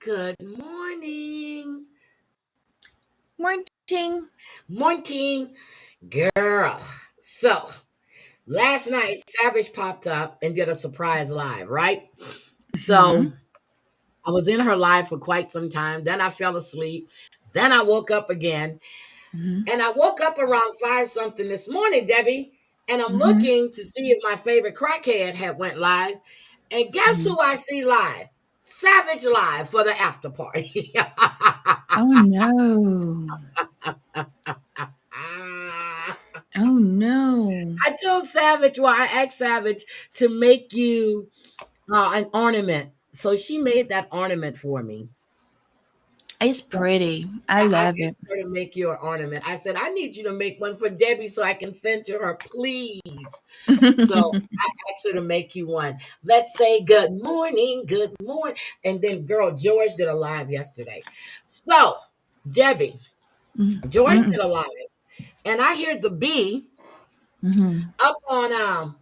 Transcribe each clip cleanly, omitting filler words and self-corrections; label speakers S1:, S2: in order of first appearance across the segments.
S1: Good morning.
S2: Morning.
S1: Morning, girl. So, last night, Savage popped up and did a surprise live, right? So,
S2: Hmm.
S1: I was in her live for quite some time. Then I fell asleep. Then I woke up again.
S2: Hmm.
S1: And I woke up around 5 something this morning, Debbie. And I'm
S2: Hmm.
S1: looking to see if my favorite crackhead had went live. And guess
S2: Hmm.
S1: who I see live? Savage live for the after party.
S2: Oh no. Oh no.
S1: I told Savage, well, I asked Savage to make you an ornament. So she made that ornament for me.
S2: It's pretty. I
S1: I
S2: love
S1: asked
S2: it.
S1: her to make you an ornament. I said, I need you to make one for Debbie so I can send to her, please. So I asked her to make you one. Let's say good morning, good morning. And then, girl, George did a live yesterday. So, Debbie, George
S2: Mm-hmm.
S1: did a live. And I hear the B up on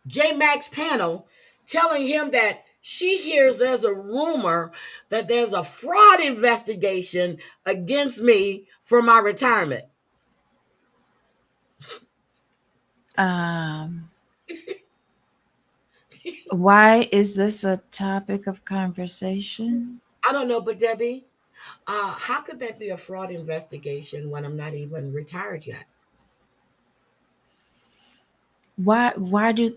S1: J Max panel telling him that she hears there's a rumor that there's a fraud investigation against me for my retirement.
S2: Um, why is this a topic of conversation?
S1: I don't know, but Debbie, how could that be a fraud investigation when I'm not even retired yet?
S2: Why do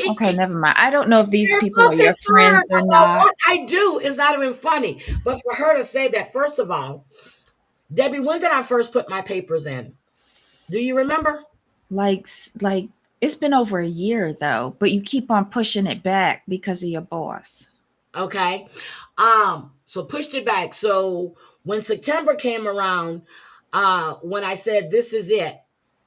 S2: Okay,
S1: There's
S2: never mind. I don't know if these people
S1: no
S2: are your
S1: concern
S2: friends or
S1: about
S2: not.
S1: what I do is not even funny. But for her to say that, first of all, Debbie, when did I first put my papers in? Do you remember?
S2: Like it's been over a year though, but you keep on pushing it back because of your boss.
S1: Okay. So pushed it back. So when September came around, when I said this is it,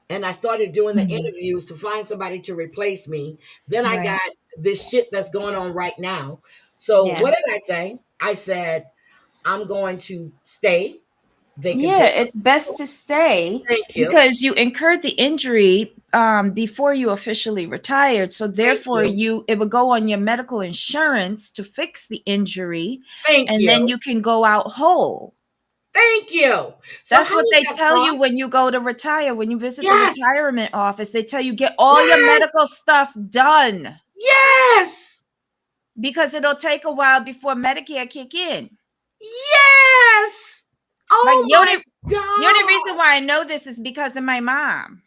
S1: and I started doing the
S2: Mhm.
S1: interviews to find somebody to replace me, then I
S2: Right.
S1: got this shit that's going on right now. So
S2: Yeah.
S1: what did I say? I said, I'm going to stay. They can
S2: Yeah,
S1: put
S2: it's best to stay
S1: thank you.
S2: because you incurred the injury before you officially retired. So
S1: Thank
S2: therefore,
S1: you.
S2: you it would go on your medical insurance to fix the injury,
S1: Thank
S2: and
S1: you.
S2: then you can go out whole.
S1: Thank you. So
S2: That's
S1: how
S2: what
S1: is
S2: they
S1: that
S2: tell
S1: fraud?
S2: you when you go to retire. When you visit the
S1: Yes.
S2: retirement office, they tell you get all your
S1: Yes.
S2: medical stuff done
S1: Yes.
S2: because it'll take a while before Medicare kick in.
S1: Yes.
S2: Like
S1: Oh my
S2: the only reason
S1: God.
S2: why I know this is because of my mom.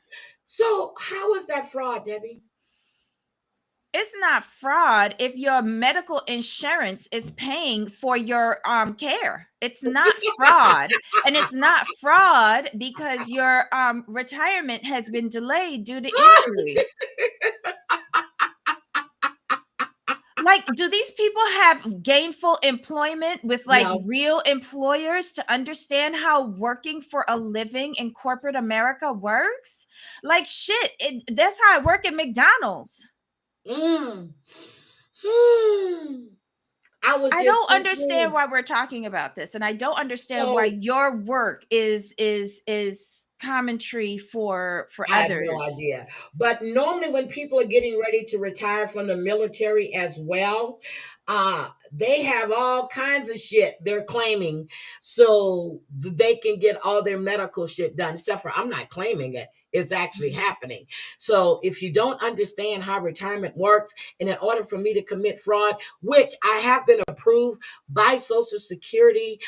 S1: So how is that fraud, Debbie?
S2: It's not fraud if your medical insurance is paying for your care. It's not fraud. And it's not fraud because your retirement has been delayed due to injury. Like, do these people have gainful employment with like
S1: No.
S2: real employers to understand how working for a living in corporate America works? Like, shit, that's how I work at McDonald's.
S1: Mm. Hmm. I was
S2: I
S1: just
S2: don't understand
S1: thinking.
S2: why we're talking about this, and I don't understand why
S1: So
S2: your work is commentary for
S1: I have no
S2: others.
S1: idea. But normally, when people are getting ready to retire from the military as well, they have all kinds of shit they're claiming so they can get all their medical shit done. Except for I'm not claiming it. It's actually happening. So if you don't understand how retirement works, and in order for me to commit fraud, which I have been approved by Social Security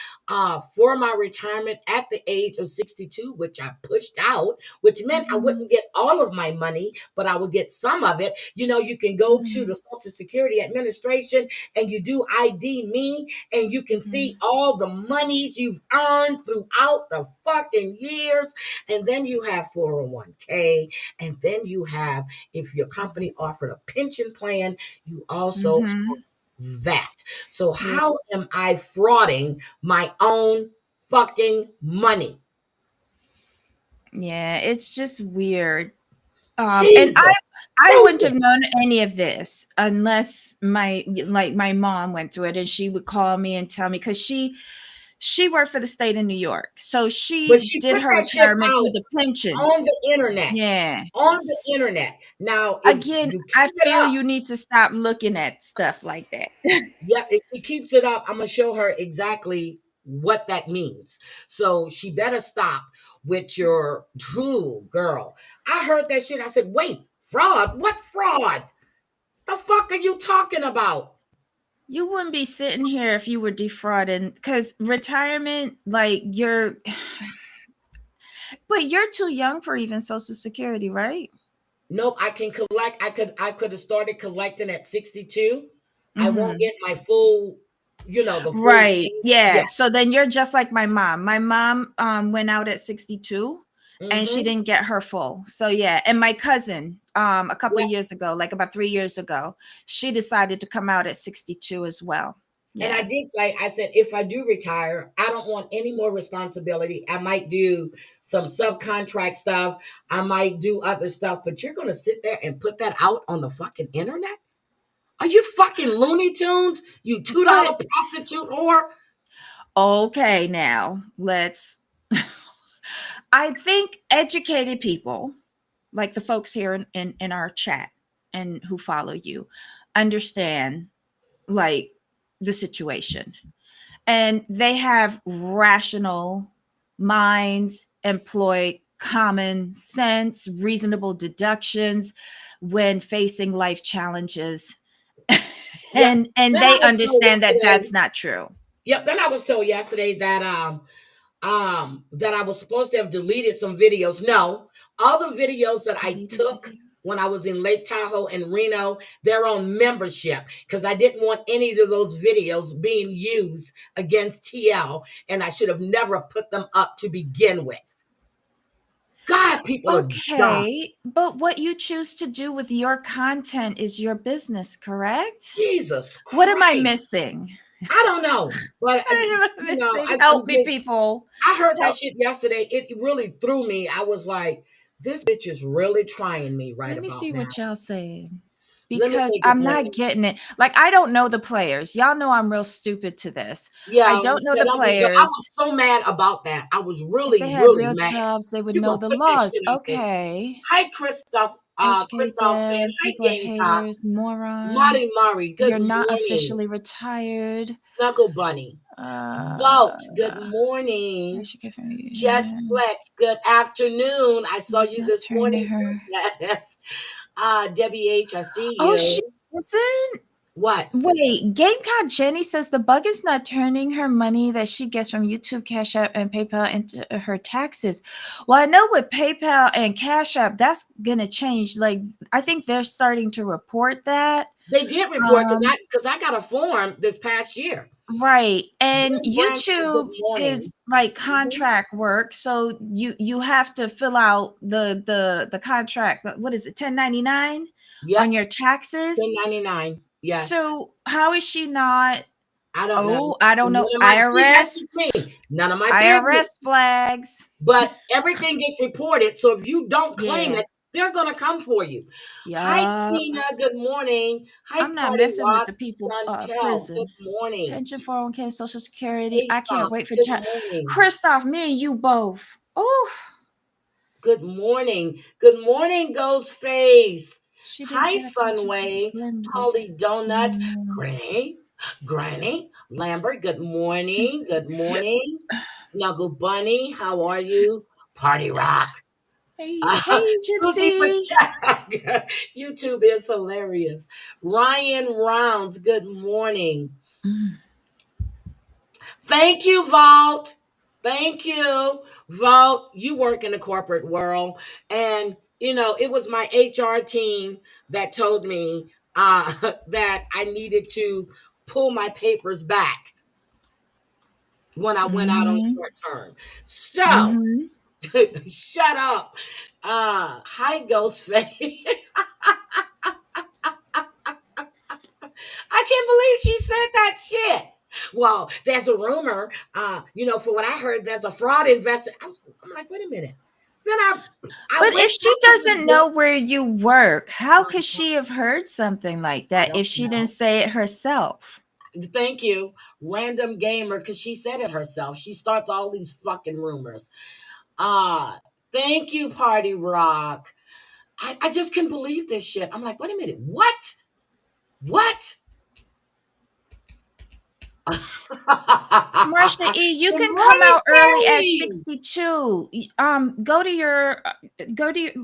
S1: for my retirement at the age of 62, which I pushed out, which meant I
S2: Mhm,
S1: wouldn't get all of my money, but I would get some of it. You know, you can go to
S2: mhm,
S1: the Social Security Administration and you do ID me, and you can see
S2: mhm,
S1: all the monies you've earned throughout the fucking years. And then you have 401k, and then you have, if your company offered a pension plan, you also
S2: mhm.
S1: that. So
S2: Yeah,
S1: how am I frauding my own fucking money?
S2: yeah, it's just weird. And
S1: Jesus.
S2: I
S1: Prove
S2: wouldn't have
S1: it.
S2: known any of this unless my mom went through it, and she would call me and tell me because She worked for the state of New York. So
S1: But
S2: she
S1: she
S2: did
S1: put
S2: her
S1: that shit
S2: retirement through
S1: out
S2: the pension.
S1: on the internet.
S2: Yeah.
S1: On the internet. Now, if
S2: Again,
S1: you
S2: I
S1: keep it
S2: feel
S1: up,
S2: you need to stop looking at stuff like that.
S1: yeah, if she keeps it up, I'm gonna show her exactly what that means. So she better stop with your true girl. I heard that shit. I said, wait, fraud? What fraud? The fuck are you talking about?
S2: You wouldn't be sitting here if you were defrauding, because retirement, like but you're too young for even Social Security, right?
S1: Nope, I can collect. I could have started collecting at 62. I won't
S2: Mm-hmm.
S1: get my full, the full
S2: Right.
S1: thing. Yeah.
S2: Yeah. So then you're just like my mom. My mom went out at 62 and she
S1: Mm-hmm.
S2: didn't get her full. So yeah, and my cousin a couple
S1: Yeah.
S2: of years ago, like about 3 years ago, she decided to come out at 62 as well.
S1: And I
S2: Yeah.
S1: did say, I said, if I do retire, I don't want any more responsibility. I might do some subcontract stuff. I might do other stuff, but you're going to sit there and put that out on the fucking internet? Are you fucking Looney Tunes? You $2
S2: But
S1: prostitute whore?
S2: okay, now let's I think educated people, like the folks here in our chat and who follow you, understand like the situation. And they have rational minds, employ common sense, reasonable deductions when facing life challenges.
S1: Yep.
S2: And
S1: Then I
S2: they
S1: was told
S2: understand that
S1: yesterday.
S2: that's not true.
S1: Yep. Then I was told yesterday that I was supposed to have deleted some videos. No, all the videos that I
S2: Deleted
S1: took
S2: video.
S1: when I was in Lake Tahoe and Reno, they're on membership because I didn't want any of those videos being used against TL, and I should have never put them up to begin with. God, people are dumb.
S2: Okay, but what you choose to do with your content is your business, correct?
S1: Jesus
S2: What am I
S1: Christ.
S2: missing?
S1: I don't know, but
S2: What am I
S1: I'm
S2: Help me,
S1: just.
S2: people.
S1: I heard that
S2: Help.
S1: shit yesterday. It really threw me. I was like, this bitch is really trying me right
S2: Let me
S1: about
S2: see
S1: now.
S2: what y'all saying.
S1: Let me
S2: Because
S1: say good
S2: I'm not
S1: morning.
S2: getting it. Like, I don't know the players. Y'all know I'm real stupid to this. I
S1: Yeah,
S2: don't know
S1: yeah,
S2: the
S1: don't be. I
S2: players.
S1: was so mad about that. I was
S2: If
S1: really,
S2: they had
S1: really
S2: real
S1: mad.
S2: jobs, they would
S1: You
S2: know
S1: gonna
S2: the
S1: put that
S2: laws.
S1: shit out there?
S2: Okay.
S1: Hi, Christoph.
S2: Educate
S1: Christoph fan.
S2: them.
S1: Hi,
S2: People are
S1: Gamecock.
S2: haters,
S1: Mari
S2: morons.
S1: Mari. Good
S2: You're not
S1: morning.
S2: officially retired.
S1: Snuggle Bunny.
S2: Uh,
S1: Vote. Good
S2: I
S1: morning.
S2: should give her.
S1: Jess Flex. Good afternoon. I saw
S2: He's
S1: you
S2: not
S1: this
S2: turning
S1: morning
S2: her.
S1: too. Yes. Debbie H. I see
S2: Oh, she
S1: you.
S2: isn't.
S1: What?
S2: Wait, Gamecock Jenny says the bug is not turning her money that she gets from YouTube, Cash App, and PayPal into her taxes. Well, I know with PayPal and Cash App, that's gonna change. Like, I think they're starting to report that.
S1: They did report
S2: Um,
S1: because I got a form this past year.
S2: right. And
S1: Glenn Branch said good
S2: YouTube is
S1: morning.
S2: like
S1: Mhm.
S2: contract work, so you have to fill out the contract. What is it, 1099 on
S1: Yep.
S2: your taxes?
S1: 1099. Yes.
S2: So how is she not?
S1: I don't know.
S2: Oh, I don't
S1: None
S2: know.
S1: of my see, that's the
S2: IRS,
S1: thing. None of my business.
S2: IRS flags.
S1: But everything gets reported. So if you don't claim
S2: Yeah.
S1: it, they're gonna come for you. Hi
S2: Yup.
S1: Tina, good morning. Hi
S2: I'm not
S1: Party
S2: messing with
S1: Rock
S2: the people
S1: Chantel, good
S2: prison.
S1: morning.
S2: Pension 401k, Social Security.
S1: Hey
S2: I can't wait
S1: Socks,
S2: for
S1: good
S2: chat.
S1: morning.
S2: Christoph, me and you both. Oh,
S1: Good morning. Good morning, Ghostface.
S2: she didn't
S1: Hi,
S2: get a paycheck from
S1: Sunway.
S2: Glenwood.
S1: Polly Donuts.
S2: Mm.
S1: Granny. Granny. Lambert, good morning. Good morning. Snuggle Bunny, how are you? Party Rock.
S2: Hey, hey,
S1: Susie
S2: Gypsy.
S1: Pacheco. YouTube is hilarious. Ryan Rounds, good morning.
S2: Mm.
S1: Thank you, Vault. Thank you, Vault. You work in the corporate world. And, it was my HR team that told me that I needed to pull my papers back when I went out on
S2: Mm-hmm.
S1: short term. So,
S2: Mm-hmm.
S1: shut up. Hi, Ghostface. I can't believe she said that shit. Well, there's a rumor, for what I heard, there's a fraud investor. I'm like, wait a minute. Then I
S2: But
S1: went
S2: if she
S1: back a little
S2: doesn't
S1: bit.
S2: know where you work, how could she have heard something like
S1: I
S2: that
S1: don't
S2: if she didn't
S1: know.
S2: say it herself?
S1: Thank you, random gamer, because she said it herself. She starts all these fucking rumors. Ah, thank you, Party Rock. I just couldn't believe this shit. I'm like, wait a minute, what? What?
S2: Marsha E, you
S1: The
S2: can come out early at
S1: military.
S2: 62. Go to your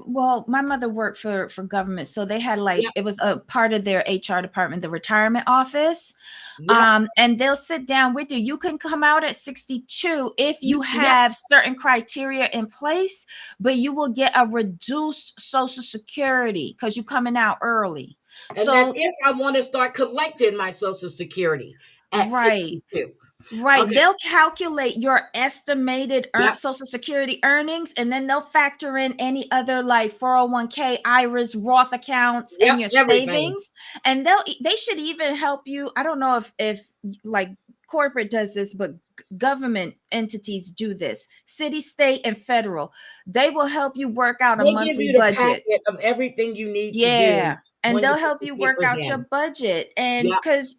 S2: well, my mother worked for government, so they had like
S1: Yep,
S2: it was a part of their HR department, the retirement office.
S1: yep,
S2: And they'll sit down with you. You can come out at 62 if you
S1: yep.
S2: have certain criteria in place, but you will get a reduced social security because you're coming out early.
S1: And that's
S2: So
S1: if I want to start collecting my Social Security at
S2: right.
S1: 62.
S2: Right.
S1: Okay.
S2: They'll calculate your estimated
S1: Yep.
S2: Social Security earnings, and then they'll factor in any other like 401k, IRAs, Roth accounts, and
S1: Yep.
S2: your
S1: Everything.
S2: savings. And they should even help you. I don't know if like corporate does this, but government entities do this. City, state, and federal. They will help you work out a
S1: They give
S2: monthly
S1: you the
S2: budget.
S1: packet of everything you need to do
S2: Yeah. And
S1: when you
S2: they'll
S1: put
S2: help
S1: the
S2: you work
S1: papers
S2: out your
S1: in.
S2: budget. And
S1: Yep.
S2: because,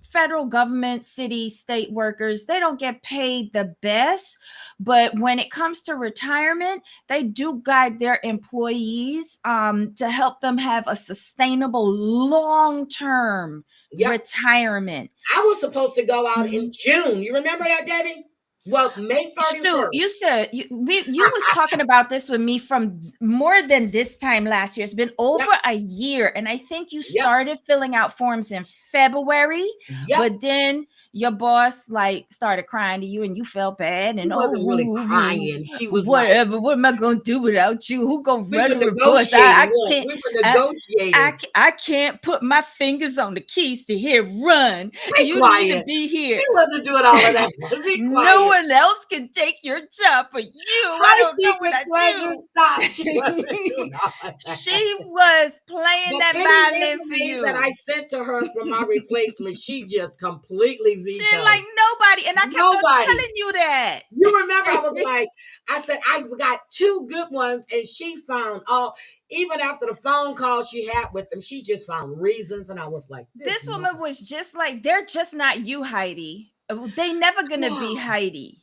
S2: federal government, city, state workers, they don't get paid the best. But when it comes to retirement, they do guide their employees to help them have a sustainable long term
S1: Yep.
S2: retirement.
S1: I was supposed to go out in
S2: Mhm.
S1: June. You remember that, Debbie? Well, May
S2: Shoot, you
S1: 31st.
S2: said you was talking about this with me from more than this time last year. It's been
S1: Yep.
S2: over a year, and I think you
S1: Yep.
S2: started filling out forms in February,
S1: Yep.
S2: but then your boss like started crying to you, and you felt bad,
S1: She
S2: and
S1: wasn't really crying. She was like,
S2: whatever. What am I gonna do without you? Who gonna
S1: we
S2: run
S1: were
S2: the reports? I
S1: negotiating. Look,
S2: can't.
S1: we were
S2: I,
S1: negotiating.
S2: I can't put my fingers on the keys to hit run.
S1: Be
S2: You need to
S1: quiet.
S2: be here.
S1: She wasn't doing all of that. Be
S2: No
S1: quiet.
S2: one else can take your job but you. I
S1: High
S2: don't know what
S1: secret
S2: I
S1: pleasure. Stop. She wasn't
S2: do.
S1: doing all of that.
S2: She was playing
S1: But
S2: that
S1: any
S2: violin for
S1: resumes that I
S2: you.
S1: sent to her for my replacement, she just completely
S2: She didn't like
S1: vetoed.
S2: nobody. And I kept on
S1: Nobody.
S2: telling you that.
S1: You remember, I was like, I said, I got two good ones, and she found all, even after the phone call she had with them, she just found reasons. And I was like, this
S2: This
S1: mother.
S2: woman was just like, they're just not you, Heidi. They never gonna be Heidi.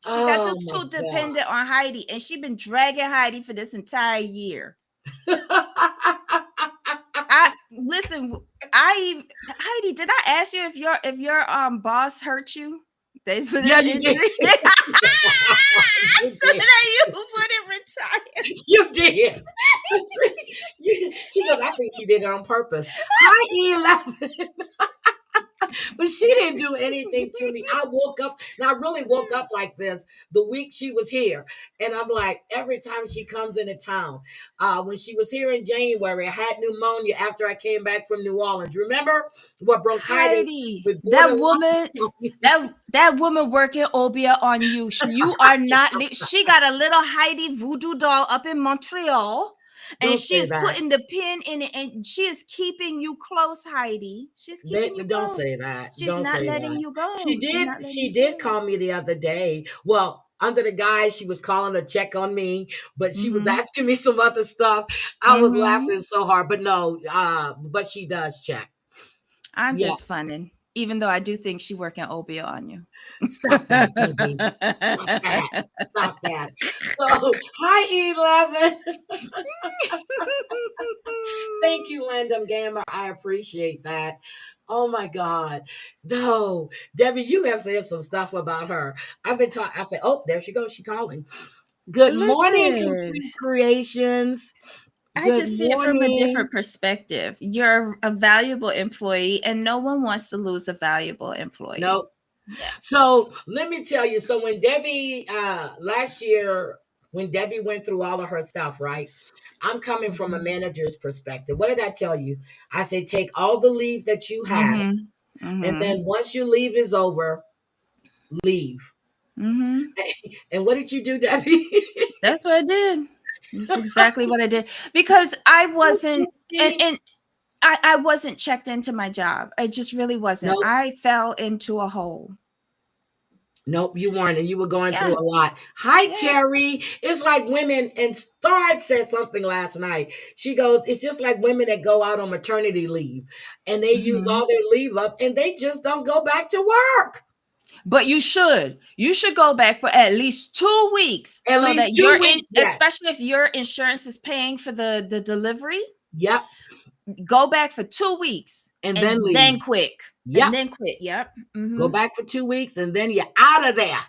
S2: She got
S1: Oh
S2: too
S1: my
S2: dependent on Heidi, and she been dragging Heidi for this entire year.
S1: God.
S2: I listen. Heidi, did I ask you if your boss hurt you for
S1: Yeah,
S2: this
S1: you did.
S2: injury?
S1: You
S2: So
S1: did.
S2: that you wouldn't retire.
S1: You did. She goes, I think she did it on purpose. Hi, 11. But she didn't do anything to me. I woke up, and I really woke up like this the week she was here. And I'm like, every time she comes into town, when she was here in January, I had pneumonia after I came back from New Orleans. Remember what bronchitis
S2: Heidi,
S1: with borderline?
S2: that woman working Obia on you. You are not. She got a little Heidi voodoo doll up in Montreal, and
S1: Don't
S2: she
S1: say
S2: is
S1: that.
S2: putting the pin in it, and she is keeping you close, Heidi. She's keeping you
S1: Don't
S2: close.
S1: say that.
S2: She's
S1: Don't
S2: not
S1: say
S2: letting
S1: that.
S2: you go.
S1: She
S2: She's
S1: did.
S2: not letting
S1: She
S2: you
S1: did
S2: go.
S1: call me the other day. Well, under the guise she was calling to check on me, but she was
S2: Mm-hmm.
S1: asking me some other stuff. I was
S2: Mm-hmm.
S1: laughing so hard, but no. But she does check.
S2: I'm
S1: Yeah.
S2: just funning, even though I do think she working Obia on you.
S1: Stop that, Debbie. Stop that. Stop that. So, hi, 11. Thank you, Random Gamer. I appreciate that. Oh my God. No, Debbie, you have said some stuff about her. I've been talking. I said, oh, there she goes. She calling. Good morning,
S2: Listen,
S1: Complete Creations.
S2: I
S1: Good
S2: just see it from a
S1: morning.
S2: different perspective. You're a valuable employee, and no one wants to lose a valuable employee.
S1: Nope.
S2: Yeah.
S1: So let me tell you. So when Debbie last year, when Debbie went through all of her stuff, right? I'm coming from a
S2: Mhm.
S1: manager's perspective. What did I tell you? I said take all the leave that you have,
S2: Mhm.
S1: and then
S2: Mhm.
S1: once your leave is over, leave.
S2: Mhm.
S1: And what did you do, Debbie?
S2: That's what I did. That's exactly what I did because I
S1: What
S2: wasn't,
S1: you see?
S2: and I wasn't checked into my job. I just really wasn't.
S1: Nope.
S2: I fell into a hole.
S1: Nope, you weren't, and you were going through
S2: Yeah,
S1: a lot. Hi,
S2: yeah.
S1: Terry. It's like women, and Star said something last night. She goes, it's just like women that go out on maternity leave and they use
S2: Mhm.
S1: all their leave up and they just don't go back to work.
S2: But you should. You should go back for at least 2 weeks
S1: At
S2: so that
S1: least
S2: you're
S1: 2 weeks.
S2: in,
S1: Yes.
S2: especially if your insurance is paying for the delivery,
S1: Yep.
S2: go back for 2 weeks
S1: And then
S2: and
S1: leave.
S2: then quick. And
S1: Yep.
S2: then quit. Yep.
S1: Go
S2: Mhm.
S1: back for 2 weeks and then you're out of there.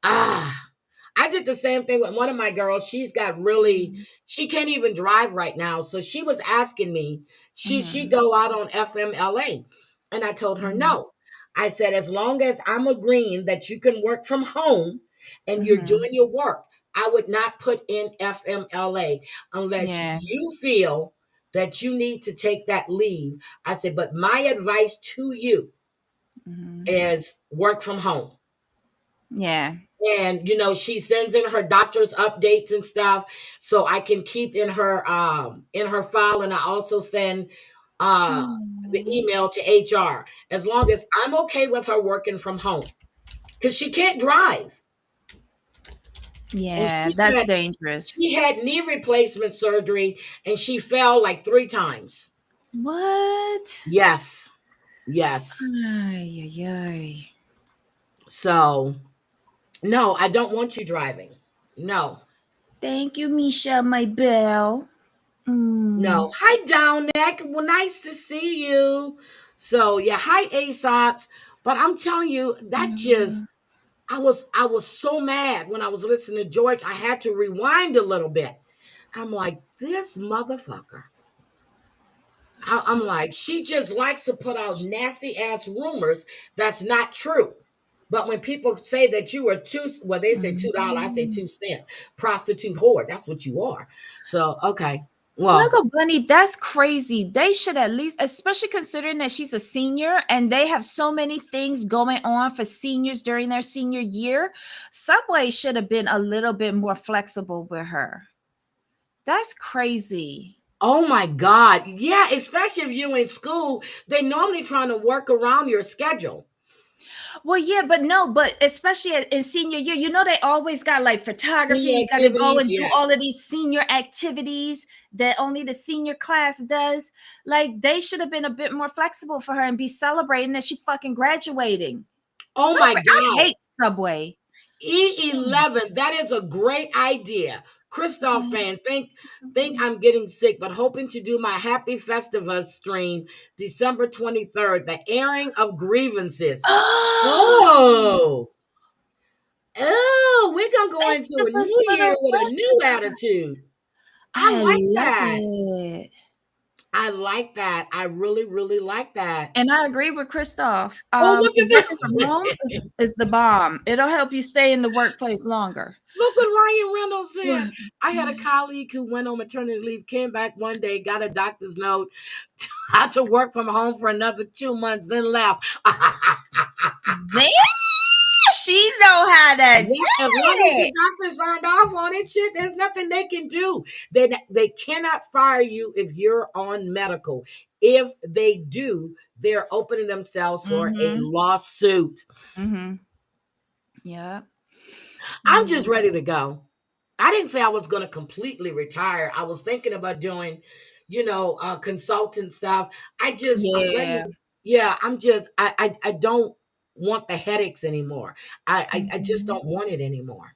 S1: Ah. I did the same thing with one of my girls. She's got really,
S2: Mhm.
S1: she can't even drive right now. So she was asking me, should she
S2: Mhm.
S1: go out on FMLA? And I told her
S2: Mhm.
S1: no. I said, as long as I'm agreeing that you can work from home and you're
S2: Mhm.
S1: doing your work, I would not put in FMLA unless
S2: Yeah.
S1: you feel that you need to take that leave. I said, but my advice to you
S2: Mhm.
S1: is work from home.
S2: Yeah.
S1: And she sends in her doctor's updates and stuff so I can keep in her file, and I also send uh the
S2: Aw.
S1: email to HR as long as I'm okay with her working from home because she can't drive. And
S2: Yeah,
S1: she
S2: that's
S1: said
S2: dangerous.
S1: she had knee replacement surgery and she fell like 3 times.
S2: What?
S1: Yes. Yes.
S2: Ay, ay, ay.
S1: So no, I don't want you driving. No.
S2: Thank you, Misha, my belle.
S1: No.
S2: Mm.
S1: Hi, Down Neck. Well, nice to see you. So yeah, hi Aesops. But I'm telling you, that just I was so mad when I was listening to George. I had to rewind a little bit. I'm like, this motherfucker. I'm like, she just likes to put out nasty ass rumors that's not true. But when people say that you are well, they say $2, I say
S2: Mm.
S1: 2 cent, prostitute whore. That's what you are. So okay, well,
S2: Snuggle Bunny, that's crazy. They should at least, especially considering that she's a senior and they have so many things going on for seniors during their senior year. Subway should have been a little bit more flexible with her. That's crazy.
S1: oh my God, yeah, especially if you're in school, they normally trying to work around your schedule.
S2: Well, yeah, but no, but especially in senior year, they always got like photography.
S1: Senior
S2: You got to go
S1: activities,
S2: and do all
S1: yes.
S2: of these senior activities that only the senior class does. Like they should have been a bit more flexible for her and be celebrating that she fucking graduating.
S1: Oh my
S2: Subway, I
S1: God.
S2: hate Subway. Mm.
S1: E11, that is a great idea. Christoph
S2: Yeah.
S1: fan, think I'm getting sick, but hoping to do my Happy Festivus stream December 23rd, the airing of grievances.
S2: Oh,
S1: Oh, oh, we're gonna go into a
S2: festivus
S1: new
S2: for
S1: year
S2: the
S1: with a new
S2: rest.
S1: attitude. I
S2: I
S1: like
S2: love
S1: that.
S2: it.
S1: I like that. I really, really like that.
S2: And I agree with Christoph.
S1: Oh, look
S2: Working from
S1: at
S2: home
S1: this.
S2: is the bomb. It'll help you stay in the workplace longer.
S1: Look what Ryan Reynolds said.
S2: What?
S1: I had a colleague who went on maternity leave, came back one day, got a doctor's note, had to work from home for another 2 months, then left.
S2: There, she know how to
S1: Yeah,
S2: do
S1: as long as
S2: it.
S1: the doctor signed off on it, shit, there's nothing they can do. They cannot fire you if you're on medical. If they do, they're opening themselves for a
S2: Mm-hmm.
S1: lawsuit.
S2: Mm-hmm. Yeah.
S1: I'm just
S2: Mm.
S1: ready to go. I didn't say I was going to completely retire. I was thinking about doing, consultant stuff. I'm ready.
S2: Yeah.
S1: Yeah, I don't want the headaches anymore. I just
S2: Mhm.
S1: don't want it anymore.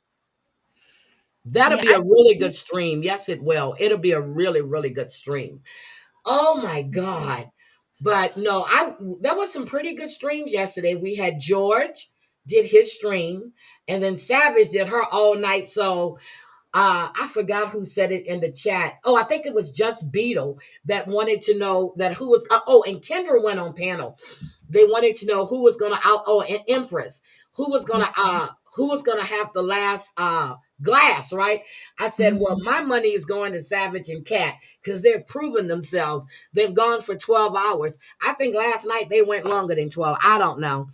S1: That'll
S2: Yeah.
S1: be a really good stream. Yes, it will. It'll be a really, really good stream. Oh my God. But no, there was some pretty good streams yesterday. We had George did his stream, and then Savage did her all night. So I forgot who said it in the chat. Oh, I think it was just Beetle that wanted to know that who was. And Kendra went on panel. They wanted to know who was going to out. Oh, and Empress, who was going to have the last glass, right? I said, well,
S2: Mhm.
S1: my money is going to Savage and Cat because they've proven themselves. They've gone for 12 hours. I think last night they went longer than 12. I don't know.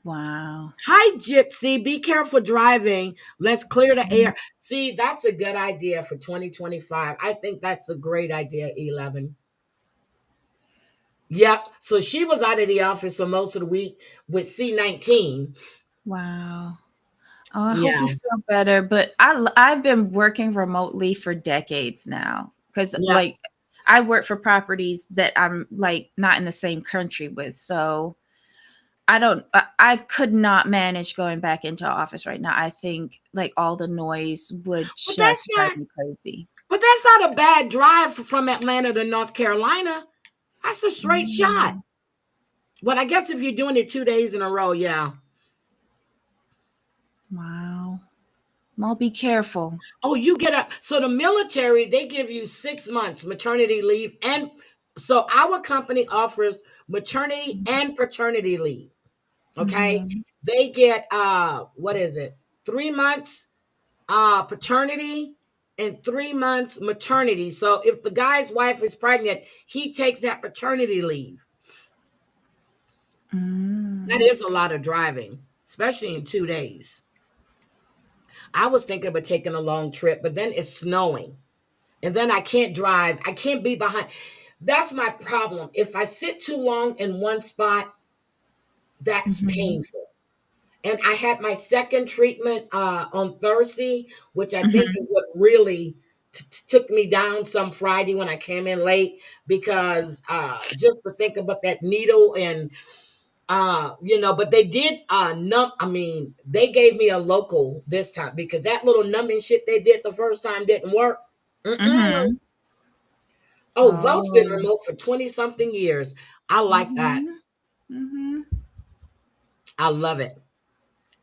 S2: Wow.
S1: Hi, Gypsy. Be careful driving. Let's clear the air. See, that's a good idea for 2025. I think that's a great idea, 11. Yep. So she was out of the office for most of the week with C19.
S2: Wow. Oh, I hope
S1: Yeah.
S2: you feel better. But I've been working remotely for decades now because
S1: Yeah.
S2: like I work for properties that I'm like not in the same country with. So I could not manage going back into office right now. I think like all the noise would
S1: But that's
S2: just drive
S1: not
S2: me crazy.
S1: but that's not a bad drive from Atlanta to North Carolina. That's a straight shot.
S2: Mm,
S1: But I guess if you're doing it 2 days in a row, yeah.
S2: wow. Well, be careful.
S1: Oh, you get a so the military, they give you 6 months maternity leave. And so our company offers maternity and paternity leave. Okay.
S2: Mhm.
S1: They get what is it? 3 months paternity and 3 months maternity. So if the guy's wife is pregnant, he takes that paternity leave. That
S2: Mm.
S1: is a lot of driving, especially in 2 days. I was thinking about taking a long trip, but then it's snowing. And then I can't drive. I can't be behind. That's my problem. If I sit too long in one spot, that's
S2: Mhm.
S1: painful. And I had my second treatment on Thursday, which I think is
S2: Mhm.
S1: what really took me down some Friday when I came in late because just to think about that needle and but they did they gave me a local this time because that little numbing shit they did the first time didn't work. Mm-mm.
S2: Mhm.
S1: Oh, Vote's been
S2: Oh.
S1: remote for 20 something years. I like that.
S2: Mhm. Mhm.
S1: I love it.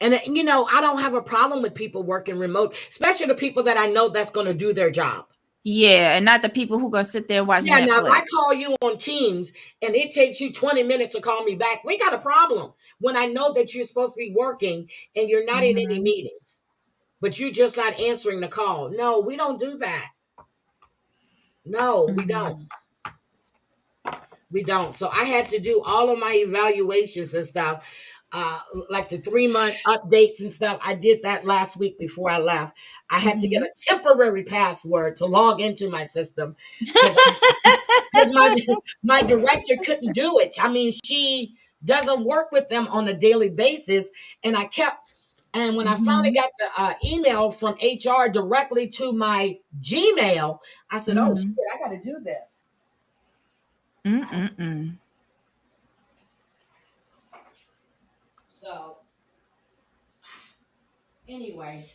S1: And I don't have a problem with people working remote, especially the people that I know that's going to do their job.
S2: Yeah, and not the people who gonna sit there and watch
S1: Yeah, now if I
S2: Netflix.
S1: call you on Teams and it takes you 20 minutes to call me back, we got a problem. When I know that you're supposed to be working and you're not in any
S2: Mhm.
S1: meetings, but you're just not answering the call. No, we don't do that. No, we don't.
S2: Mhm.
S1: We don't. So I had to do all of my evaluations and stuff, uh, like the 3 month updates and stuff. I did that last week before I left. I had to get
S2: Mhm.
S1: a temporary password to log into my system because my director couldn't do it. I mean, she doesn't work with them on a daily basis, and and when I finally
S2: Mhm.
S1: got the email from HR directly to my Gmail, I said, "Oh
S2: Mhm.
S1: shit, I got to do this."
S2: Mm-mm-mm.
S1: So anyway,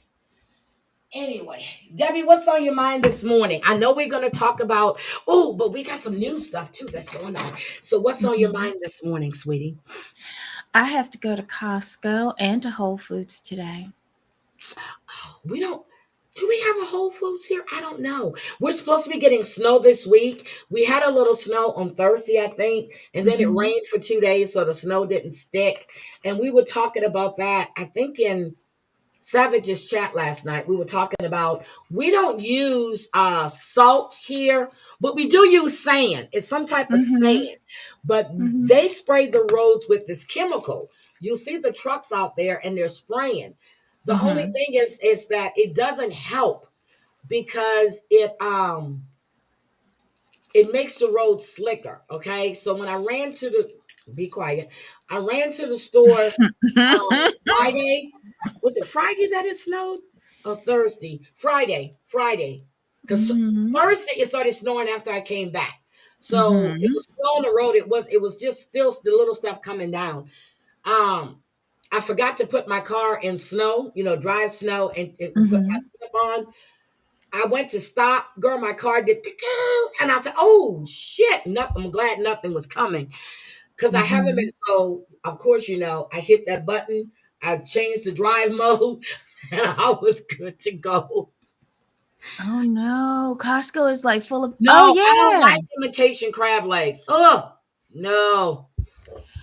S1: anyway, Debbie, what's on your mind this morning? I know we're going to talk about, oh, but we got some new stuff too that's going on. So, what's on your
S2: Mhm.
S1: mind this morning, sweetie?
S2: I have to go to Costco and to Whole Foods today.
S1: We don't, do we have a Whole Foods here? I don't know. We're supposed to be getting snow this week. We had a little snow on Thursday, I think, and then it
S2: Mhm.
S1: rained for 2 days, so the snow didn't stick. And we were talking about that, I think, in Savage's chat last night. We were talking about we don't use salt here, but we do use sand. It's some type of
S2: Mhm.
S1: sand, but
S2: Mhm.
S1: they spray the roads with this chemical. You'll see the trucks out there and they're spraying. The only
S2: Mhm.
S1: thing is that it doesn't help because it makes the road slicker. Okay, so when I ran to the be quiet, I ran to the store Friday. Was it Friday that it snowed? Or Thursday? Friday. Because
S2: Mhm.
S1: Thursday it started snowing after I came back. So it
S2: Mhm.
S1: was snow on the road. It was just still the little stuff coming down. Um, I forgot to put my car in snow, drive snow and put my
S2: Mhm.
S1: slip on. I went to stop, girl. My car did, and I said, "Oh shit!" Nothing. I'm glad nothing was coming because I haven't been.
S2: Mhm.
S1: So of course, I hit that button. I changed the drive mode, and I was good to go.
S2: Oh no, Costco is like full of. Oh
S1: No, I don't
S2: yeah.
S1: like imitation crab legs. Ugh, no.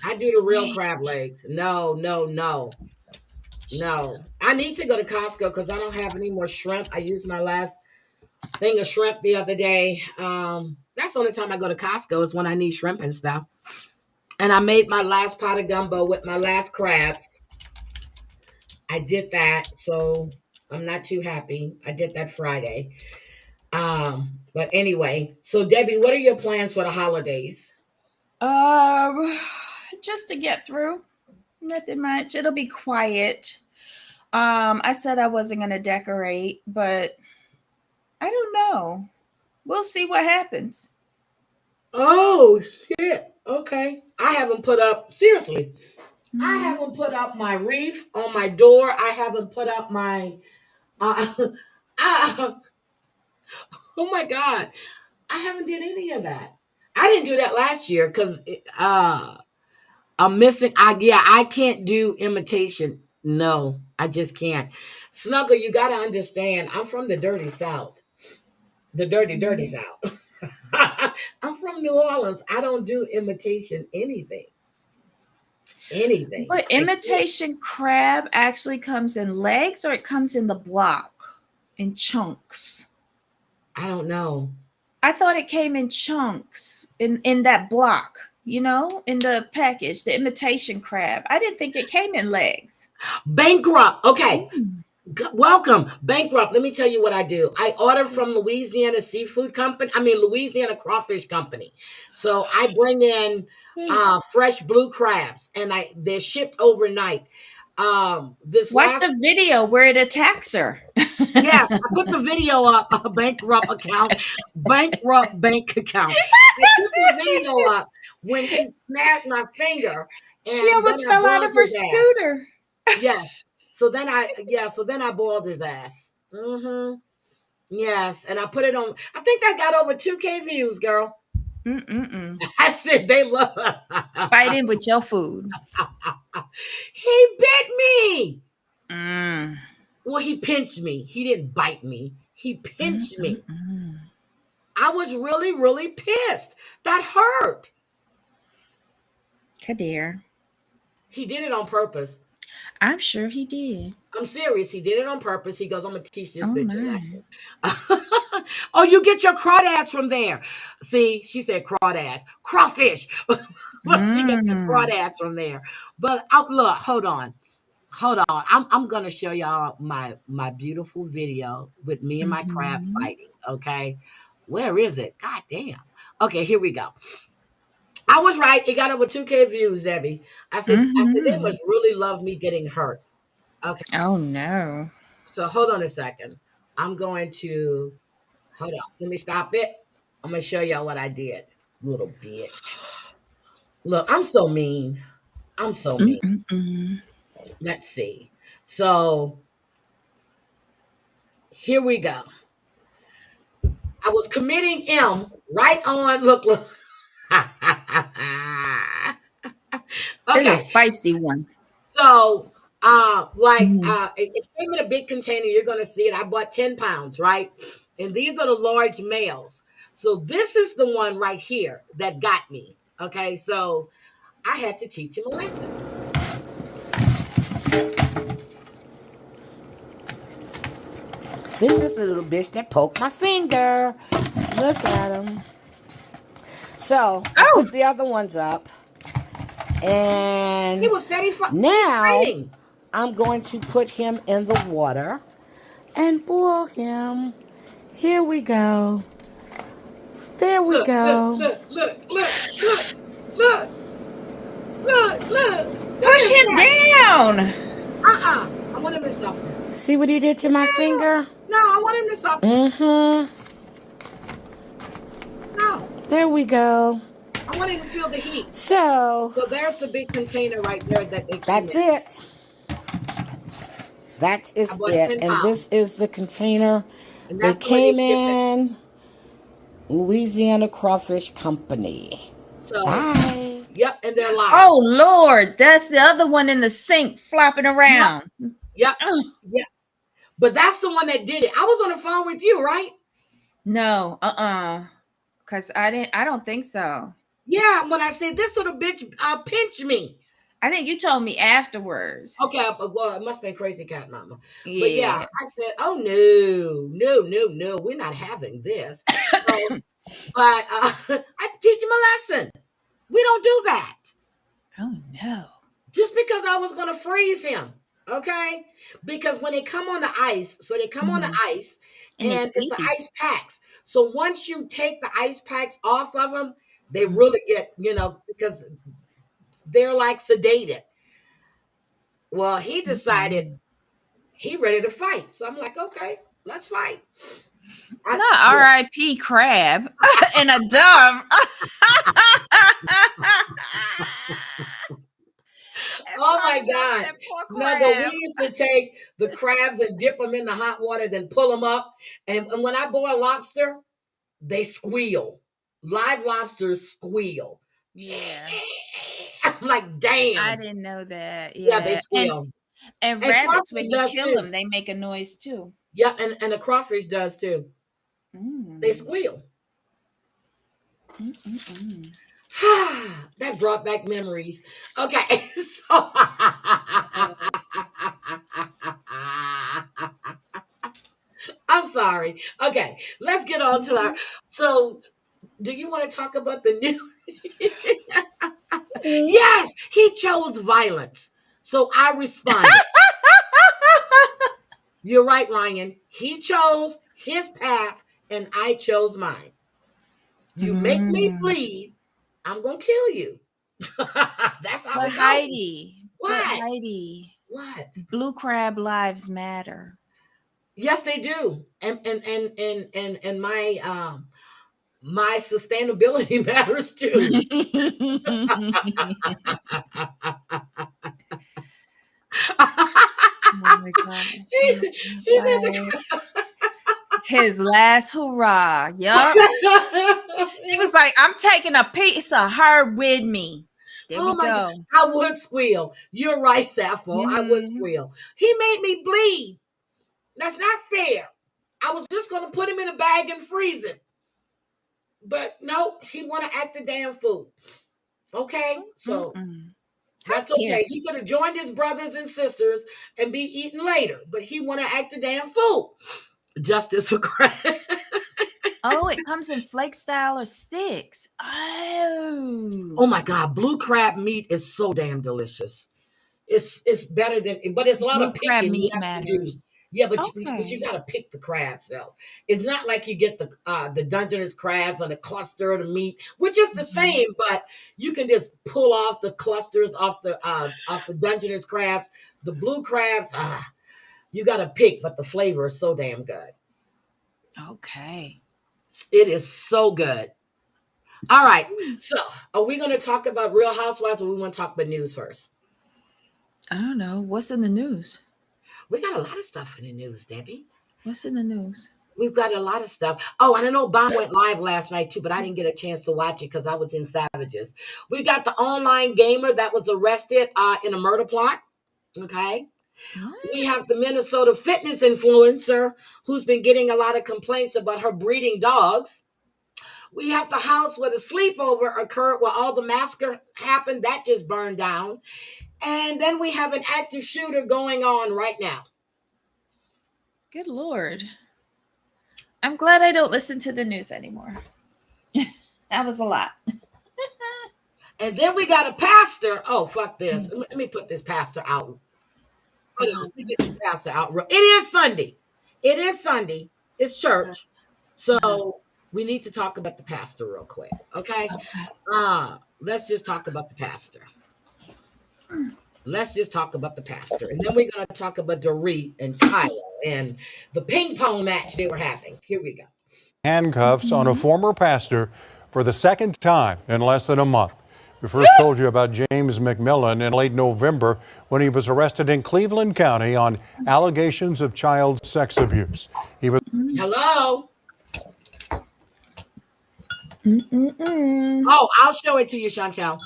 S1: I do the real
S2: Wait.
S1: crab legs. No, no, no, no. I need to go to Costco because I don't have any more shrimp. I used my last thing of shrimp the other day. That's the only time I go to Costco is when I need shrimp and stuff. And I made my last pot of gumbo with my last crabs. I did that, so I'm not too happy. I did that Friday. But anyway, so Debbie, what are your plans for the holidays?
S2: Um, just to get through. Nothing much. It'll be quiet. I said I wasn't gonna decorate, but I don't know. We'll see what happens.
S1: Oh shit. Okay. I haven't put up seriously. I
S2: Mhm.
S1: haven't put up my wreath on my door. I haven't put up my uh, uh oh my god. I haven't did any of that. I didn't do that last year because I'm missing. I can't do imitation. No, I just can't. Snuggle, you got to understand. I'm from the dirty South, the dirty
S2: Mhm.
S1: South. I'm from New Orleans. I don't do imitation anything. Anything.
S2: But
S1: I can't.
S2: imitation crab actually comes in legs or it comes in the block in chunks.
S1: I don't know.
S2: I thought it came in chunks in that block, in the package, the imitation crab. I didn't think it came in legs.
S1: Bankrupt. Okay.
S2: Mm.
S1: Welcome, bankrupt. Let me tell you what I do. I order from Louisiana Seafood Company. I mean Louisiana Crawfish Company. So I bring in fresh blue crabs, and they're shipped overnight. This
S2: Watch
S1: last
S2: the video where it attacks her.
S1: Yes, I put the video up. Bankrupt account, bankrupt bank account. I put the video up when he snapped my finger,
S2: She
S1: and then
S2: almost
S1: I
S2: fell out
S1: boiled
S2: of her
S1: his ass.
S2: scooter.
S1: Yes. So then I boiled his ass. Yes, and I put it on. I think that got over 2K views, girl.
S2: Mm-mm-mm.
S1: I said they love.
S2: Fighting with your food.
S1: He bit me.
S2: Mm.
S1: Well, he pinched me. He didn't bite me. He pinched me.
S2: Mm-mm-mm.
S1: I was really, really pissed. That hurt.
S2: Kadir.
S1: He did it on purpose.
S2: I'm sure he did.
S1: I'm serious. He did it on purpose. He goes, I'm gonna teach this
S2: Oh
S1: bitch a
S2: my.
S1: lesson. Oh, you get your crawdads from there. See, she said crawdads. Crawfish. Look, she gets her
S2: Mm.
S1: crawdads from there. But look, hold on. Hold on. I'm gonna show y'all my beautiful video with me and my crab
S2: Mm-hmm.
S1: fighting. Okay. Where is it? God damn. Okay, here we go. I was right. It got over 2K views, Debbie. I said they
S2: Mm-hmm.
S1: must really love me getting hurt. Okay.
S2: Oh no.
S1: So hold on a second. I'm going to hold on. Let me stop it. I'm gonna show y'all what I did. Little bitch. Look, I'm so mean. I'm so mean.
S2: Mm-mm-mm.
S1: Let's see. So here we go. I was committing M right on. Look.
S2: This
S1: Okay.
S2: is a feisty one.
S1: So,
S2: Mhm.
S1: it came in a big container. You're gonna see it. I bought 10 pounds, right? And these are the large males. So this is the one right here that got me. Okay, so I had to teach him a lesson. This is the little bitch that poked my finger. Look at him. So I
S2: Oh,
S1: put the other ones up, and he was now fighting. I'm going to put him in the water and boil him. Here we go. There we go. Look, look at
S2: push
S1: his
S2: him
S1: back.
S2: down.
S1: I want him to suffer. See what he did to my finger? No, I want him to suffer. No. There we go. I want him to feel the heat. So there's the big container right there that they came in. It. That is it. And this is the container and they came in. Louisiana Crawfish Company. So, bye. Yep, and they're live.
S2: Oh Lord, that's the other one in the sink flopping
S1: Yep,
S2: around.
S1: yep, yep. But that's the one that did it. I was on the phone with you, right?
S2: No, because I don't think so.
S1: Yeah, when I said this little bitch pinch me.
S2: I think you told me afterwards.
S1: Okay, well, it must have been Crazy Cat Mama. But yeah,
S2: Yeah.
S1: I said, oh no, we're not having this. So, but I had to teach him a lesson. We don't do that.
S2: Oh no.
S1: Just because I was gonna freeze him. Okay? Because when they come on the ice, so they come on the ice
S2: And
S1: and
S2: it's
S1: it's the
S2: sleepy.
S1: ice packs. So once you take the ice packs off of them, they
S2: Mhm.
S1: really get, because they're like sedated. Well, he decided
S2: Mm-mm.
S1: he ready to fight. So I'm like, okay, let's fight. I,
S2: Not
S1: yeah.
S2: R.I.P. Crab and a dove.
S1: Oh my
S2: Everybody loves
S1: God.
S2: that poor
S1: Snuggle, we
S2: crab.
S1: used to take the crabs and dip them in the hot water, then pull them up. And when I boil lobster, they squeal. Live lobsters squeal.
S2: Yeah,
S1: I'm like,
S2: I
S1: damn.
S2: didn't know that.
S1: Yeah, they
S2: Yeah,
S1: squeal.
S2: and
S1: And
S2: rabbits,
S1: crawfish
S2: when you
S1: does
S2: kill
S1: too.
S2: them, they make a noise too.
S1: Yeah, and the crawfish does too. They
S2: Mm.
S1: squeal.
S2: Mm-mm-mm.
S1: That brought back memories. Okay, so I'm sorry. Okay, let's get on to our. So, do you want to talk about the new? Yes, he chose violence. So I responded. You're right, Ryan. He chose his path, and I chose mine. You make me
S2: Mm.
S1: bleed, I'm gonna kill you. That's how
S2: But
S1: it goes.
S2: Heidi, but
S1: What?
S2: Heidi,
S1: What?
S2: blue crab lives matter.
S1: Yes, they do. And my sustainability matters too.
S2: Oh my gosh.
S1: She said
S2: Like his last hurrah. Yup. He was like, I'm taking a piece of her with me. There
S1: Oh
S2: we
S1: my God.
S2: go.
S1: I would squeal. You're right, Sappho. I would
S2: Hmm.
S1: squeal. He made me bleed. That's not fair. I was just going to put him in a bag and freeze him. But no, he want to act the damn fool. Okay? So
S2: Mm-mm. How
S1: that's
S2: dare
S1: okay.
S2: you?
S1: He could have joined his brothers and sisters and be eaten later. But he want to act the damn fool. Justice for crime.
S2: Oh, it comes in flake style or sticks.
S1: Oh
S2: Oh.
S1: my God. Blue crab meat is so damn delicious. It's better than, but it's a lot of
S2: Blue crab
S1: picking you
S2: meat
S1: have to do.
S2: matters.
S1: Yeah, but you
S2: Okay.
S1: got to pick the crabs though. It's not like you get the Dungeness crabs on a cluster of the meat, which is the
S2: Mhm.
S1: same, but you can just pull off the clusters off the Dungeness crabs. The blue crabs, you got to pick, but the flavor is so damn good.
S2: Okay.
S1: It is so good. All right, so are we going to talk about Real Housewives, or we want to talk about news first?
S2: I don't know. What's in the news?
S1: We got a lot of stuff in the news, Debbie.
S2: What's in the news?
S1: We've got a lot of stuff. Oh, and I know Bomb went live last night too, but I didn't get a chance to watch it because I was in Savages. We got the online gamer that was arrested in a murder plot. Okay.
S2: What?
S1: We have the Minnesota fitness influencer who's been getting a lot of complaints about her breeding dogs. We have the house where the sleepover occurred, where all the massacre happened. That just burned down. And then we have an active shooter going on right now.
S2: Good Lord. I'm glad I don't listen to the news anymore. That was a lot.
S1: And then we got a pastor. Oh, fuck this. Let me put this pastor out. Hold on, let me get the pastor out. It is Sunday. It is Sunday. It's church.
S2: Uh-huh.
S1: So we need to talk about the pastor real quick. Okay.
S2: Okay.
S1: Let's just talk about the pastor. Let's just talk about the pastor. And then we're gonna talk about Dorit and Kyle and the ping pong match they were having. Here we go.
S3: Handcuffs on a
S2: Mhm.
S3: former pastor for the second time in less than a month. We first told you about James McMillan in late November when he was arrested in Cleveland County on allegations of child sex abuse. He was
S1: Hello.
S2: Mm-mm-mm.
S1: Oh, I'll show it to you, Chantel.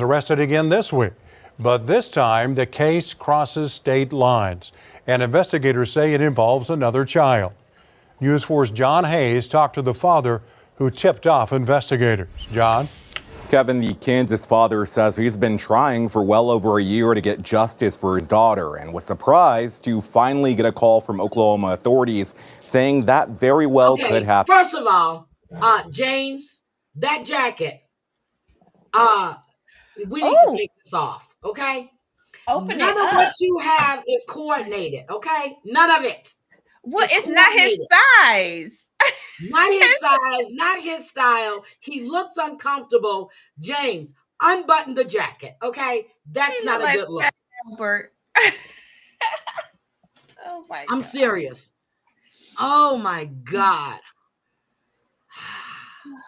S3: arrested again this week, but this time the case crosses state lines, and investigators say it involves another child. News 4's John Hayes talked to the father who tipped off investigators. John?
S4: Kevin, the Kansas father, says he's been trying for well over a year to get justice for his daughter and was surprised to finally get a call from Oklahoma authorities saying that very well could
S1: Okay,
S4: happen.
S1: first of all, James, that jacket, uh, we need to
S2: Oh,
S1: take this off, okay?
S2: open
S1: None
S2: it
S1: of what
S2: up.
S1: you have is coordinated, okay? None of it
S2: Well,
S1: is
S2: it's not his
S1: coordinated.
S2: size.
S1: Not his size, not his style. He looks uncomfortable. James, unbutton the jacket, okay? That's
S2: He
S1: not
S2: looked
S1: a
S2: like
S1: good look.
S2: Fat Albert. Oh my
S1: I'm
S2: God.
S1: serious. Oh my God.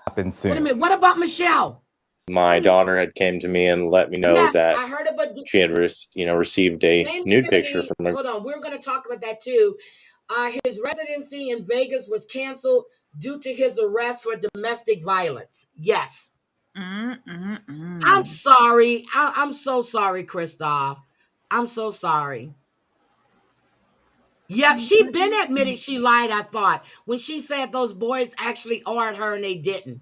S4: Happen
S1: Wait a
S4: soon.
S1: minute. What about Michelle?
S5: My daughter had came to me and let me know
S1: Yes,
S5: that
S1: I heard about
S5: she had received a
S1: James
S5: nude picture
S1: Kennedy.
S5: from a
S1: Hold on, we're going to talk about that too. His residency in Vegas was canceled due to his arrest for domestic violence. Yes. I'm sorry. I'm so sorry, Christoph. I'm so sorry. Yep, she been admitted she lied, I thought, when she said those boys actually ordered her and they didn't.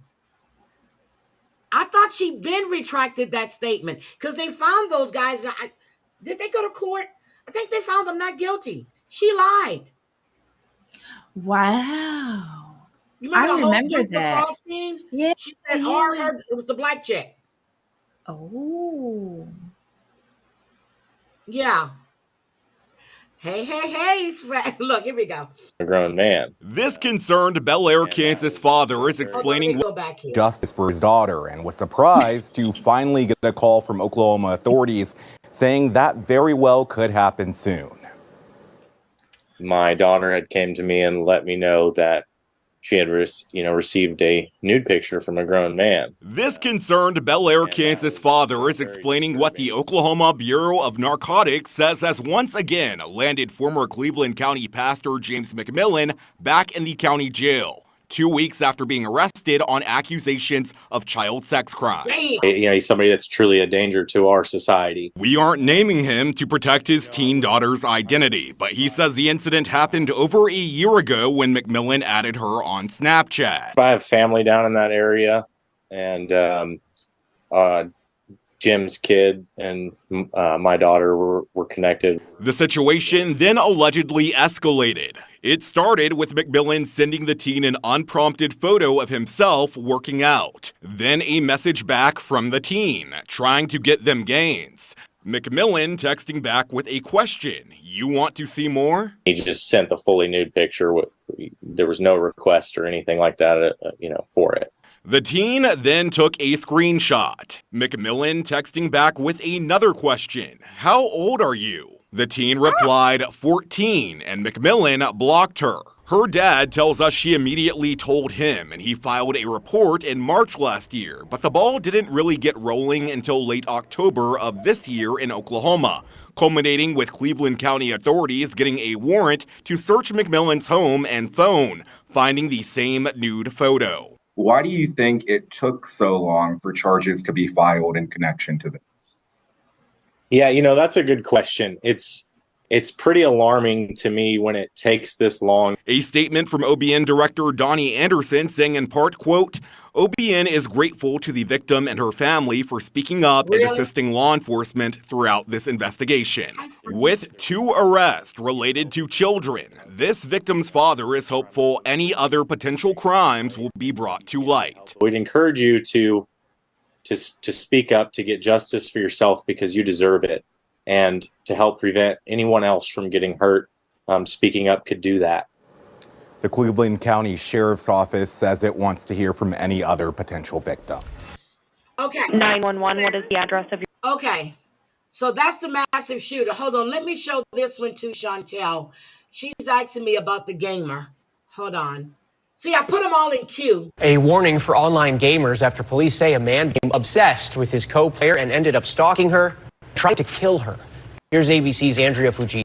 S1: I thought she been retracted that statement because they found those guys. Did they go to court? I think they found them not guilty. She lied.
S2: Wow.
S1: You
S2: I
S1: remember the whole
S2: remember
S1: Duke
S2: that.
S1: lacrosse thing?
S2: Yeah.
S1: She said,
S2: Yeah.
S1: or her, it was the black chick.
S2: Oh.
S1: Yeah. Hey, he's fat. Look, here we go.
S5: grown man.
S4: This concerned Bel Air, Kansas father is
S1: Hold on, let
S4: explaining
S1: me go back here.
S4: justice for his daughter and was surprised to finally get a call from Oklahoma authorities saying that very well could happen soon.
S5: My daughter had came to me and let me know that she had received a nude picture from a grown man.
S4: This concerned Bel Air, Kansas father is explaining what the Oklahoma Bureau of Narcotics says has once again landed former Cleveland County pastor James McMillan back in the county jail 2 weeks after being arrested on accusations of child sex crimes.
S1: Damn.
S5: He's somebody that's truly a danger to our society.
S4: We aren't naming him to protect his teen daughter's identity, but he says the incident happened over a year ago when McMillan added her on Snapchat.
S5: I have family down in that area, and Jim's kid and my daughter were connected.
S4: The situation then allegedly escalated. It started with McMillan sending the teen an unprompted photo of himself working out, then a message back from the teen, trying to get them gains. McMillan texting back with a question, "You want to see more?"
S5: He just sent the fully nude picture. There was no request or anything like that, for it.
S4: The teen then took a screenshot. McMillan texting back with another question, "How old are you?" The teen replied 14, and McMillan blocked her. Her dad tells us she immediately told him, and he filed a report in March last year, but the ball didn't really get rolling until late October of this year in Oklahoma, culminating with Cleveland County authorities getting a warrant to search McMillan's home and phone, finding the same nude photo.
S6: Why do you think it took so long for charges to be filed in connection to this?
S5: Yeah, that's a good question. It's pretty alarming to me when it takes this long.
S4: A statement from OBN Director Donnie Anderson saying in part, quote, "OBN is grateful to the victim and her family for speaking up and assisting law enforcement throughout this investigation. With 2 arrests related to children, this victim's father is hopeful any other potential crimes will be brought to light."
S5: We'd encourage you to speak up, to get justice for yourself because you deserve it, and to help prevent anyone else from getting hurt. Speaking up could do that.
S4: The Cleveland County Sheriff's Office says it wants to hear from any other potential victims.
S1: Okay.
S7: 911, what is the address of your...
S1: Okay. So that's the massive shooter. Hold on. Let me show this one to Chantel. She's asking me about the gamer. Hold on. See, I put them all in queue.
S8: A warning for online gamers after police say a man became obsessed with his co-player and ended up stalking her, trying to kill her. Here's ABC's Andrea Fujii.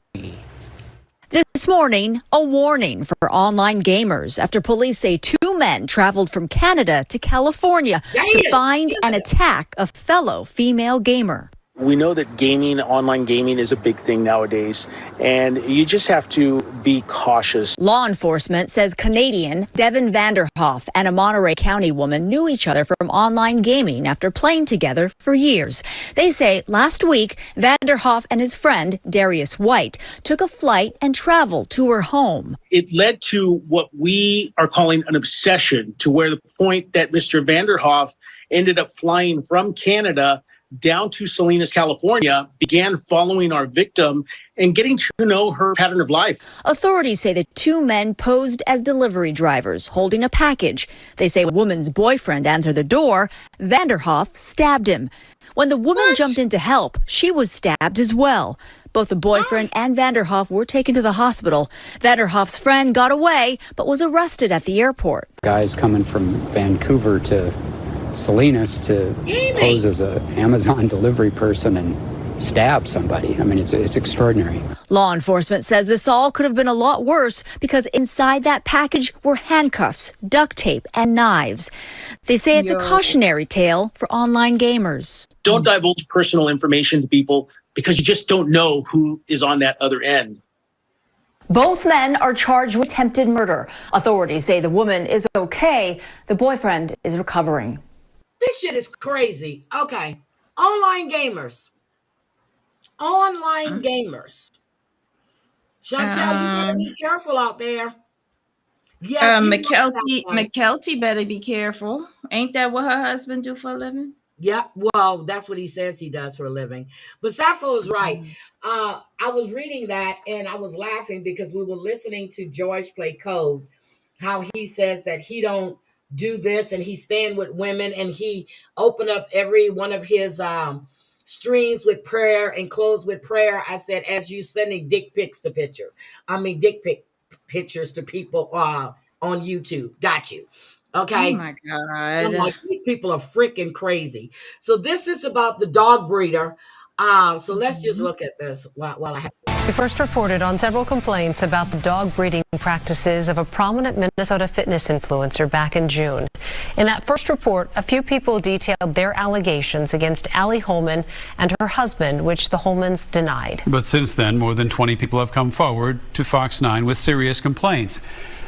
S9: This morning, a warning for online gamers after police say 2 men traveled from Canada to California to find and attack a fellow female gamer.
S10: We know that online gaming is a big thing nowadays, and you just have to be cautious.
S9: Law enforcement says Canadian Devin Vanderhoff and a Monterey County woman knew each other from online gaming after playing together for years. They say last week, Vanderhoff and his friend, Darius White, took a flight and traveled to her home.
S10: It led to what we are calling an obsession, to where the point that Mr. Vanderhoff ended up flying from Canada down to Salinas, California, began following our victim and getting to know her pattern of life.
S9: Authorities say the 2 men posed as delivery drivers holding a package. They say a woman's boyfriend answered the door. Vanderhoff stabbed him. When the woman jumped in to help, she was stabbed as well. Both the boyfriend and Vanderhoff were taken to the hospital. Vanderhoff's friend got away, but was arrested at the airport.
S11: Guys coming from Vancouver to Salinas to pose as an Amazon delivery person and stab somebody. I mean, it's extraordinary.
S9: Law enforcement says this all could have been a lot worse because inside that package were handcuffs, duct tape, and knives. They say it's a cautionary tale for online gamers.
S10: Don't divulge personal information to people because you just don't know who is on that other end.
S9: Both men are charged with attempted murder. Authorities say the woman is okay. The boyfriend is recovering.
S1: This shit is crazy. Okay. Online gamers. Online gamers. Chantel, you gotta be careful out there. Yes,
S2: McKelty better be careful. Ain't that what her husband do for a living?
S1: Yeah, well, that's what he says he does for a living. But Sappho is right. I was reading that and I was laughing because we were listening to George play Code, how he says that he don't do this and he's staying with women and he opened up every one of his streams with prayer and close with prayer. I said, as you sending dick pics to dick pic pictures to people on YouTube. Got you. Okay.
S2: Oh my God.
S1: I'm like, these people are freaking crazy. So this is about the dog breeder. So let's just look at this while I have.
S12: We first reported on several complaints about the dog breeding practices of a prominent Minnesota fitness influencer back in June. In that first report, a few people detailed their allegations against Allie Holman and her husband, which the Holmans denied.
S13: But since then, more than 20 people have come forward to Fox 9 with serious complaints.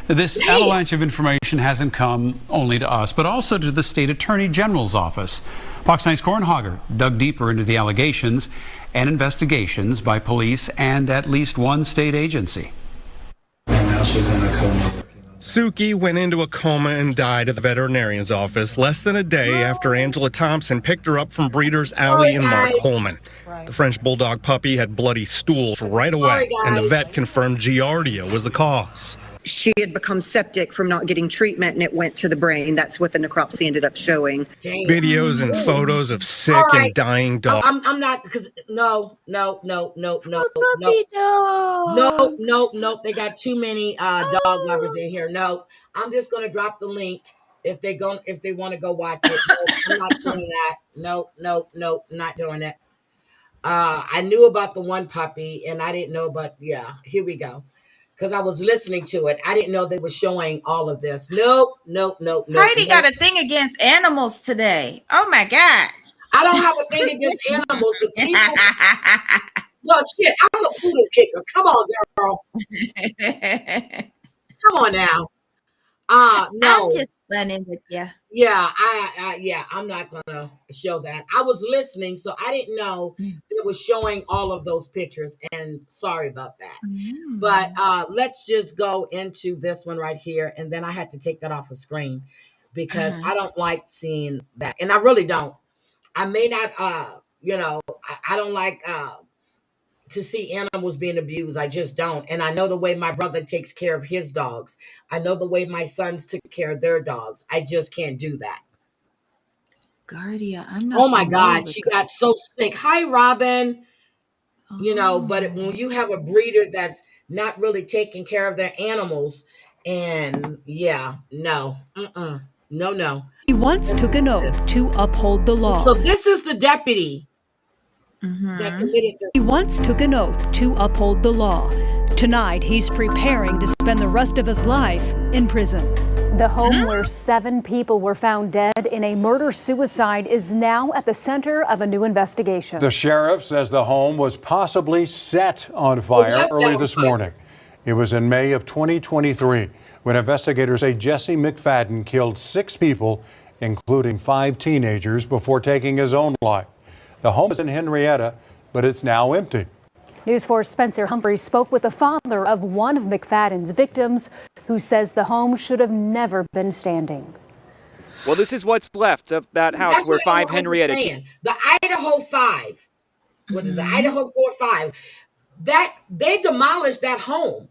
S13: This avalanche of information hasn't come only to us, but also to the state attorney general's office. Fox 9's Corin Hogger dug deeper into the allegations and investigations by police and at least one state agency.
S14: And now she's in a coma. Suki went into a coma and died at the veterinarian's office less than a day after Angela Thompson picked her up from breeders Allie and Mark Holman. The French bulldog puppy had bloody stools right away, and the vet confirmed Giardia was the cause.
S15: She had become septic from not getting treatment and it went to the brain. That's what the necropsy ended up showing.
S1: Damn.
S14: Videos and photos of sick and dying dogs.
S1: I'm not, because no. They got too many dog lovers in here. No, I'm just gonna drop the link if they want to go watch it. No, I'm not doing that. No, not doing it. I knew about the one puppy and I didn't know about, here we go. Because I was listening to it. I didn't know they were showing all of this. Nope.
S2: Heidi got a thing against animals today. Oh my God.
S1: I don't have a thing against animals, but people. Well, shit, I'm a poodle kicker. Come on, girl. Come on now. No.
S2: I'm just funning with you.
S1: Yeah, I'm not gonna show that. I was listening, so I didn't know it was showing all of those pictures, and sorry about that. But let's just go into this one right here, and then I had to take that off the screen because I don't like seeing that, and I really don't. I may not, I don't like to see animals being abused. I just don't. And I know the way my brother takes care of his dogs. I know the way my sons took care of their dogs. I just can't do that.
S2: Guardia, I'm not.
S1: Oh my God, she got so sick. Hi, Robin. But when you have a breeder that's not really taking care of their animals, and no.
S16: He once took an oath to uphold the law.
S1: So this is the deputy that committed this.
S16: He once took an oath to uphold the law. Tonight, he's preparing to spend the rest of his life in prison. The home where 7 people were found dead in a murder-suicide is now at the center of a new investigation.
S3: The sheriff says the home was possibly set on fire early this morning. It was in May of 2023 when investigators say Jesse McFadden killed 6 people, including 5 teenagers, before taking his own life. The home is in Henrietta, but it's now empty.
S16: News 4's Spencer Humphrey spoke with the father of one of McFadden's victims, who says the home should have never been standing.
S17: Well, this is what's left of that house.
S1: That's
S17: where
S1: what
S17: 5 Henrietta.
S1: The Idaho 5. What is it? Idaho 4-5. That they demolished that home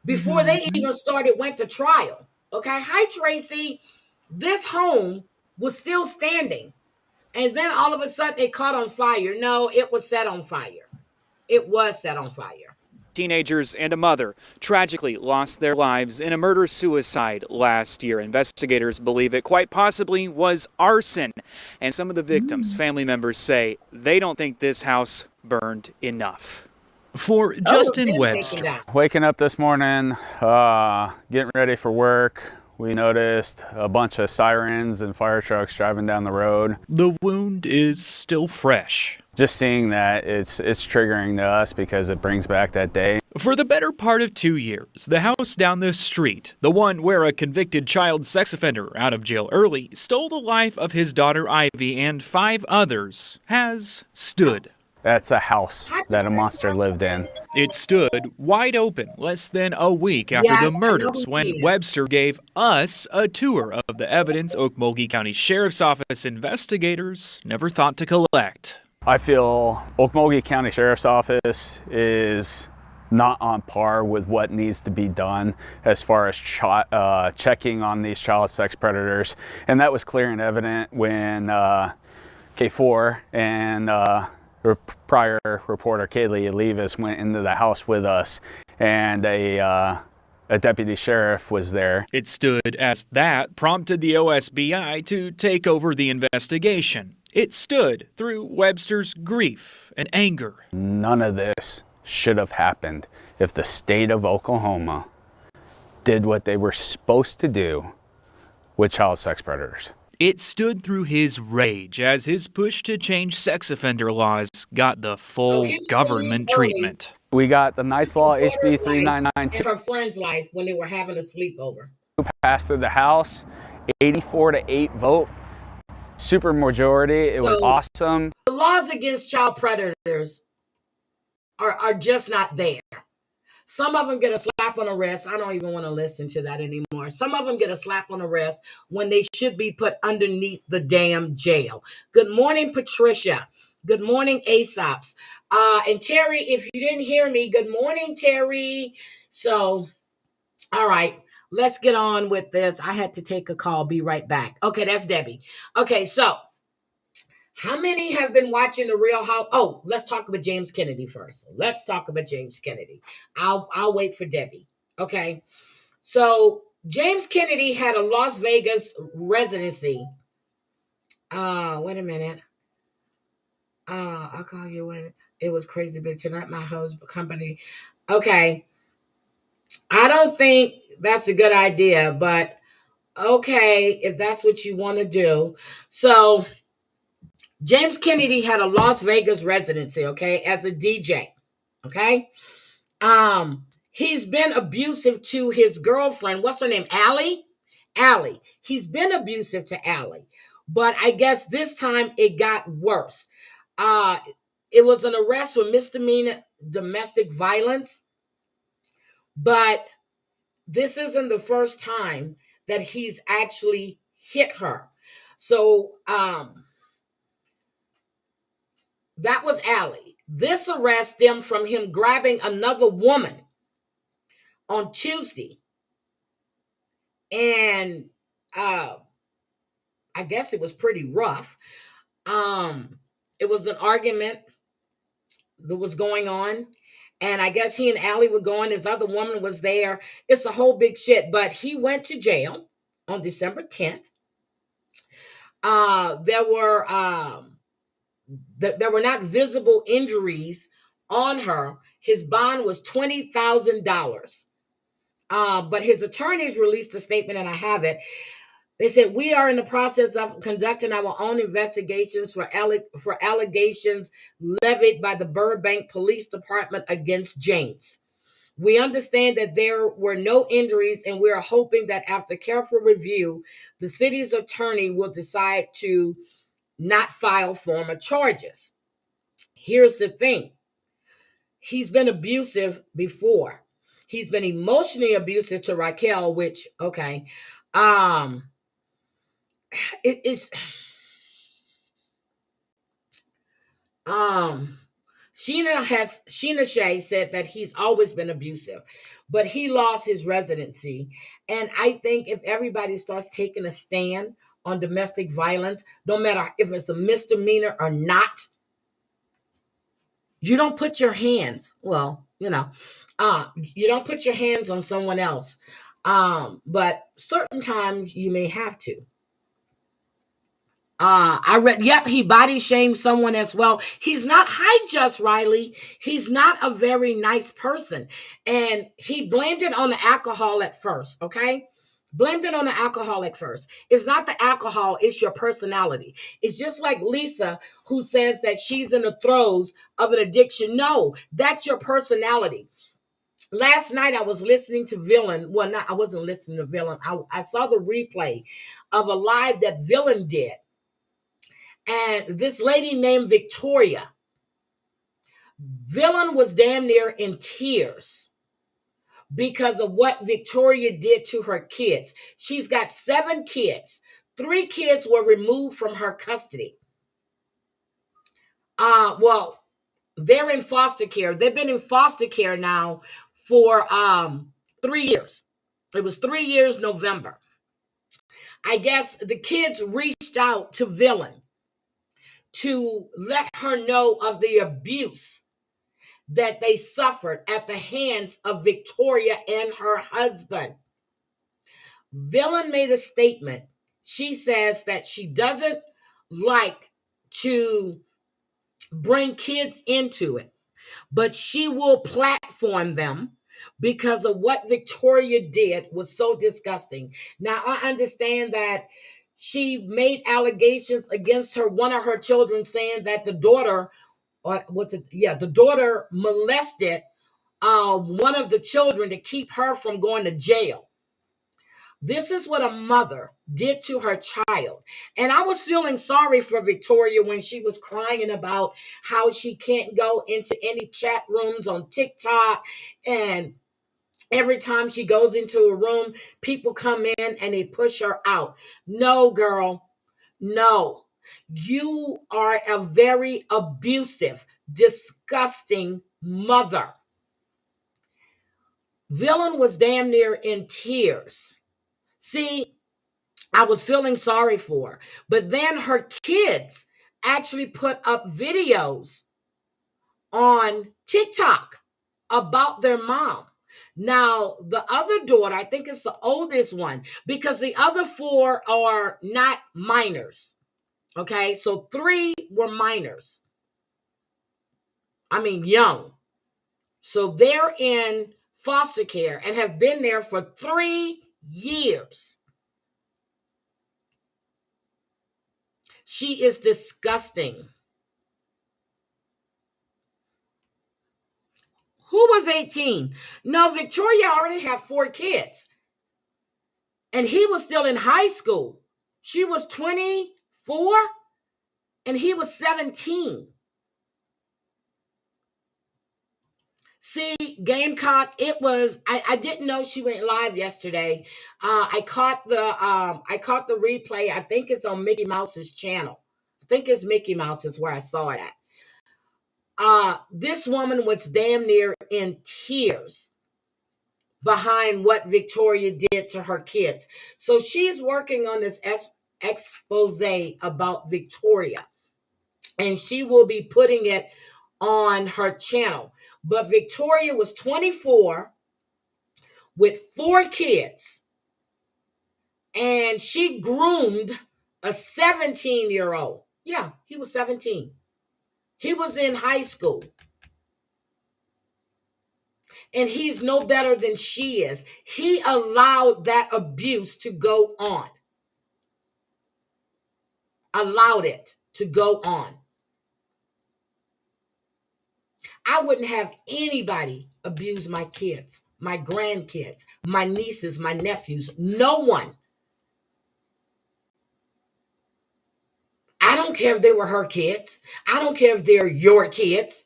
S1: before they even went to trial. Okay. Hi, Tracy. This home was still standing. And then all of a sudden it caught on fire. No, it was set on fire. It was set on fire.
S17: Teenagers and a mother tragically lost their lives in a murder-suicide last year. Investigators believe it quite possibly was arson. And some of the victims' family members say they don't think this house burned enough.
S18: For Justin Webster.
S19: Waking up this morning, getting ready for work, we noticed a bunch of sirens and fire trucks driving down the road.
S18: The wound is still fresh.
S19: Just seeing that, it's triggering to us because it brings back that day.
S18: For the better part of 2 years, the house down the street, the one where a convicted child sex offender out of jail early stole the life of his daughter Ivy and 5 others, has stood.
S19: That's a house that a monster lived in.
S18: It stood wide open less than a week after the murders when Webster gave us a tour of the evidence Okmulgee County Sheriff's Office investigators never thought to collect.
S19: I feel Okmulgee County Sheriff's Office is not on par with what needs to be done as far as checking on these child sex predators. And that was clear and evident when K4 and prior reporter Kaylee Levis went into the house with us, and a deputy sheriff was there.
S18: It stood as that prompted the OSBI to take over the investigation. It stood through Webster's grief and anger.
S19: None of this should have happened if the state of Oklahoma did what they were supposed to do with child sex predators.
S18: It stood through his rage as his push to change sex offender laws got the full government treatment.
S19: We got the Knight's Law HB 3992.
S1: In her friend's life when they were having a sleepover.
S19: Passed through the House, 84-8 vote, super majority. It was awesome.
S1: The laws against child predators are just not there. Some of them get a slap on the wrist. I don't even want to listen to that anymore. Some of them get a slap on the wrist when they should be put underneath the damn jail. Good morning, Patricia. Good morning, Aesops. And Terry, if you didn't hear me, good morning, Terry. So, all right, let's get on with this. I had to take a call. Be right back. Okay, that's Debbie. Okay, so how many have been watching The Real House? Oh, let's talk about James Kennedy first. Let's talk about James Kennedy. I'll wait for Debbie. Okay. So James Kennedy had a Las Vegas residency. Wait a minute. I'll call you when it was crazy bitch. You're not my husband company. Okay. I don't think that's a good idea, but okay, if that's what you want to do. So James Kennedy had a Las Vegas residency, okay, as a DJ, okay? He's been abusive to his girlfriend. What's her name? Allie? Allie. He's been abusive to Allie, but I guess this time it got worse. It was an arrest for misdemeanor domestic violence, but this isn't the first time that he's actually hit her. So, that was Allie. This arrest stemmed from him grabbing another woman on Tuesday. And I guess it was pretty rough. It was an argument that was going on. And I guess he and Allie were going. His other woman was there. It's a whole big shit. But he went to jail on December 10th. There were not visible injuries on her. His bond was $20,000. But his attorneys released a statement, and I have it. They said, we are in the process of conducting our own investigations for allegations levied by the Burbank Police Department against James. We understand that there were no injuries, and we are hoping that after careful review, the city's attorney will decide to not file formal charges. Here's the thing. He's been abusive before. He's been emotionally abusive to Raquel, which, okay. It is, Sheena Shea said that he's always been abusive, but he lost his residency. And I think if everybody starts taking a stand on domestic violence, no matter if it's a misdemeanor or not, You don't put your hands, well, you don't put your hands on someone else. But certain times you may have to. I read, yep, he body shamed someone as well. He's not, hi, Just Riley. He's not a very nice person. And he blamed it on the alcohol at first, okay? Blamed it on the alcohol at first. It's not the alcohol, it's your personality. It's just like Lisa, who says that she's in the throes of an addiction. No, that's your personality. Last night I was listening to Villain. Well, not, I wasn't listening to Villain. I saw the replay of a live that Villain did. And this lady named Victoria, Villain was damn near in tears because of what Victoria did to her kids. She's got 7 kids. 3 kids were removed from her custody. Well, they're in foster care. They've been in foster care now for 3 years. It was 3 years November. I guess the kids reached out to Villain to let her know of the abuse that they suffered at the hands of Victoria and her husband. Villain made a statement. She says that she doesn't like to bring kids into it, but she will platform them because of what Victoria did was so disgusting. Now, I understand that she made allegations against her, one of her children, saying that the daughter, or what's it? Yeah, the daughter molested one of the children to keep her from going to jail. This is what a mother did to her child. And I was feeling sorry for Victoria when she was crying about how she can't go into any chat rooms on TikTok. And every time she goes into a room, people come in and they push her out. No, girl, no. You are a very abusive, disgusting mother. Villain was damn near in tears. See, I was feeling sorry for her. But then her kids actually put up videos on TikTok about their mom. Now, the other daughter, I think it's the oldest one, because the other 4 are not minors. Okay, so 3 were minors. I mean, young. So they're in foster care and have been there for 3 years. She is disgusting. Who was 18? No, Victoria already had 4 kids. And he was still in high school. She was 24 and he was 17. See, Gamecock, it was, I didn't know she went live yesterday. I caught the replay. I think it's on Mickey Mouse's channel. I think it's Mickey Mouse is where I saw it at. This woman was damn near in tears behind what Victoria did to her kids. So she's working on this expose about Victoria, and she will be putting it on her channel. But Victoria was 24 with 4 kids, and she groomed a 17-year-old. Yeah, he was 17. He was in high school. And he's no better than she is. He allowed that abuse to go on. Allowed it to go on. I wouldn't have anybody abuse my kids, my grandkids, my nieces, my nephews. No one. I don't care if they were her kids. I don't care if they're your kids.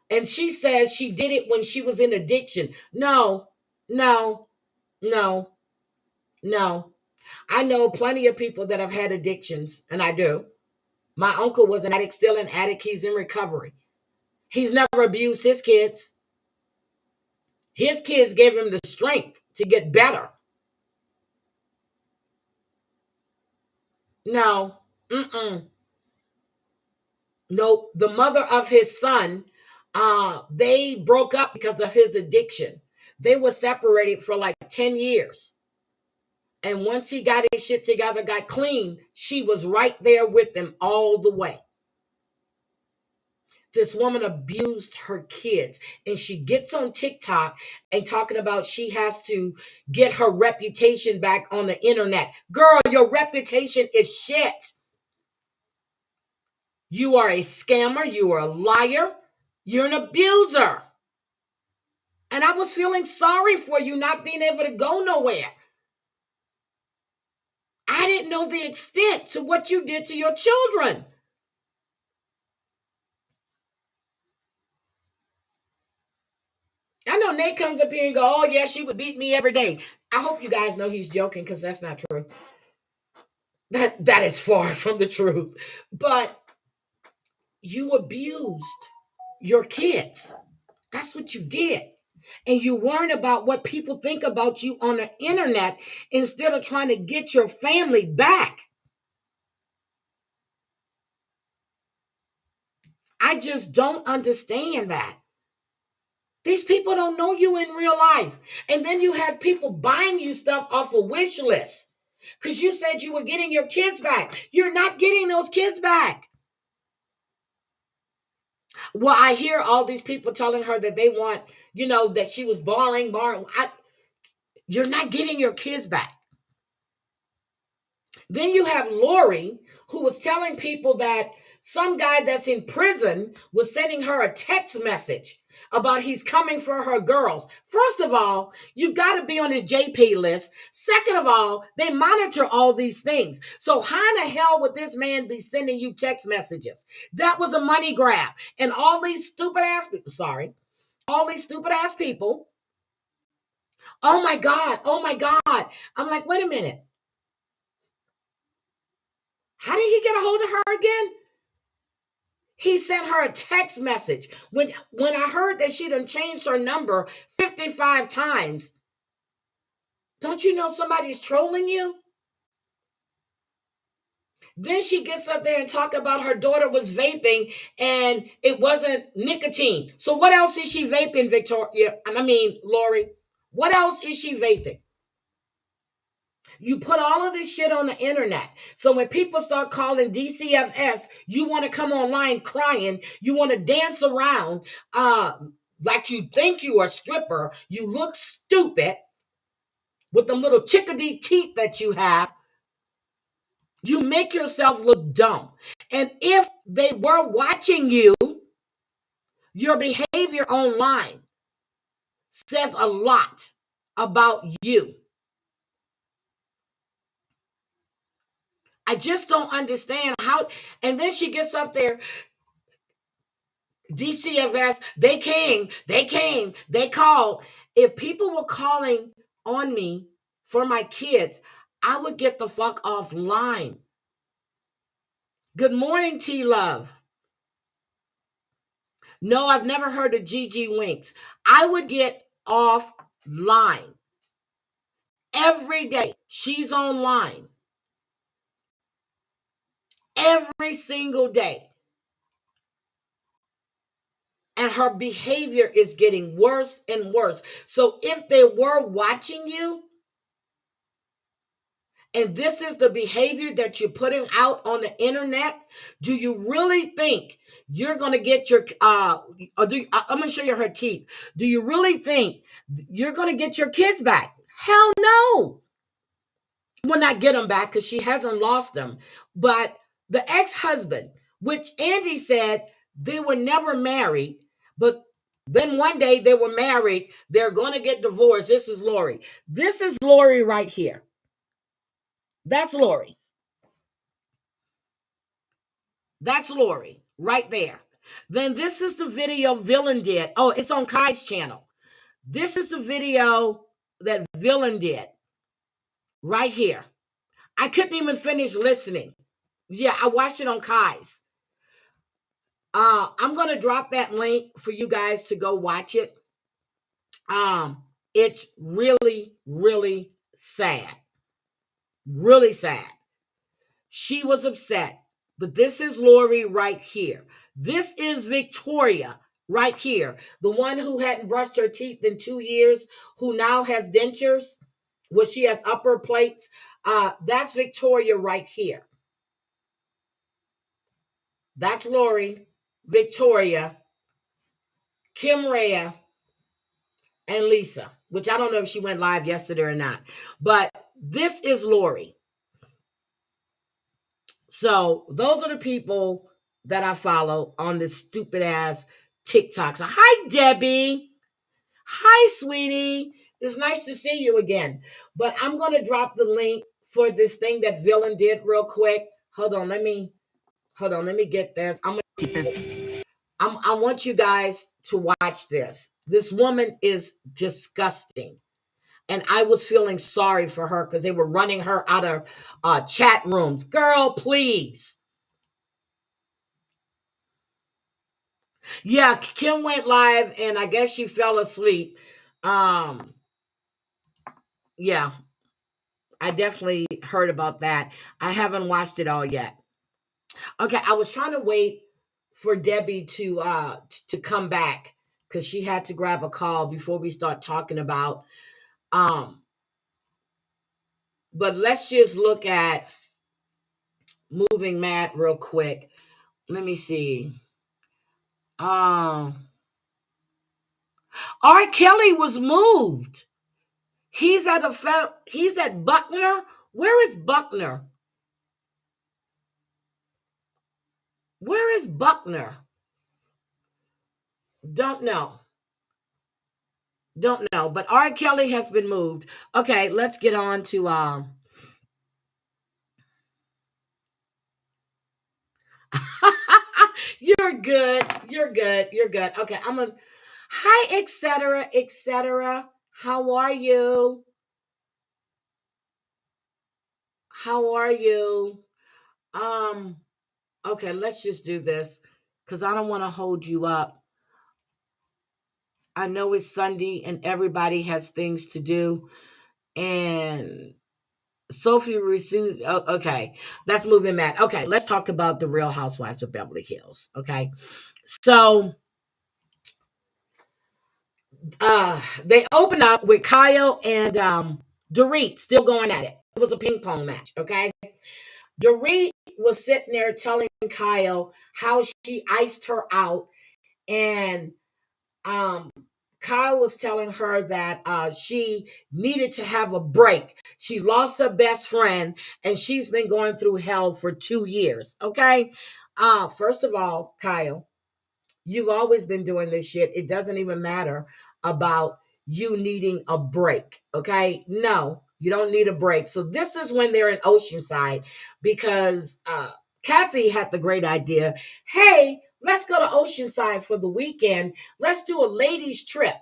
S1: And she says she did it when she was in addiction. No, no, no, no. I know plenty of people that have had addictions, and I do. My uncle was an addict, still an addict. He's in recovery. He's never abused his kids. His kids gave him the strength to get better. No, Nope. The mother of his son, they broke up because of his addiction. They were separated for like 10 years. And once he got his shit together, got clean, she was right there with him all the way. This woman abused her kids, and she gets on TikTok and talking about she has to get her reputation back on the internet. Girl, your reputation is shit. You are a scammer. You are a liar. You're an abuser. And I was feeling sorry for you not being able to go nowhere. I didn't know the extent to what you did to your children. I know Nate comes up here and go, oh yeah, she would beat me every day. I hope you guys know he's joking, because that's not true. That is far from the truth. But you abused your kids. That's what you did. And you worrying about what people think about you on the internet instead of trying to get your family back. I just don't understand that. These people don't know you in real life. And then you have people buying you stuff off a wish list because you said you were getting your kids back. You're not getting those kids back. Well, I hear all these people telling her that they want, that she was borrowing. You're not getting your kids back. Then you have Lori, who was telling people that some guy that's in prison was sending her a text message about he's coming for her girls. First of all, you've got to be on his JP list. Second of all, they monitor all these things. So how in the hell would this man be sending you text messages? That was a money grab. And all these stupid ass people, oh my God. I'm like, wait a minute. How did he get a hold of her again? He sent her a text message. When I heard that she done changed her number 55 times, don't you know somebody's trolling you? Then she gets up there and talk about her daughter was vaping and it wasn't nicotine. So what else is she vaping, Lori? What else is she vaping? You put all of this shit on the internet. So when people start calling DCFS, you want to come online crying. You want to dance around like you think you are a stripper. You look stupid with them little chickadee teeth that you have. You make yourself look dumb. And if they were watching you, your behavior online says a lot about you. I just don't understand how. And then she gets up there, DCFS, they came, they called. If people were calling on me for my kids, I would get the fuck offline. Good morning, T Love. No, I've never heard of Gigi Winks. I would get offline. Every day, she's online. Every single day. And her behavior is getting worse and worse. So if they were watching you, and this is the behavior that you're putting out on the internet, do you really think you're going to get your, I'm going to show you her teeth. Do you really think you're going to get your kids back? Hell no. Well, not get them back because she hasn't lost them. But the ex-husband, which Andy said they were never married, but then one day they were married, they're going to get divorced. This is Lori. This is Lori right here. That's Lori. That's Lori right there. Then this is the video Villain did. Oh, it's on Kai's channel. This is the video that Villain did right here. I couldn't even finish listening. Yeah, I watched it on Kai's. I'm going to drop that link for you guys to go watch it. It's really, really sad. Really sad. She was upset But this is Lori right here. This is Victoria right here. The one who hadn't brushed her teeth in 2 years, who now has dentures, where she has upper plates. That's Victoria right here. That's Lori, Victoria, Kim Rhea, and Lisa, which I don't know if she went live yesterday or not. But this is Lori. So those are the people that I follow on this stupid ass TikTok. So hi, Debbie. Hi, sweetie. It's nice to see you again. But I'm going to drop the link for this thing that Villain did real quick. Hold on. Let me get this. I want you guys to watch this. This woman is disgusting. And I was feeling sorry for her because they were running her out of chat rooms. Girl, please. Yeah, Kim went live and I guess she fell asleep. Yeah, I definitely heard about that. I haven't watched it all yet. Okay, I was trying to wait for Debbie to come back because she had to grab a call before we start talking about but let's just look at Moving Matt real quick. Let me see. R. Kelly was moved. He's at Buckner. Where is Buckner? Where is Buckner? Don't know. But R. Kelly has been moved. Okay, let's get on to You're good. Okay, hi, etc. How are you? Okay, let's just do this because I don't want to hold you up. I know it's Sunday and everybody has things to do. And Sophie receives. Oh, okay, that's Moving Matt. Okay, let's talk about the Real Housewives of Beverly Hills. Okay, so they open up with Kyle and Dorit still going at it. It was a ping pong match. Okay, Dorit was sitting there telling Kyle how she iced her out, and Kyle was telling her that she needed to have a break. She lost her best friend and she's been going through hell for 2 years. Okay. First of all, Kyle, you've always been doing this shit. It doesn't even matter about you needing a break. Okay. No, you don't need a break. So this is when they're in Oceanside because Kathy had the great idea. Hey, let's go to Oceanside for the weekend. Let's do a ladies' trip.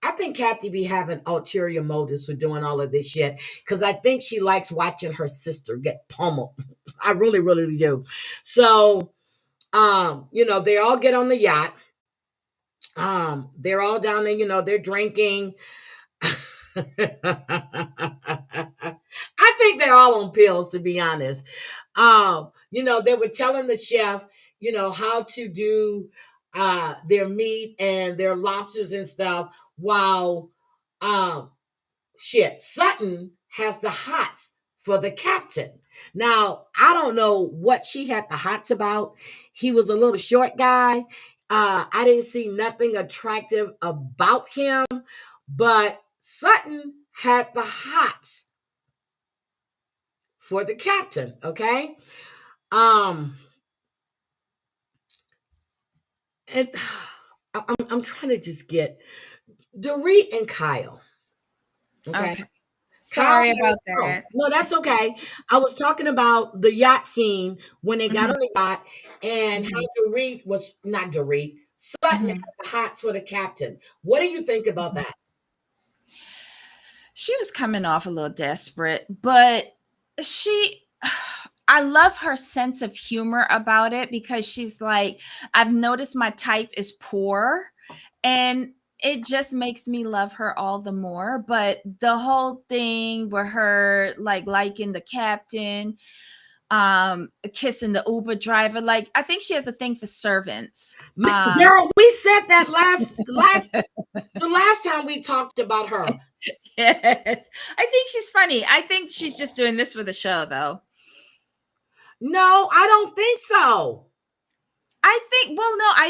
S1: I think Kathy be having ulterior motives for doing all of this shit because I think she likes watching her sister get pummeled. I really, really do. So, they all get on the yacht. They're all down there, they're drinking. I think they're all on pills, to be honest. They were telling the chef, how to do their meat and their lobsters and stuff while Sutton has the hots for the captain. Now, I don't know what she had the hots about. He was a little short guy. I didn't see nothing attractive about him, but Sutton had the hots for the captain, okay? And I'm trying to just get Dorit and Kyle. Okay.
S2: Sorry about that.
S1: No, that's okay. I was talking about the yacht scene when they got on the yacht and how Sutton had the hots for the captain. What do you think about that?
S2: She was coming off a little desperate, but I love her sense of humor about it because she's like, I've noticed my type is poor, and it just makes me love her all the more. But the whole thing with her liking the captain, kissing the Uber driver. Like, I think she has a thing for servants.
S1: Girl, we said that the last time we talked about her.
S2: Yes, I think she's funny. I think she's just doing this for the show, though.
S1: No, I don't think so.
S2: I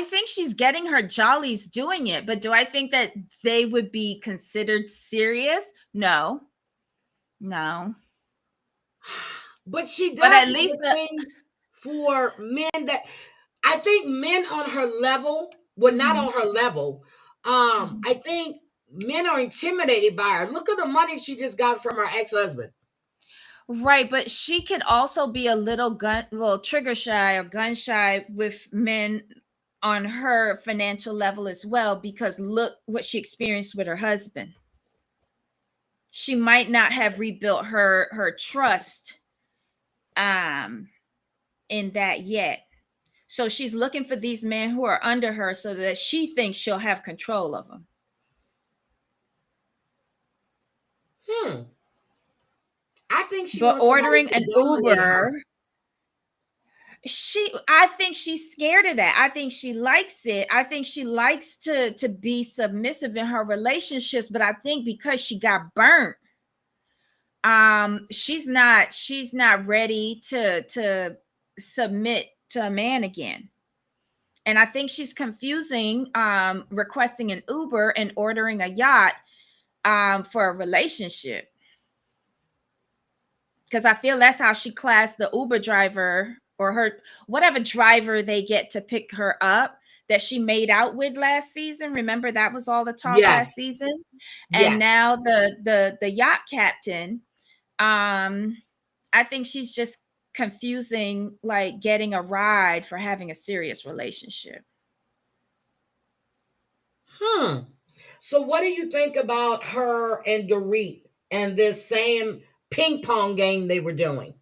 S2: think she's getting her jollies doing it, but do I think that they would be considered serious? No.
S1: But she does
S2: But at
S1: have
S2: least
S1: a thing for men that I think men on her level, well, not on her level. I think men are intimidated by her. Look at the money she just got from her ex-husband.
S2: Right, but she can also be a little trigger shy or gun shy with men on her financial level as well, because look what she experienced with her husband. She might not have rebuilt her trust in that yet. So she's looking for these men who are under her so that she thinks she'll have control of them.
S1: I think she
S2: But
S1: wants
S2: ordering
S1: somebody
S2: an
S1: to dominate her.
S2: Uber, I think she's scared of that. I think she likes it. I think she likes to be submissive in her relationships, but I think because she got burnt, she's not ready to submit to a man again. And I think she's confusing requesting an Uber and ordering a yacht for a relationship. Because I feel that's how she classed the Uber driver or her whatever driver they get to pick her up that she made out with last season. Remember, that was all the talk last season. And now the yacht captain, I think she's just confusing like getting a ride for having a serious relationship.
S1: So what do you think about her and Dorit and this same ping pong game they were doing?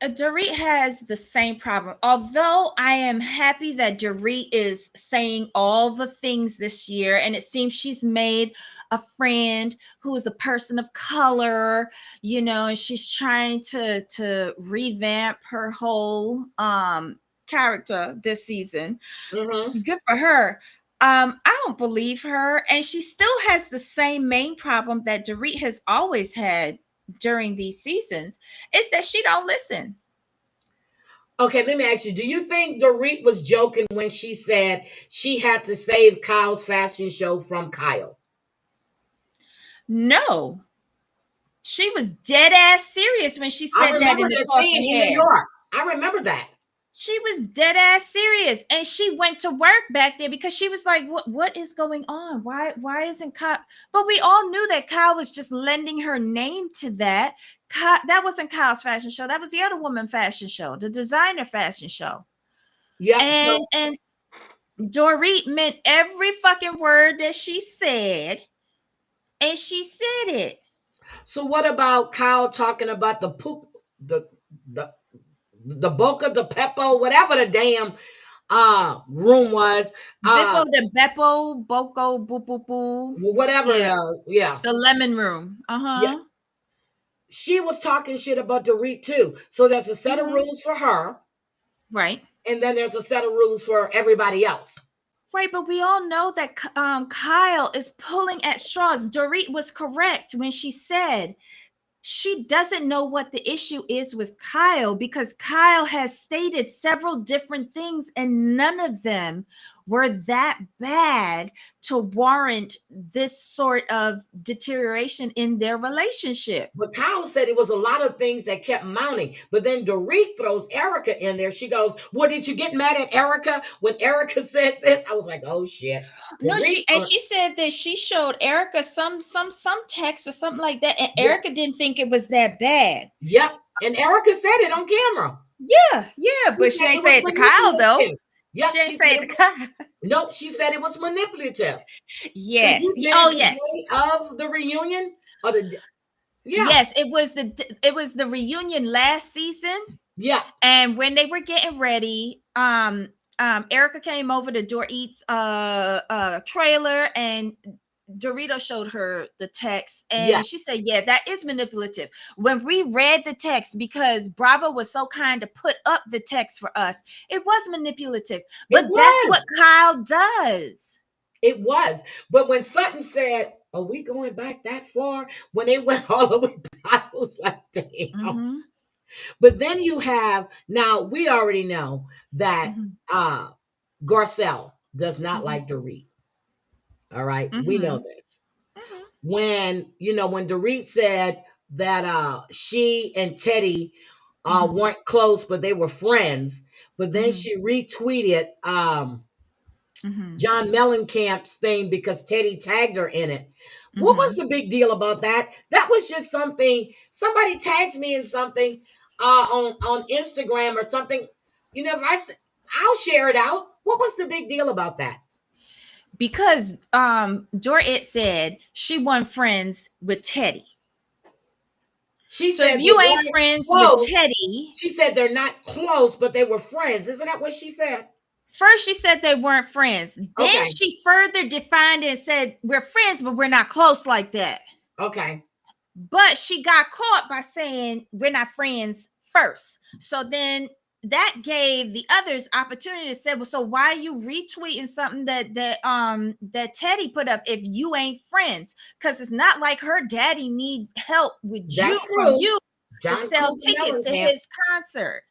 S2: Dorit has the same problem. Although I am happy that Dorit is saying all the things this year, and it seems she's made a friend who is a person of color, and she's trying to revamp her whole character this season. Good for her. I don't believe her, and she still has the same main problem that Dorit has always had during these seasons, is that she don't listen.
S1: Okay, let me ask you, do you think Dorit was joking when she said she had to save Kyle's fashion show from Kyle?
S2: No. She was dead ass serious when she said that in the talking head.
S1: In New York. I remember that.
S2: She was dead ass serious, and she went to work back there because she was like, what is going on? Why isn't Kyle? But we all knew that Kyle was just lending her name to that. That wasn't Kyle's fashion show. That was the other woman fashion show, the designer fashion show.
S1: Yeah.
S2: And Dorit meant every fucking word that she said, and she said it.
S1: So what about Kyle talking about the poop, the Boca de Pepo, whatever the damn room was.
S2: Bippo de Beppo, Boko, Boo Boo Boo.
S1: Whatever, yeah.
S2: The lemon room.
S1: Yeah. She was talking shit about Dorit too. So there's a set of rules for her.
S2: Right.
S1: And then there's a set of rules for everybody else.
S2: Right, but we all know that Kyle is pulling at straws. Dorit was correct when she said she doesn't know what the issue is with Kyle, because Kyle has stated several different things and none of them were that bad to warrant this sort of deterioration in their relationship.
S1: But Kyle said it was a lot of things that kept mounting. But then Dorit throws Erica in there. She goes, "Well, did you get mad at Erica when Erica said this?" I was like, "Oh shit."
S2: No, she said that she showed Erica some text or something like that, and Erica didn't think it was that bad.
S1: Yep, and Erica said it on camera.
S2: Yeah, but she ain't say it to Kyle though.
S1: Yep,
S2: she ain't say it to Kyle.
S1: Nope, she said it was manipulative.
S2: Yes.
S1: Yes. Of the reunion, or
S2: yes, it was the reunion last season.
S1: Yeah,
S2: and when they were getting ready, Erica came over to Dorit's trailer, and Dorito showed her the text, and
S1: Yes.
S2: she said, yeah, that is manipulative. When we read the text, because Bravo was so kind to put up the text for us, it was manipulative. But that's what Kyle does.
S1: It was. But when Sutton said, are we going back that far? When it went all the way back, I was like, damn.
S2: Mm-hmm.
S1: But then you have, now we already know that Garcelle does not like Dorit. All right. We know this. When, when Dorit said that she and Teddy weren't close, but they were friends, but then she retweeted John Mellencamp's thing because Teddy tagged her in it. What was the big deal about that? That was just something, somebody tags me in something on Instagram or something. If I'll share it out. What was the big deal about that?
S2: Because Dorit said she won friends with Teddy.
S1: She
S2: so
S1: said
S2: if you ain't friends with Teddy,
S1: she said they're not close, but they were friends. Isn't that what she said?
S2: First, she said they weren't friends. Then she further defined it and said, we're friends, but we're not close like that.
S1: Okay.
S2: But she got caught by saying we're not friends first. So then that gave the others opportunity to say, well, so why are you retweeting something that Teddy put up if you ain't friends? Because it's not like her daddy need help with from you to sell tickets to his concert.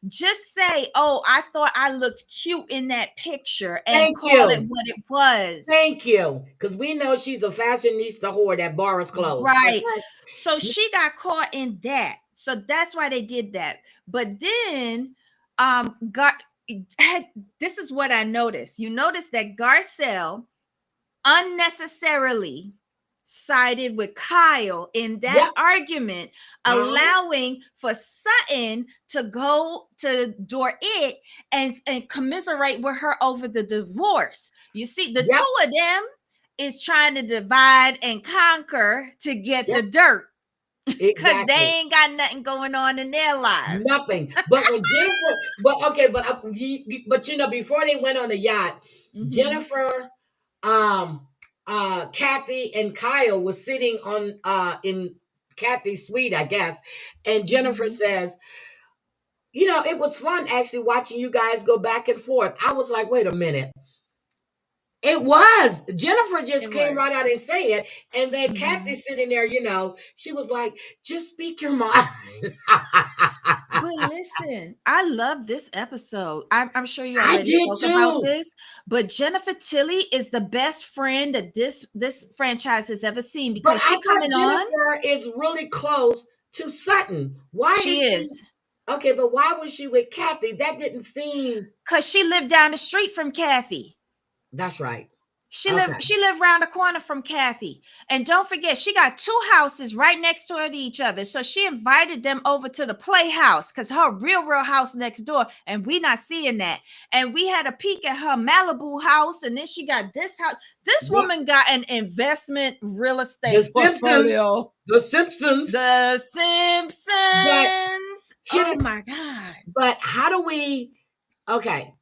S2: Just say, oh, I thought I looked cute in that picture and call it what it was.
S1: Thank you. Because we know she's a fashionista whore that borrows clothes.
S2: Right. So she got caught in that. So that's why they did that. But then this is what I noticed. You notice that Garcelle unnecessarily sided with Kyle in that argument, allowing for Sutton to go to Dorit and commiserate with her over the divorce. You see, the two of them is trying to divide and conquer to get the dirt. Because they ain't got nothing going on in their lives.
S1: Nothing. But when Jennifer, but before they went on the yacht, Jennifer, Kathy and Kyle was sitting on in Kathy's suite, I guess, and Jennifer says, it was fun actually watching you guys go back and forth. I was like, wait a minute. It was. Jennifer just came right out and say it. And then Kathy sitting there, she was like, just speak your mind.
S2: But listen, I love this episode. I'm sure you already spoke about this, but Jennifer Tilly is the best friend that this franchise has ever seen because she's coming
S1: Jennifer is really close to Sutton. Why
S2: she is?
S1: Okay, but why was she with Kathy? That didn't seem.
S2: Because she lived down the street from Kathy.
S1: That's right.
S2: She lived around the corner from Kathy. And don't forget, she got 2 houses right next door to each other. So she invited them over to the playhouse because her real house next door. And we not seeing that. And we had a peek at her Malibu house. And then she got this house. This woman got an investment real estate portfolio.
S1: The Simpsons.
S2: Oh my God.
S1: But how do we... Okay.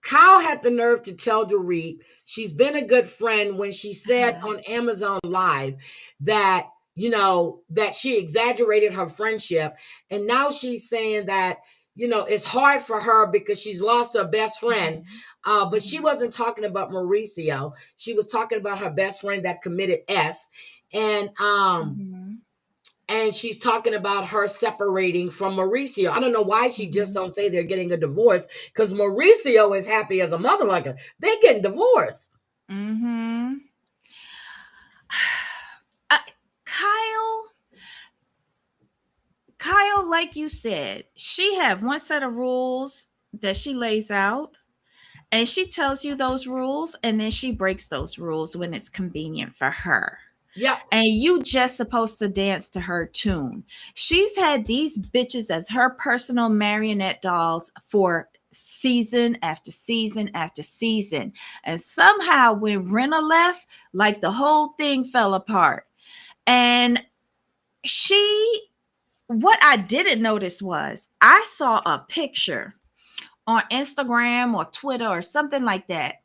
S1: Kyle had the nerve to tell Dorit she's been a good friend when she said on Amazon Live that, that she exaggerated her friendship. And now she's saying that, it's hard for her because she's lost her best friend. But she wasn't talking about Mauricio. She was talking about her best friend that committed S. And she's talking about her separating from Mauricio. I don't know why she just don't say they're getting a divorce because Mauricio is happy as a motherfucker. They're getting divorced.
S2: Kyle, like you said, she have one set of rules that she lays out and she tells you those rules and then she breaks those rules when it's convenient for her.
S1: Yeah.
S2: And you just supposed to dance to her tune. She's had these bitches as her personal marionette dolls for season after season after season. And somehow when Rinna left, like the whole thing fell apart. And what I didn't notice was I saw a picture on Instagram or Twitter or something like that.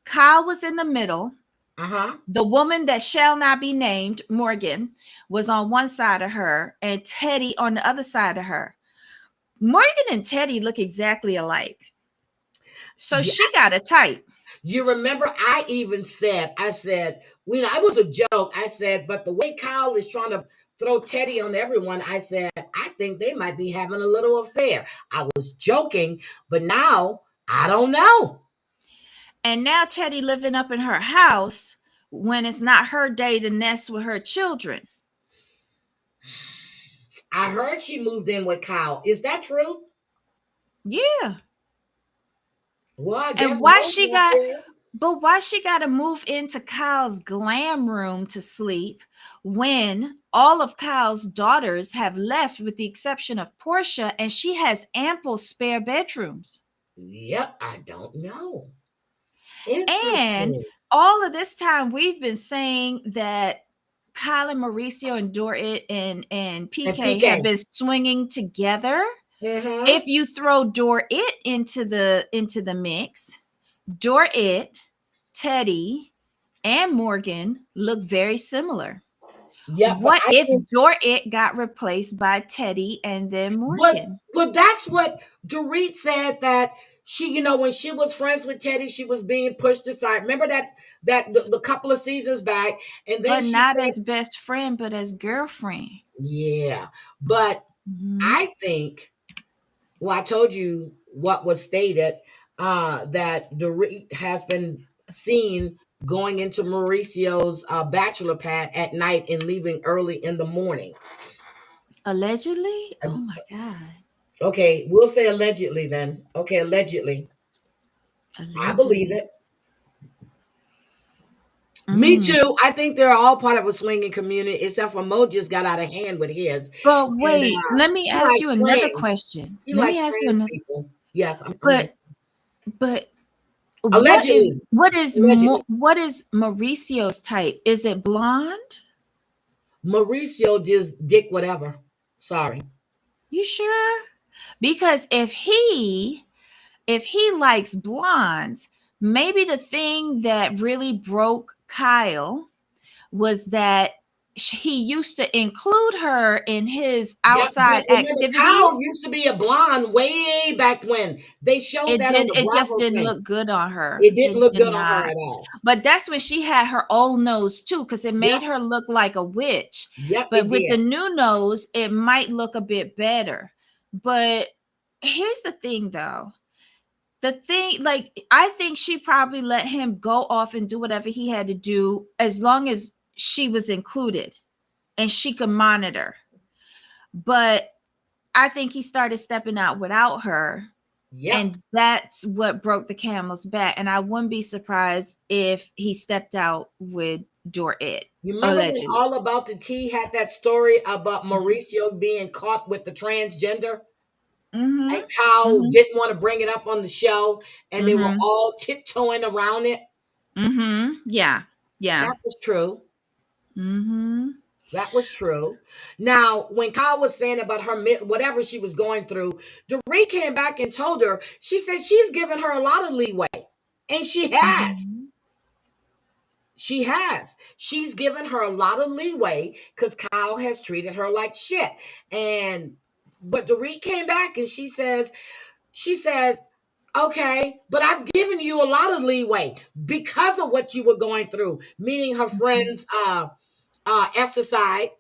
S2: Kyle was in the middle The woman that shall not be named, Morgan, was on one side of her and Teddy on the other side of her. Morgan and Teddy look exactly alike. So she got a type.
S1: You remember I even said, when I was a joke, I said, but the way Kyle is trying to throw Teddy on everyone, I said, I think they might be having a little affair. I was joking, but now I don't know.
S2: And now Teddy living up in her house when it's not her day to nest with her children.
S1: I heard she moved in with Kyle. Is that true?
S2: Yeah.
S1: Well, I guess
S2: and why she got to move into Kyle's glam room to sleep when all of Kyle's daughters have left with the exception of Portia, and she has ample spare bedrooms?
S1: Yep, I don't know.
S2: And all of this time we've been saying that Kyle and Mauricio and Dorit and PK have been swinging together. If you throw Dorit into the mix, Dorit, Teddy, and Morgan look very similar.
S1: Yeah,
S2: what if Dorit got replaced by Teddy and then Morgan?
S1: But that's what Dorit said, that she, when she was friends with Teddy, she was being pushed aside. Remember that the couple of seasons back, and then
S2: but
S1: she
S2: not
S1: said,
S2: as best friend, but as girlfriend.
S1: Yeah, but I think, well, I told you what was stated, that Dorit has been seen going into Mauricio's bachelor pad at night and leaving early in the morning.
S2: Allegedly? Oh my God.
S1: Okay, we'll say allegedly then. Okay, allegedly. I believe it. Me too. I think they're all part of a swinging community, except for Mo just got out of hand with his.
S2: But
S1: And,
S2: wait, let me
S1: he
S2: ask
S1: likes
S2: you another
S1: trans.
S2: question.
S1: He
S2: Let
S1: likes
S2: me ask you
S1: trans
S2: another.
S1: people. Yes, I'm
S2: But
S1: listening.
S2: what is
S1: Allegedly.
S2: what is Mauricio's type? Is it blonde?
S1: Mauricio just dick whatever. Sorry.
S2: You sure? Because if he likes blondes, maybe the thing that really broke Kyle was that he used to include her in his outside
S1: but remember, Kyle
S2: activities.
S1: used to be a blonde way back when. They showed that on the
S2: It just
S1: Bravo
S2: didn't
S1: thing.
S2: look good on her.
S1: It didn't look
S2: did
S1: good on her
S2: not.
S1: at all.
S2: But that's when she had her old nose too, because it made her look like a witch.
S1: Yep,
S2: But
S1: it
S2: with the
S1: did.
S2: new nose, it might look a bit better. But here's the thing though. I think she probably let him go off and do whatever he had to do as long as she was included and she could monitor. But I think he started stepping out without her.
S1: Yeah.
S2: And that's what broke the camel's back. And I wouldn't be surprised if he stepped out with Dorit.
S1: You remember when
S2: Allegedly.
S1: All About the Tea had that story about Mauricio being caught with the transgender? And Kyle didn't want to bring it up on the show, and they were all tiptoeing around it.
S2: Yeah.
S1: That was true.
S2: Mm-hmm.
S1: That was true. Now, when Kyle was saying about her, whatever she was going through, Doree came back and told her, she said she's given her a lot of leeway. And she has. She has. She's given her a lot of leeway because Kyle has treated her like shit. But Doree came back and she says, okay, but I've given you a lot of leeway because of what you were going through, meaning her friend's exercise.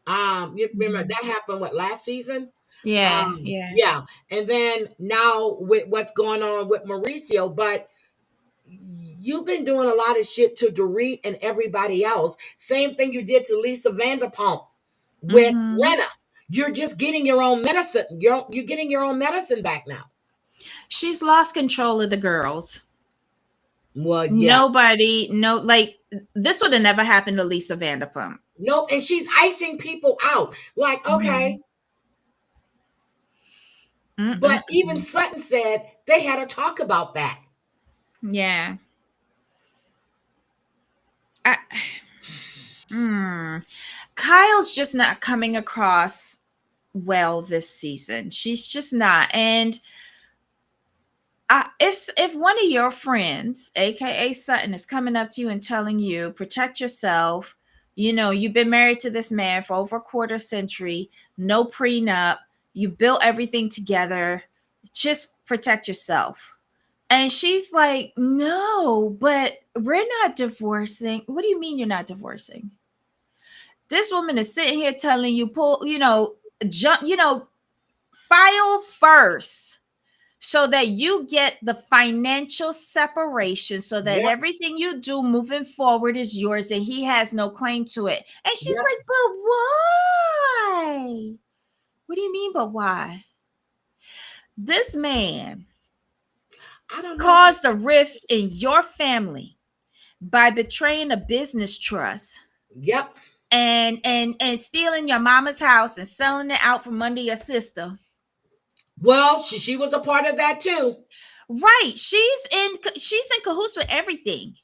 S1: You remember that happened last season?
S2: Yeah.
S1: Yeah. And then now with what's going on with Mauricio, but you've been doing a lot of shit to Dorit and everybody else. Same thing you did to Lisa Vanderpump with Renna. You're just getting your own medicine. You're getting your own medicine back now.
S2: She's lost control of the girls.
S1: Well, yeah.
S2: This would have never happened to Lisa Vanderpump.
S1: Nope. And she's icing people out. Like, okay. But even Sutton said they had a talk about that.
S2: Yeah. Kyle's just not coming across well this season. She's just not. And If one of your friends, aka Sutton, is coming up to you and telling you, protect yourself, you know, you've been married to this man for over a quarter century, no prenup, you built everything together, just protect yourself. And she's like, no, but we're not divorcing. What do you mean you're not divorcing? This woman is sitting here telling you, file first so that you get the financial separation so that everything you do moving forward is yours and he has no claim to it. And she's like, but why? What do you mean, but why? This man caused a rift in your family by betraying a business trust.
S1: Yep.
S2: And stealing your mama's house and selling it out from under your sister.
S1: Well, she was a part of that too.
S2: Right. She's in cahoots with everything.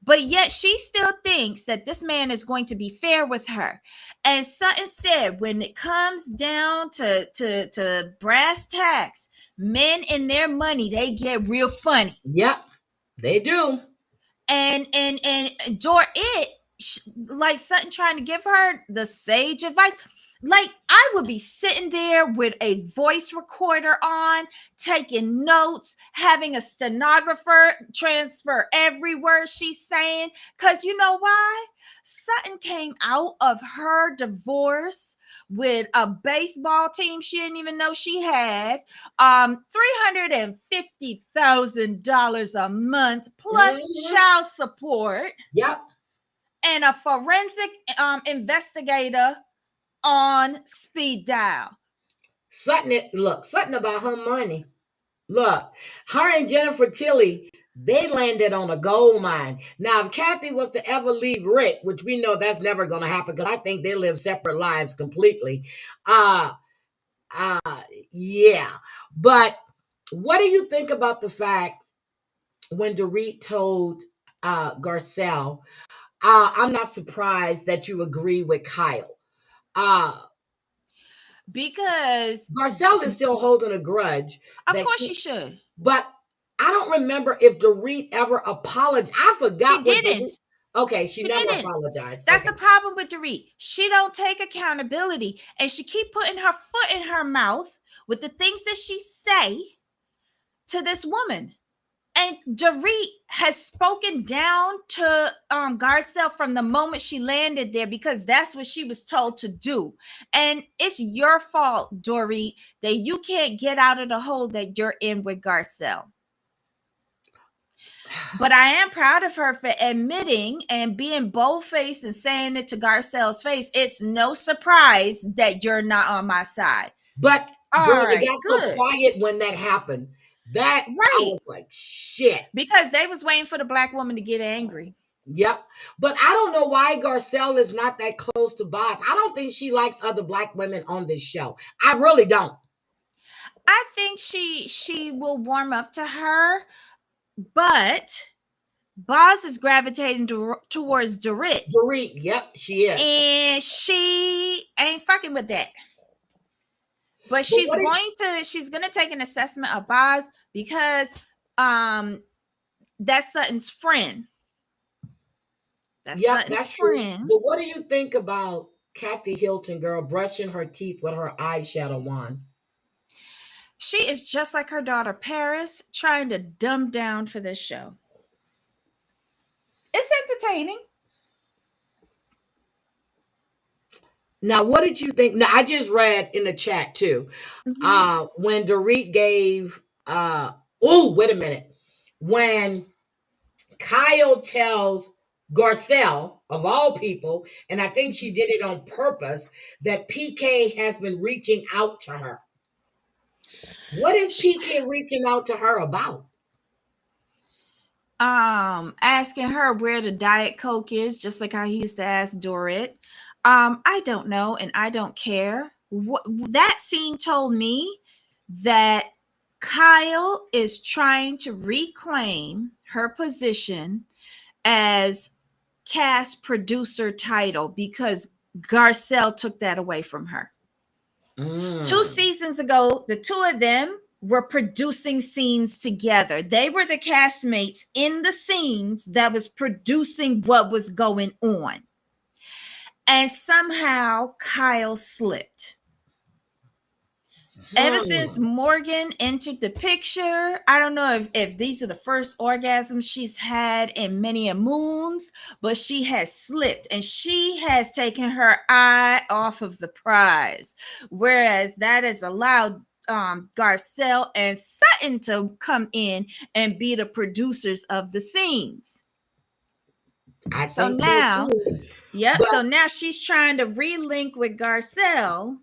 S2: But yet she still thinks that this man is going to be fair with her. And Sutton said, when it comes down to brass tacks, men and their money, they get real funny.
S1: Yep, they do.
S2: And Dorrit, like Sutton trying to give her the sage advice. Like, I would be sitting there with a voice recorder on, taking notes, having a stenographer transfer every word she's saying. Because you know why? Sutton came out of her divorce with a baseball team she didn't even know she had, $350,000 a month plus child support.
S1: Yep.
S2: And a forensic investigator on speed dial.
S1: Sutton about her money. Look, her and Jennifer Tilly, they landed on a gold mine. Now, if Kathy was to ever leave Rick, which we know that's never going to happen because I think they live separate lives completely. Yeah. But what do you think about the fact when Dorit told Garcelle, I'm not surprised that you agree with Kyle.
S2: Because
S1: Garcelle is still holding a grudge.
S2: Of course she should.
S1: But I don't remember if Dorit ever apologized. I forgot.
S2: She didn't.
S1: Okay, she never apologized.
S2: That's the problem with Dorit. She don't take accountability, and she keep putting her foot in her mouth with the things that she say to this woman. And Dorit has spoken down to Garcelle from the moment she landed there because that's what she was told to do. And it's your fault, Dorit, that you can't get out of the hole that you're in with Garcelle. But I am proud of her for admitting and being bold-faced and saying it to Garcelle's face. It's no surprise that you're not on my side.
S1: But girl,
S2: right,
S1: they got so quiet when that happened. That I was like, shit.
S2: Because they was waiting for the black woman to get angry.
S1: Yep. But I don't know why Garcelle is not that close to Boz. I don't think she likes other black women on this show. I really don't.
S2: I think she will warm up to her, but Boz is gravitating towards Dorit.
S1: Dorit, yep, she is.
S2: And she ain't fucking with that. But she's gonna take an assessment of Boz because that's Sutton's friend.
S1: That's true. But what do you think about Kathy Hilton, girl, brushing her teeth with her eyeshadow wand?
S2: She is just like her daughter Paris, trying to dumb down for this show. It's entertaining.
S1: Now, what did you think? Now, I just read in the chat too. When Dorit gave wait a minute. When Kyle tells Garcelle, of all people, and I think she did it on purpose, that PK has been reaching out to her. What is PK reaching out to her about?
S2: Asking her where the Diet Coke is, just like how he used to ask Dorit. I don't know, and I don't care. That scene told me that Kyle is trying to reclaim her position as cast producer title because Garcelle took that away from her. 2 seasons ago, the two of them were producing scenes together. They were the castmates in the scenes that was producing what was going on. And somehow Kyle slipped. Ever since Morgan entered the picture, I don't know if these are the first orgasms she's had in many a moons, but she has slipped and she has taken her eye off of the prize. Whereas that has allowed Garcelle and Sutton to come in and be the producers of the scenes. So now, so now she's trying to relink with Garcelle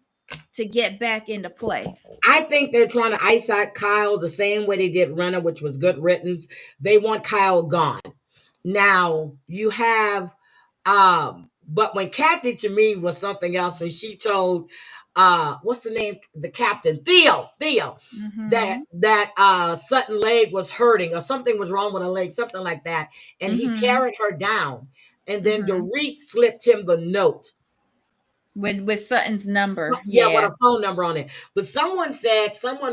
S2: to get back into play.
S1: I think they're trying to ice out Kyle the same way they did Renner, which was good riddance. They want Kyle gone. Now you have, but when Kathy to me was something else when she told, what's the name? The captain, Theo, that Sutton leg was hurting or something was wrong with her leg, something like that, and he carried her down, and then Dorit slipped him the note.
S2: With Sutton's number.
S1: Yeah, with a phone number on it. But someone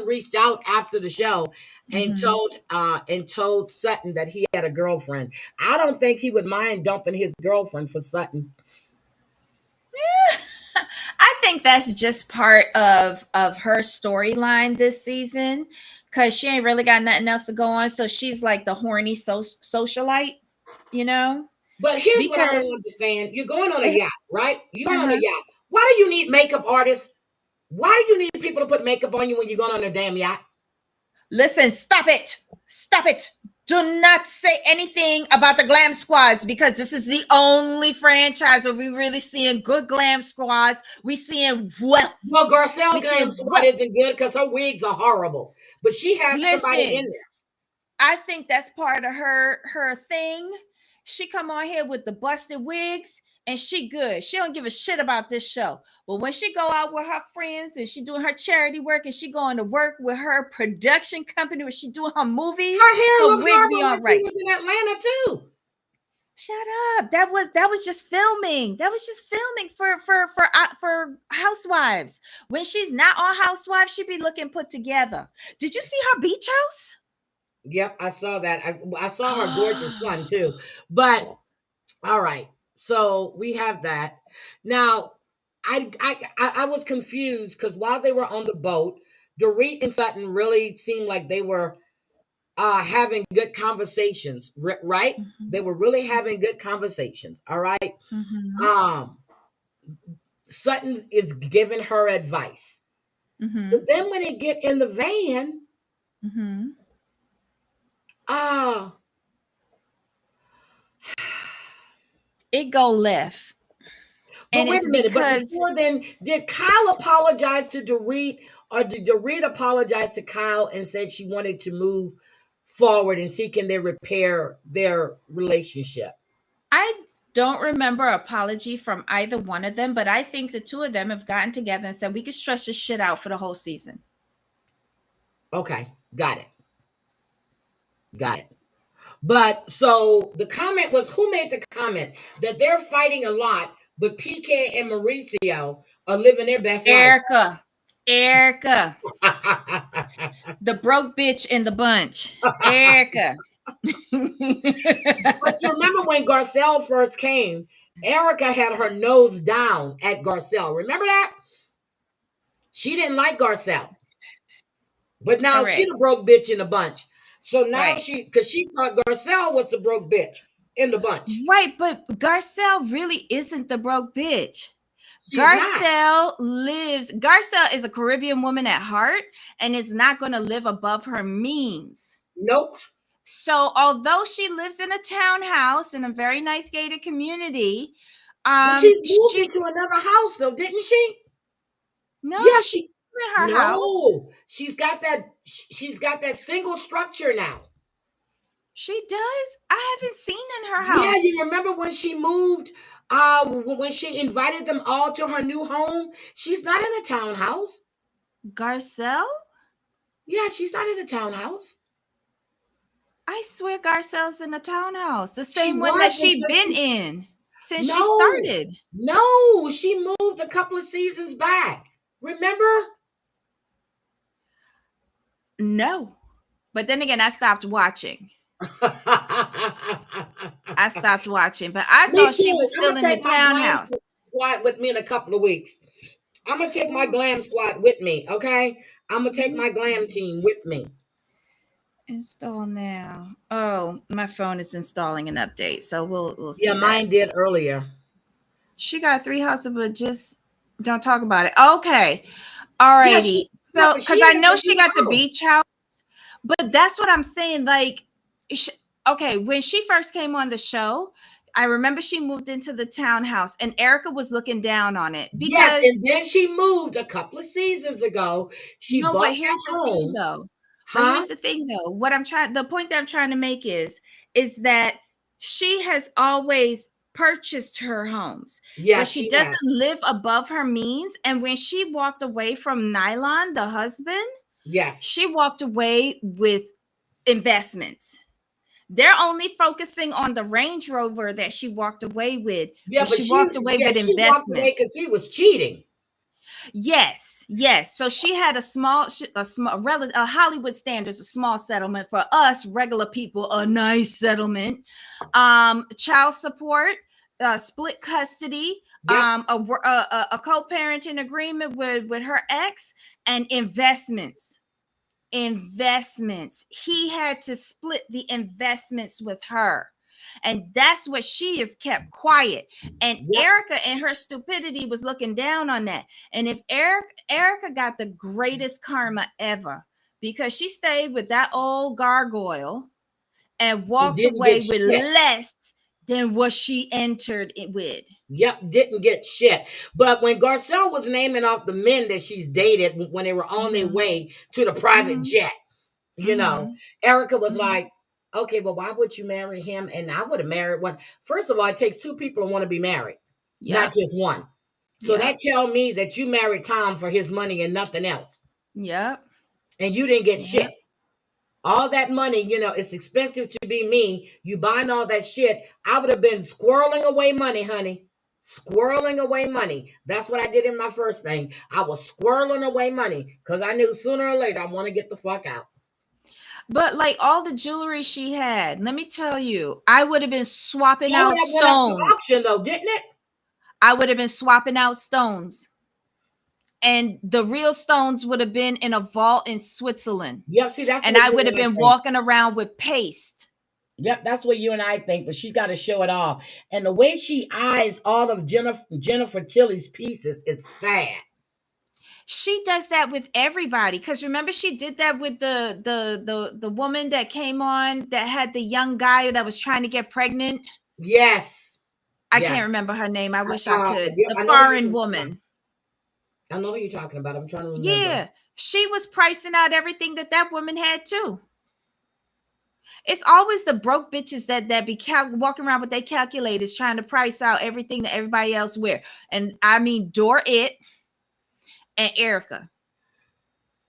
S1: reached out after the show and told Sutton that he had a girlfriend. I don't think he would mind dumping his girlfriend for Sutton.
S2: I think that's just part of her storyline this season because she ain't really got nothing else to go on. So she's like the horny socialite, you know?
S1: But here's what I don't understand. You're going on a yacht, right? You're on a yacht. Why do you need makeup artists? Why do you need people to put makeup on you when you're going on a damn yacht?
S2: Listen, stop it. Stop it. Do not say anything about the glam squads because this is the only franchise where we really seeing good glam squads. We seeing wealth.
S1: Well, Garcelle's glam squad isn't good because her wigs are horrible. But she has somebody in there.
S2: I think that's part of her thing. She come on here with the busted wigs and she good. She don't give a shit about this show. But when she go out with her friends and she doing her charity work and she going to work with her production company where she doing her movies,
S1: her hair looks
S2: wig
S1: horrible
S2: be all
S1: when
S2: right.
S1: she was in Atlanta too.
S2: Shut up. That was just filming. That was just filming for Housewives. When she's not on Housewives, she be looking put together. Did you see her beach house?
S1: Yep, I saw that. I saw her gorgeous son too. But all right, so we have that. Now, I was confused because while they were on the boat, Dorit and Sutton really seemed like they were having good conversations, right? They were really having good conversations. All right. Sutton is giving her advice. But then when they get in the van,
S2: it go left.
S1: But
S2: and
S1: wait
S2: it's
S1: a minute, but
S2: because
S1: before then, did Kyle apologize to Dorit or did Dorit apologize to Kyle and said she wanted to move forward and see can they repair their relationship?
S2: I don't remember an apology from either one of them, but I think the two of them have gotten together and said we could stretch this shit out for the whole season.
S1: Okay, got it. But so the comment was, who made the comment that they're fighting a lot, but PK and Mauricio are living their best life?
S2: Erica. The broke bitch in the bunch. Erica.
S1: But you remember when Garcelle first came, Erica had her nose down at Garcelle. Remember that? She didn't like Garcelle. But now she's the broke bitch in the bunch. So now because she thought Garcelle was the broke bitch in the bunch.
S2: Right, but Garcelle really isn't the broke bitch. Garcelle is a Caribbean woman at heart and is not going to live above her means.
S1: Nope.
S2: So although she lives in a townhouse in a very nice gated community,
S1: but she's moved into another house though, didn't she?
S2: No,
S1: yeah, she
S2: in her house.
S1: She's got that single structure now.
S2: She does? I haven't seen in her house.
S1: Yeah, you remember when she moved, when she invited them all to her new home? She's not in a townhouse.
S2: Garcelle?
S1: Yeah, she's not in a townhouse.
S2: I swear Garcelle's in a townhouse. The same one that she's been in since she started.
S1: No, she moved a couple of seasons back. Remember?
S2: No. But then again, I stopped watching. I stopped watching, but I
S1: Me
S2: thought she
S1: too.
S2: was
S1: I'm
S2: still
S1: gonna
S2: in the
S1: take my glam
S2: townhouse.
S1: squad with me in a couple of weeks. I'm gonna take my glam squad with me. Okay, I'm gonna take my glam team with me.
S2: Install now. Oh, my phone is installing an update, so we'll see
S1: Yeah,
S2: that.
S1: mine did earlier.
S2: She got 3 houses, but just don't talk about it. Okay, all
S1: Yeah,
S2: righty.
S1: yeah,
S2: So,
S1: but
S2: because
S1: she
S2: I
S1: has
S2: know
S1: a
S2: she
S1: new
S2: got the
S1: house.
S2: beach house, but that's what I'm saying. Like, okay, when she first came on the show, I remember she moved into the townhouse, and Erica was looking down on it
S1: Yes,
S2: because
S1: and then she moved a couple of seasons ago. She
S2: no, but
S1: bought
S2: here's
S1: that
S2: the thing
S1: home.
S2: though. But
S1: Huh?
S2: here's the thing though. The point that I'm trying to make is that she has always purchased her homes, but
S1: Yes,
S2: she
S1: she
S2: doesn't
S1: has.
S2: live above her means. And when she walked away from Nylon, the husband,
S1: Yes.
S2: she walked away with investments. They're only focusing on the Range Rover that she walked away with,
S1: Yeah,
S2: but
S1: but
S2: she walked away with
S1: she walked away
S2: investments.
S1: because he was cheating.
S2: Yes. So she had a Hollywood standards, a small settlement. For us regular people, a nice settlement. Child support, split custody,
S1: Yep.
S2: a co-parenting agreement with her ex, and investments. He had to split the investments with her. And that's what she is kept quiet. And Erica and her stupidity was looking down on that. And if Erica got the greatest karma ever because she stayed with that old gargoyle and walked
S1: didn't
S2: away
S1: get
S2: with
S1: shit.
S2: less than what she entered it with.
S1: Yep, didn't get shit. But when Garcelle was naming off the men that she's dated when they were on their way to the private jet, Erica was like, okay, well, why would you marry him? And I would have married one. First of all, it takes two people to want to be married, not just one. So that tell me that you married Tom for his money and nothing else.
S2: Yep.
S1: And you didn't get shit. All that money, it's expensive to be me. You buying all that shit. I would have been squirreling away money, honey. Squirreling away money. That's what I did in my first thing. I was squirreling away money because I knew sooner or later I want to get the fuck out.
S2: But like all the jewelry she had, let me tell you, I would have been swapping
S1: All
S2: out
S1: that went up to
S2: stones.
S1: auction though, didn't it?
S2: I would have been swapping out stones. And the real stones would have been in a vault in Switzerland.
S1: Yep, see, that's
S2: and
S1: what
S2: I
S1: you
S2: would
S1: and
S2: have
S1: I
S2: been
S1: think.
S2: walking around with paste.
S1: Yep, that's what you and I think, but she's got to show it off. And the way she eyes all of Jennifer Tilly's pieces is sad.
S2: She does that with everybody, because remember she did that with the woman that came on that had the young guy that was trying to get pregnant.
S1: Yes.
S2: I can't remember her name. I wish I could.
S1: Yep,
S2: The foreign woman.
S1: I know who you're talking about. I'm trying to remember.
S2: Yeah, she was pricing out everything that woman had too. It's always the broke bitches that be walking around with their calculators trying to price out everything that everybody else wear. And I mean Dorit and Erica.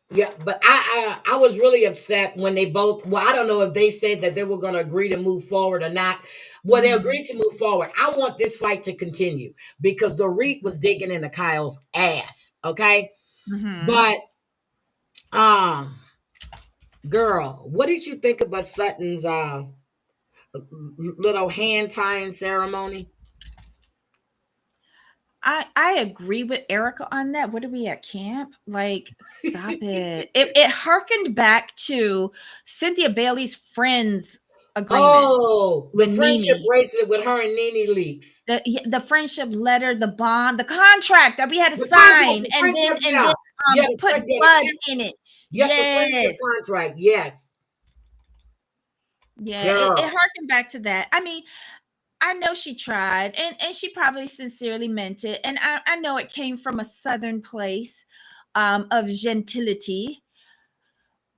S1: Yeah, but I was really upset when they both. Well, I don't know if they said that they were going to agree to move forward or not. Well, they agreed to move forward. I want this fight to continue because Dorit was digging into Kyle's ass. Okay, but girl, what did you think about Sutton's little hand tying ceremony?
S2: I agree with Erica on that. What are we at camp? Like, stop it. It harkened back to Cynthia Bailey's friends agreement.
S1: Oh, the friendship
S2: Nene.
S1: bracelet with her and Nene leaks.
S2: The friendship letter, the bond, the contract that we had to sign, and then put blood in it.
S1: Yep, the friendship contract. Yes.
S2: Yeah, it harkened back to that. I mean, I know she tried, and she probably sincerely meant it. And I know it came from a southern place of gentility.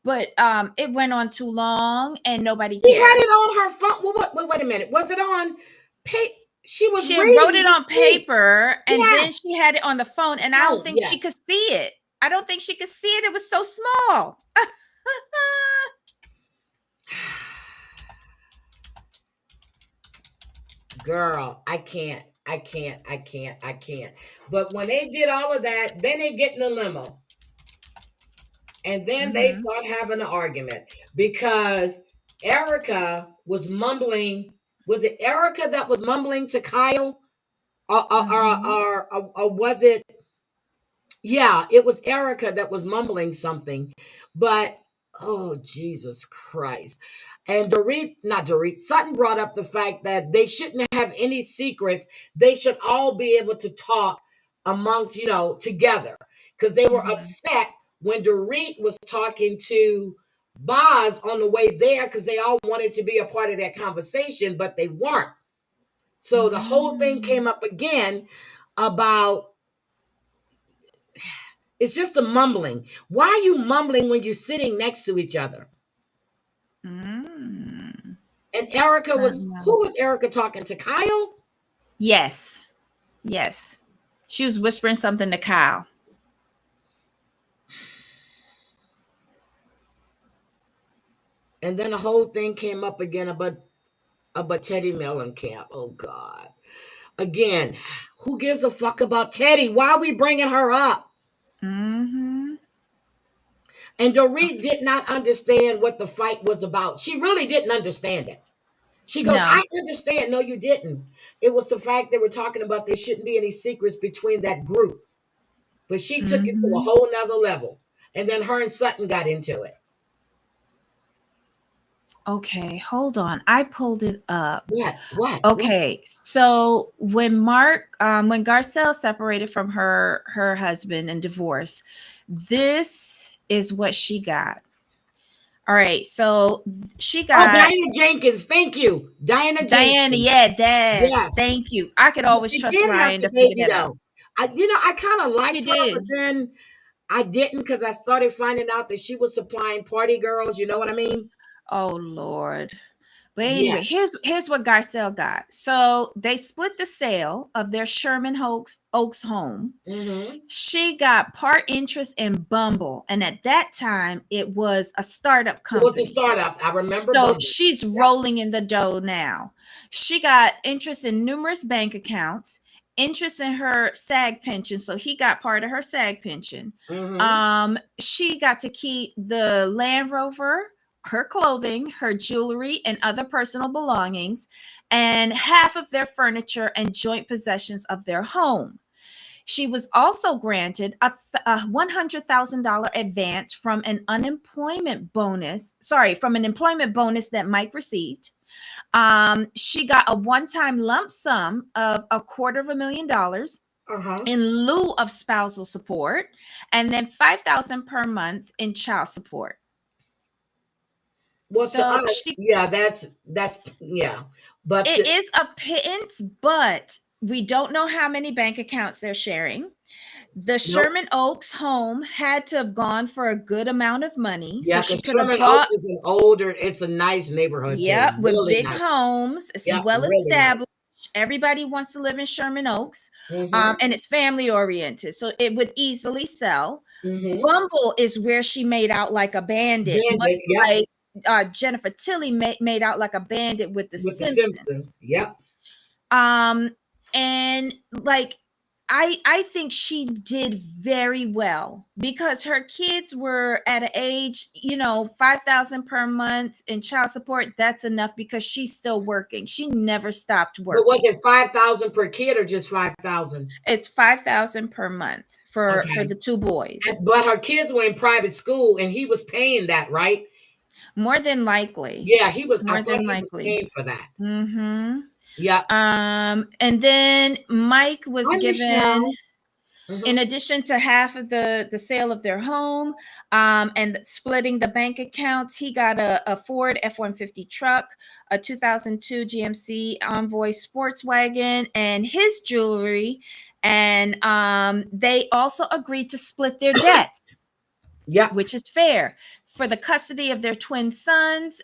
S2: But it went on too long and nobody cared.
S1: She had it on her phone. Wait a minute. Was it on paper? She
S2: wrote it on paper and then she had it on the phone. And I don't think she could see it. I don't think she could see it. It was so small.
S1: Girl, I can't. But when they did all of that, then they get in the limo. And then they start having an argument because Erica was mumbling. Was it Erica that was mumbling to Kyle? Or was it? Yeah, it was Erica that was mumbling something. But oh, Jesus Christ. And Sutton brought up the fact that they shouldn't have any secrets. They should all be able to talk amongst, together. Because they were upset when Dorit was talking to Boz on the way there because they all wanted to be a part of that conversation, but they weren't. So the whole thing came up again about it's just a mumbling. Why are you mumbling when you're sitting next to each other? And Erica who was Erica talking to? Kyle?
S2: Yes. She was whispering something to Kyle.
S1: And then the whole thing came up again about Teddy Mellencamp. Oh God. Again, who gives a fuck about Teddy? Why are we bringing her up? And Dorit did not understand what the fight was about. She really didn't understand it. She goes, I understand. No, you didn't. It was the fact they were talking about there shouldn't be any secrets between that group. But she took it to a whole nother level. And then her and Sutton got into it.
S2: Okay, hold on. I pulled it up.
S1: What?
S2: Okay, so when when Garcelle separated from her husband and divorced, this is what she got. All right, so she got
S1: Diana Jenkins. Thank you, Diana Jenkins.
S2: Yes. Thank you. I could always
S1: She
S2: trust
S1: did have
S2: Ryan
S1: the
S2: to figure
S1: baby,
S2: that out.
S1: I kind of liked
S2: She
S1: her,
S2: did.
S1: but then I didn't because I started finding out that she was supplying party girls. You know what I mean?
S2: Oh Lord. But anyway, here's what Garcelle got. So they split the sale of their Sherman Oaks home. She got part interest in Bumble, and at that time, it was a startup company.
S1: It was a startup. I remember.
S2: So
S1: Bumble.
S2: she's rolling in the dough now. She got interest in numerous bank accounts, interest in her SAG pension. So he got part of her SAG pension. She got to keep the Land Rover, her clothing, her jewelry, and other personal belongings, and half of their furniture and joint possessions of their home. She was also granted a $100,000 advance from an employment bonus that Mike received. She got a one-time lump sum of $250,000 in lieu of spousal support, and then $5,000 per month in child support.
S1: Well, to us, but
S2: it is a pittance, but we don't know how many bank accounts they're sharing. The Sherman Oaks home had to have gone for a good amount of money.
S1: Yeah,
S2: so she
S1: because
S2: could have
S1: Sherman
S2: bought.
S1: Oaks is it's a nice neighborhood.
S2: Yep,
S1: too.
S2: with
S1: Really
S2: big
S1: nice.
S2: homes. It's well established. Everybody wants to live in Sherman Oaks, and it's family oriented, so it would easily sell. Bumble is where she made out like a bandit, like Jennifer Tilly made out like a bandit with the Simpsons.
S1: Yep.
S2: And like I think she did very well because her kids were at an age, $5,000 per month in child support. That's enough because she's still working. She never stopped working.
S1: But was it $5,000 per kid or just $5,000?
S2: It's $5,000 per month for the two boys.
S1: But her kids were in private school, and he was paying that, right?
S2: More than likely.
S1: Yeah, he was.
S2: More
S1: I thought
S2: than
S1: he
S2: likely
S1: was paying for that.
S2: Yeah. And then Mike was given, in addition to half of the sale of their home, and splitting the bank accounts, he got a Ford F-150 truck, a 2002 GMC Envoy sports wagon, and his jewelry. And they also agreed to split their debts.
S1: Yeah,
S2: which is fair. For the custody of their twin sons,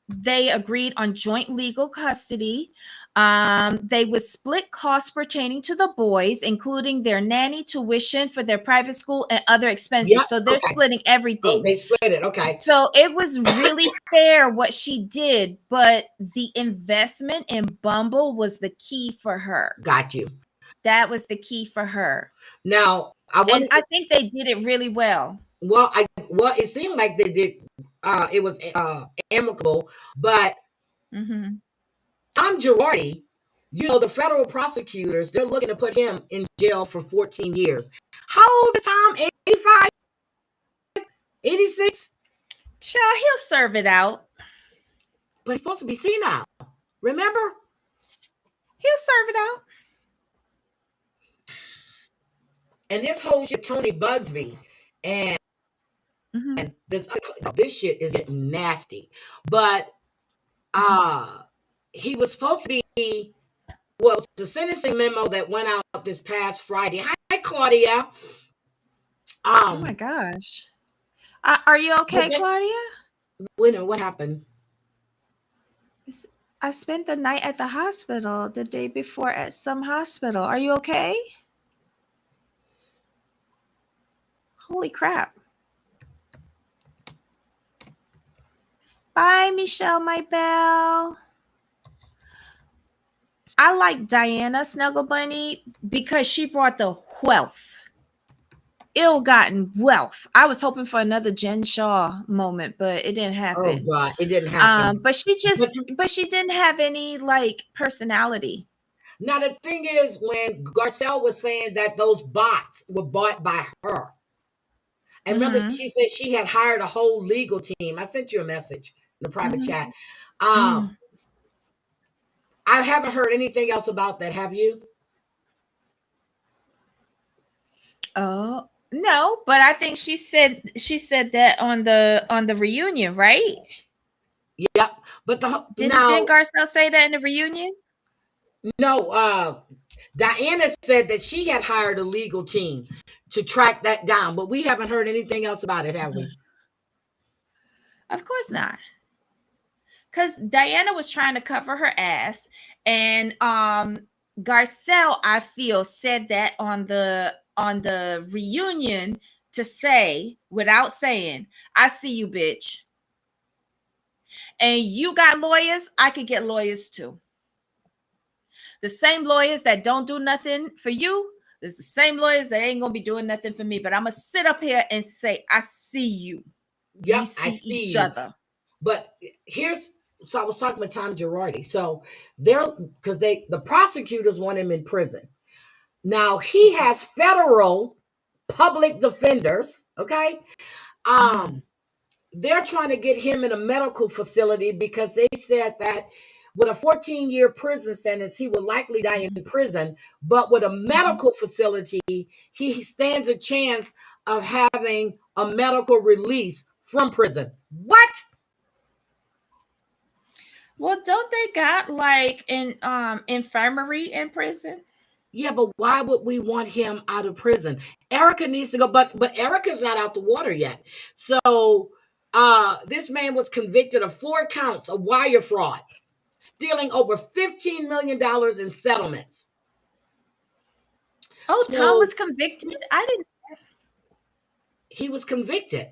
S2: they agreed on joint legal custody. They would split costs pertaining to the boys, including their nanny, tuition for their private school, and other expenses.
S1: Yep,
S2: so they're splitting everything.
S1: Oh, they split it. Okay.
S2: So it was really fair what she did, but the investment in Bumble was the key for her.
S1: Got you.
S2: That was the key for her.
S1: Now,
S2: I think they did it really well.
S1: Well, it seemed like they did. It was amicable, but
S2: Mm-hmm.
S1: Tom Girardi, the federal prosecutors, they're looking to put him in jail for 14 years. How old is Tom? 85? 86?
S2: Child, he'll serve it out.
S1: But he's supposed to be senile. Remember?
S2: He'll serve it out.
S1: And this whole shit, Tony Bugsby, and this shit is getting nasty. But he was supposed to be, well, it's the sentencing memo that went out this past Friday. Hi, Claudia.
S2: Oh my gosh. Are you okay, Claudia?
S1: What happened?
S2: I spent the night at the hospital the day before at some hospital. Are you okay? Holy crap. Bye, Michelle, my belle. I like Diana Snuggle Bunny because she brought the wealth. Ill-gotten wealth. I was hoping for another Jen Shaw moment, but it didn't happen.
S1: Oh God, it didn't happen.
S2: But she didn't have any like personality.
S1: Now the thing is, when Garcelle was saying that those bots were bought by her, and remember she said she had hired a whole legal team. I sent you a message in the private chat. I haven't heard anything else about that. Have you?
S2: Oh no, but I think she said that on the reunion, right?
S1: Yep. But
S2: didn't Garcelle say that in the reunion?
S1: No, Diana said that she had hired a legal team to track that down, but we haven't heard anything else about it, have we?
S2: Of course not. Because Diana was trying to cover her ass, and Garcelle, I feel, said that on the reunion to say, without saying, I see you, bitch. And you got lawyers, I could get lawyers too. The same lawyers that don't do nothing for you, there's the same lawyers that ain't gonna be doing nothing for me. But I'm gonna sit up here and say, I see you.
S1: Yep,
S2: I see each other.
S1: But so I was talking with Tom Girardi. So because the prosecutors want him in prison. Now he has federal public defenders. Okay. They're trying to get him in a medical facility because they said that with a 14-year prison sentence, he will likely die in prison. But with a medical facility, he stands a chance of having a medical release from prison. What?
S2: Well, don't they got like an infirmary in prison?
S1: Yeah, but why would we want him out of prison? Erica needs to go, but Erica's not out the water yet. So this man was convicted of 4 counts of wire fraud, stealing over $15 million in settlements.
S2: Oh, so, Tom was convicted? I didn't.
S1: He was convicted.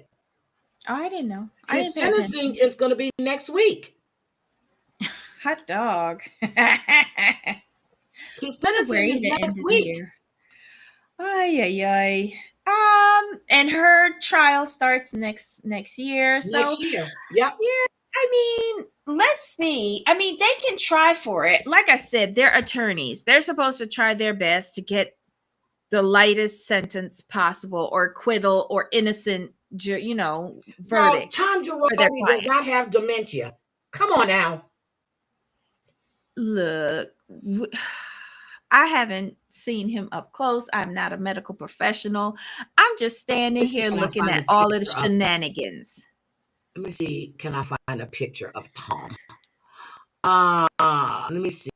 S2: Oh, I didn't know.
S1: His sentencing is going to be next week.
S2: Hot dog.
S1: His sentencing is next week.
S2: Ay. And her trial starts next year. So
S1: next year. Yep.
S2: Yeah. I mean, let's see. I mean, they can try for it. Like I said, they're attorneys. They're supposed to try their best to get the lightest sentence possible, or acquittal, or innocent, verdict.
S1: Well, Tom Girardi does not have dementia. Come on now.
S2: Look, I haven't seen him up close. I'm not a medical professional. I'm just standing here looking at all of the shenanigans.
S1: Let me see. Can I find a picture of Tom? Let me see.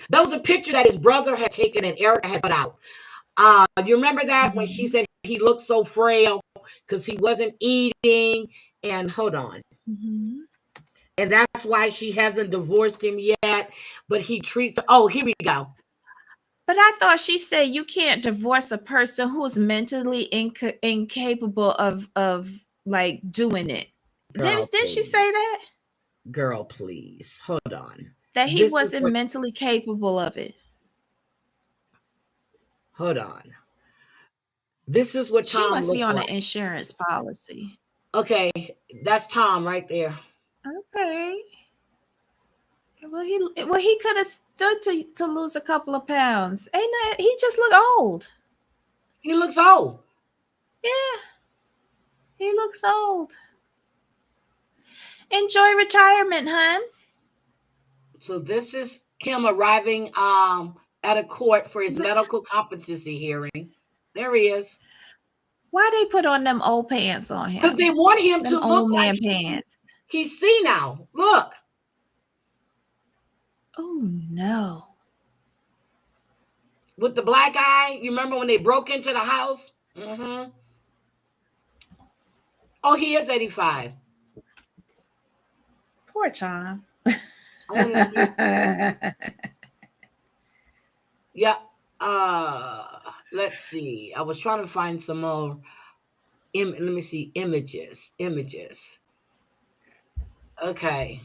S1: That was a picture that his brother had taken and Erica had put out. You remember that when she said he looked so frail because he wasn't eating? And hold on. And that's why she hasn't divorced him yet. But he treats her. Oh, here we go.
S2: But I thought she said you can't divorce a person who's mentally incapable of like doing it. Didn't she say that?
S1: Girl, please. Hold on.
S2: That he wasn't mentally capable of it.
S1: Hold on. This is what
S2: She
S1: Tom
S2: must be
S1: looks
S2: on
S1: like.
S2: an insurance policy.
S1: Okay, that's Tom right there.
S2: Okay. Well, he could have stood to lose a couple of pounds. Ain't that he just look old?
S1: He looks old.
S2: Yeah, he looks old. Enjoy retirement, hon.
S1: So this is him arriving at a court for his medical competency hearing. There he is.
S2: Why they put on them old pants on him?
S1: Because they want him
S2: them
S1: to
S2: old
S1: look
S2: man
S1: like
S2: pants.
S1: he's senile. Look.
S2: Oh no.
S1: With the black eye, you remember when they broke into the house? Mm-hmm. Oh, he is 85.
S2: Poor Tom.
S1: I want to see. Yeah. Let's see. I was trying to find some more. Let me see. Images. Okay.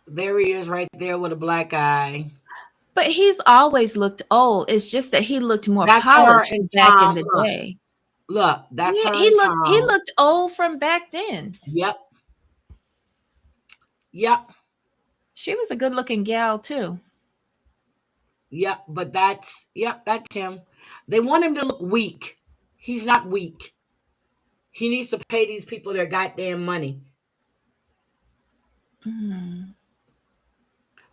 S1: There he is right there with a black eye.
S2: But he's always looked old. It's just that he looked more
S1: That's her
S2: polished
S1: and
S2: back
S1: Tom.
S2: in the day.
S1: Look, that's
S2: Yeah,
S1: her
S2: he
S1: and
S2: looked he
S1: Tom.
S2: looked old from back then.
S1: Yep.
S2: She was a good-looking gal too.
S1: Yep, but that's him. They want him to look weak. He's not weak. He needs to pay these people their goddamn money.
S2: Mm.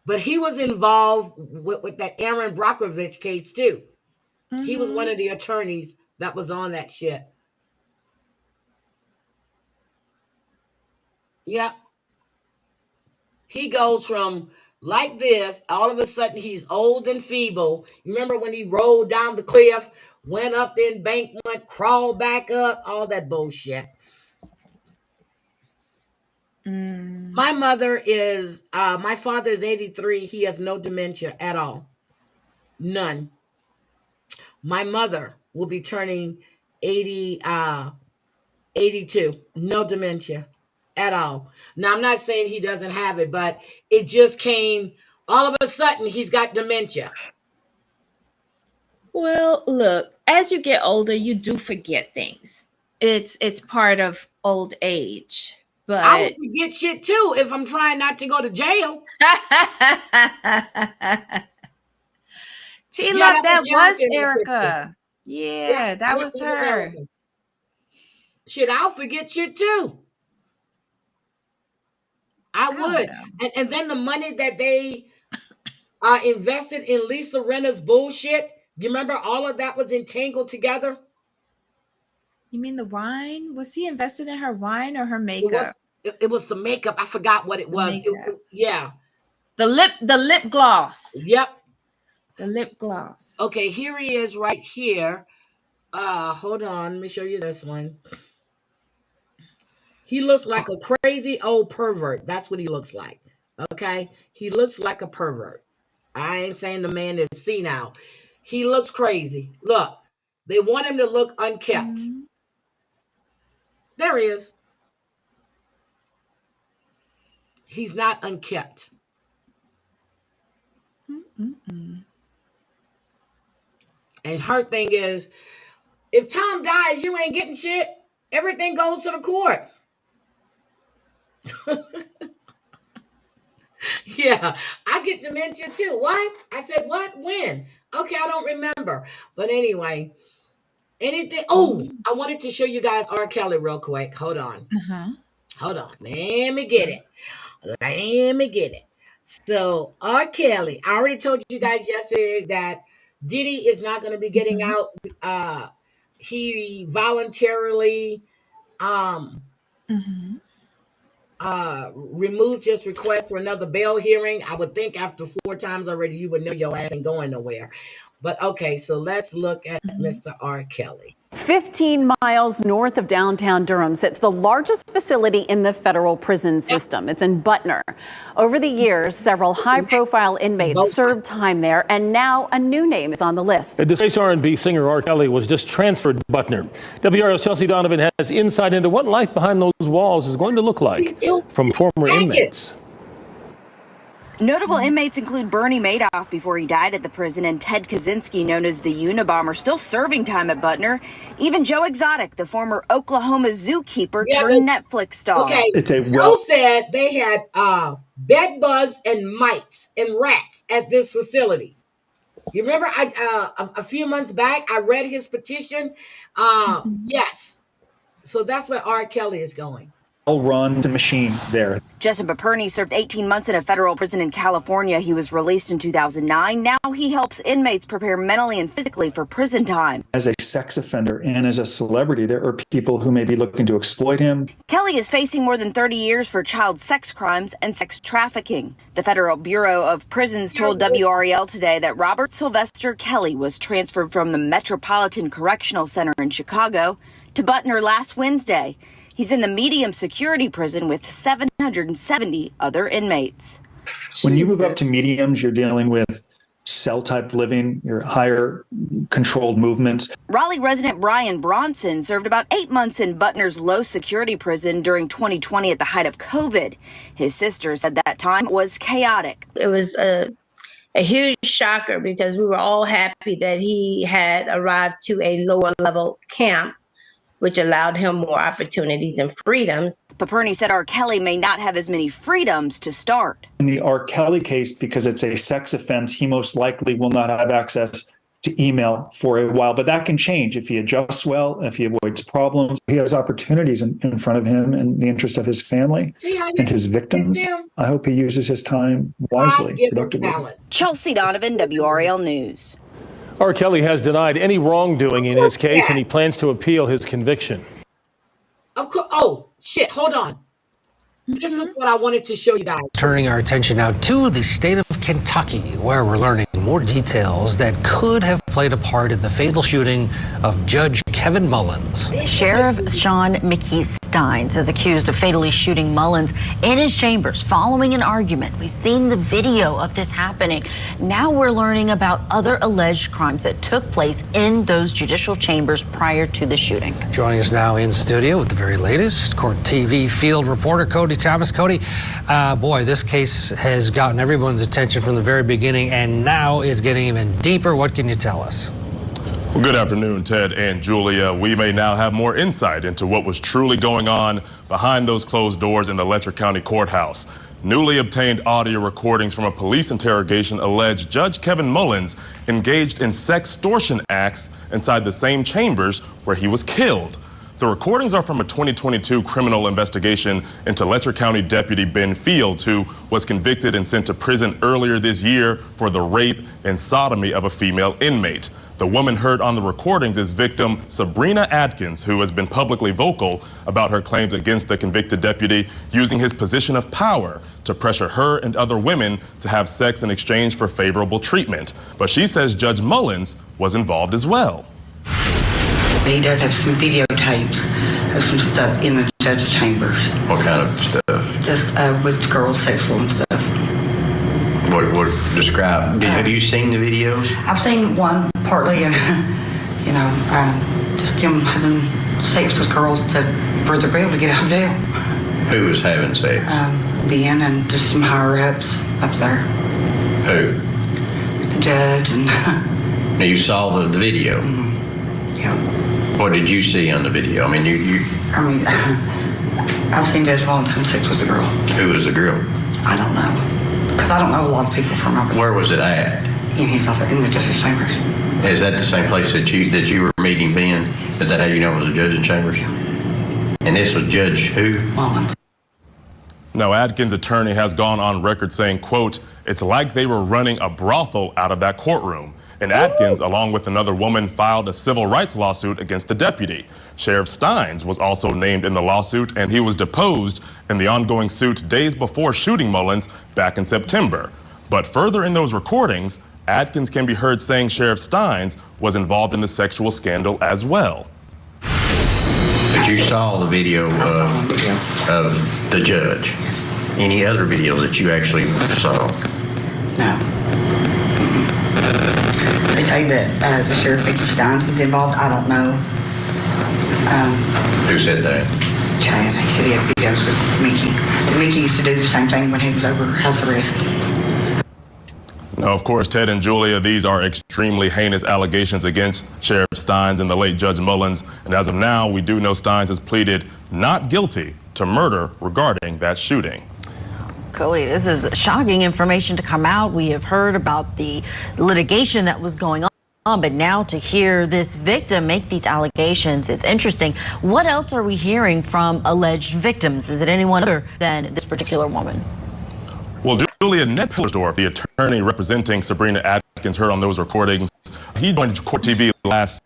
S1: But he was involved with that Aaron Brockovich case too. Mm-hmm. He was one of the attorneys that was on that shit. Yep. He goes from like this, all of a sudden he's old and feeble. You remember when he rolled down the cliff, went up the embankment, crawled back up, all that bullshit. My father is 83. He has no dementia at all. None. My mother will be turning 82. No dementia at all. Now, I'm not saying he doesn't have it, but it just came all of a sudden he's got dementia.
S2: Well, look, as you get older, you do forget things. It's part of old age. But
S1: I would forget shit too if I'm trying not to go to jail.
S2: T-Love, that was Erica. Yeah, that was her.
S1: Shit, I'll forget shit too. I would. And then the money that they invested in Lisa Rinna's bullshit, you remember all of that was entangled together?
S2: You mean the wine? Was he invested in her wine or her makeup?
S1: It was the makeup. I forgot what it was. Yeah.
S2: The lip gloss.
S1: Yep.
S2: The lip gloss.
S1: Okay, here he is right here. Hold on. Let me show you this one. He looks like a crazy old pervert. That's what he looks like. Okay? He looks like a pervert. I ain't saying the man is senile. He looks crazy. Look, they want him to look unkept. Mm-hmm. There he is. He's not unkept. Mm-mm. And her thing is, if Tom dies, you ain't getting shit. Everything goes to the court. Yeah, I get dementia too. What? I said, what? When? Okay, I don't remember. But anyway, anything. Oh, I wanted to show you guys R. Kelly real quick. Hold on. Hold on. Let me get it. So, R. Kelly, I already told you guys yesterday that Diddy is not going to be getting out. He voluntarily removed his request for another bail hearing. I would think after 4 times already, you would know your ass ain't going nowhere. But okay, so let's look at Mr. R. Kelly.
S20: 15 miles north of downtown Durham sits the largest facility in the federal prison system. It's in Butner. Over the years, several high-profile inmates served time there, and now a new name is on the list.
S21: A disgraced R&B singer R. Kelly was just transferred to Butner. WRO's Chelsea Donovan has insight into what life behind those walls is going to look like from former inmates.
S6: Notable inmates include Bernie Madoff before he died at the prison and Ted Kaczynski, known as the Unabomber, still serving time at Butner. Even Joe Exotic, the former Oklahoma zookeeper turned Netflix star.
S1: Okay, Joe said they had bed bugs and mites and rats at this facility. You remember a few months back, I read his petition. Yes. So that's where R. Kelly is going.
S22: Run the machine there.
S6: Justin Paperny served 18 months in a federal prison in California. He was released in 2009. Now he helps inmates prepare mentally and physically for prison time.
S22: As a sex offender and as a celebrity, there are people who may be looking to exploit him.
S6: Kelly is facing more than 30 years for child sex crimes and sex trafficking. The Federal Bureau of Prisons told WREL today that Robert Sylvester Kelly was transferred from the Metropolitan Correctional Center in Chicago to Butner last Wednesday. He's in the medium security prison with 770 other inmates.
S22: When you move up to mediums, you're dealing with cell-type living, your higher controlled movements.
S6: Raleigh resident Brian Bronson served about 8 months in Butner's low-security prison during 2020 at the height of COVID. His sister said that time was chaotic.
S23: It was a huge shocker because we were all happy that he had arrived to a lower-level camp, which allowed him more opportunities and freedoms.
S6: Paperny said R. Kelly may not have as many freedoms to start.
S22: In the R. Kelly case, because it's a sex offense, he most likely will not have access to email for a while. But that can change if he adjusts well, if he avoids problems. He has opportunities in front of him in the interest of his family and his victims. I hope he uses his time wisely, productively.
S6: Chelsea Donovan, WRAL News.
S21: R. Kelly has denied any wrongdoing in his case, and he plans to appeal his conviction.
S1: Of course. Oh, shit. Hold on. This is what I wanted to show you guys.
S24: Turning our attention now to the state of Kentucky, where we're learning more details that could have played a part in the fatal shooting of Judge Kevin Mullins.
S6: Sheriff Sean Mickey Steins is accused of fatally shooting Mullins in his chambers following an argument. We've seen the video of this happening. Now we're learning about other alleged crimes that took place in those judicial chambers prior to the shooting.
S24: Joining us now in studio with the very latest, Court TV field reporter Cody Thomas. Cody, boy, this case has gotten everyone's attention from the very beginning, and now it's getting even deeper. What can you tell us?
S25: Well, good afternoon, Ted and Julia. We may now have more insight into what was truly going on behind those closed doors in the Letcher County Courthouse. Newly obtained audio recordings from a police interrogation allege Judge Kevin Mullins engaged in sextortion acts inside the same chambers where he was killed. The recordings are from a 2022 criminal investigation into Letcher County Deputy Ben Fields, who was convicted and sent to prison earlier this year for the rape and sodomy of a female inmate. The woman heard on the recordings is victim Sabrina Adkins, who has been publicly vocal about her claims against the convicted deputy, using his position of power to pressure her and other women to have sex in exchange for favorable treatment. But she says Judge Mullins was involved as well.
S26: He does have some videotapes of some stuff in the judge's chambers.
S27: What kind of stuff?
S26: Just with girls, sexual and stuff.
S27: What describe? Have you seen the videos?
S26: I've seen one partly, just him having sex with girls for their bail to get out of jail.
S27: Who was having sex?
S26: Ben and just some higher ups up there.
S27: Who?
S26: The judge and.
S27: Now you saw the video.
S26: Mm-hmm. Yeah.
S27: What did you see on the video? I mean,
S26: I've seen Judge Mullins having sex with a girl.
S27: Who was the girl?
S26: I don't know. Because I don't know a lot of people from over there.
S27: Where was it at?
S26: In his office, in the judge's chambers.
S27: Is that the same place that you were meeting Ben? Is that how you know it was the judge's chambers?
S26: Yeah.
S27: And this was Judge who?
S26: Mullins.
S25: No, Adkins' attorney has gone on record saying, quote, "It's like they were running a brothel out of that courtroom." And Adkins, along with another woman, filed a civil rights lawsuit against the deputy. Sheriff Steins was also named in the lawsuit, and he was deposed in the ongoing suit days before shooting Mullins back in September. But further in those recordings, Adkins can be heard saying Sheriff Steins was involved in the sexual scandal as well.
S27: But you saw the video of the judge.
S26: Yes.
S27: Any other videos that you actually saw?
S26: No. They say that the Sheriff Mickey Steins is involved. I don't know.
S27: Who said that?
S26: Chad. He said he had videos with Mickey. And Mickey used to do the same thing when he was over house arrest.
S25: Now, of course, Ted and Julia, these are extremely heinous allegations against Sheriff Steins and the late Judge Mullins. And as of now, we do know Steins has pleaded not guilty to murder regarding that shooting.
S6: Cody, this is shocking information to come out. We have heard about the litigation that was going on, but now to hear this victim make these allegations, it's interesting. What else are we hearing from alleged victims? Is it anyone other than this particular woman?
S25: Well, Julia Ned Pillersdorf, the attorney representing Sabrina Atkins, heard on those recordings. He joined Court TV last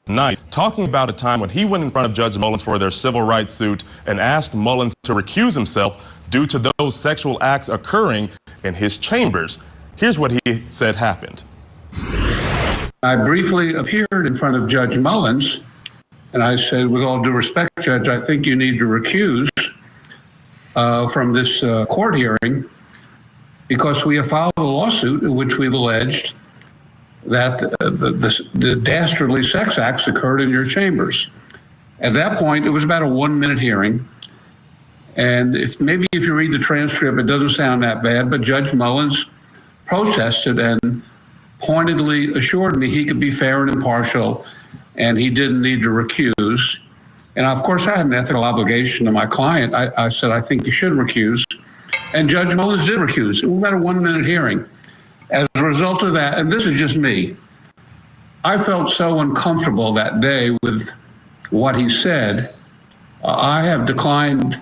S25: night talking about a time when he went in front of Judge Mullins for their civil rights suit and asked Mullins to recuse himself due to those sexual acts occurring in his chambers. Here's what he said happened.
S4: I briefly appeared in front of Judge Mullins, and I said, with all due respect, Judge, I think you need to recuse from this court hearing because we have filed a lawsuit in which we've alleged that the dastardly sex acts occurred in your chambers. At that point, it was about a 1-minute hearing. And if you read the transcript, it doesn't sound that bad, but Judge Mullins protested and pointedly assured me he could be fair and impartial and he didn't need to recuse. And of course, I had an ethical obligation to my client. I said, I think you should recuse. And Judge Mullins did recuse. It was about a 1-minute hearing. As a result of that, and this is just me, I felt so uncomfortable that day with what he said. I have declined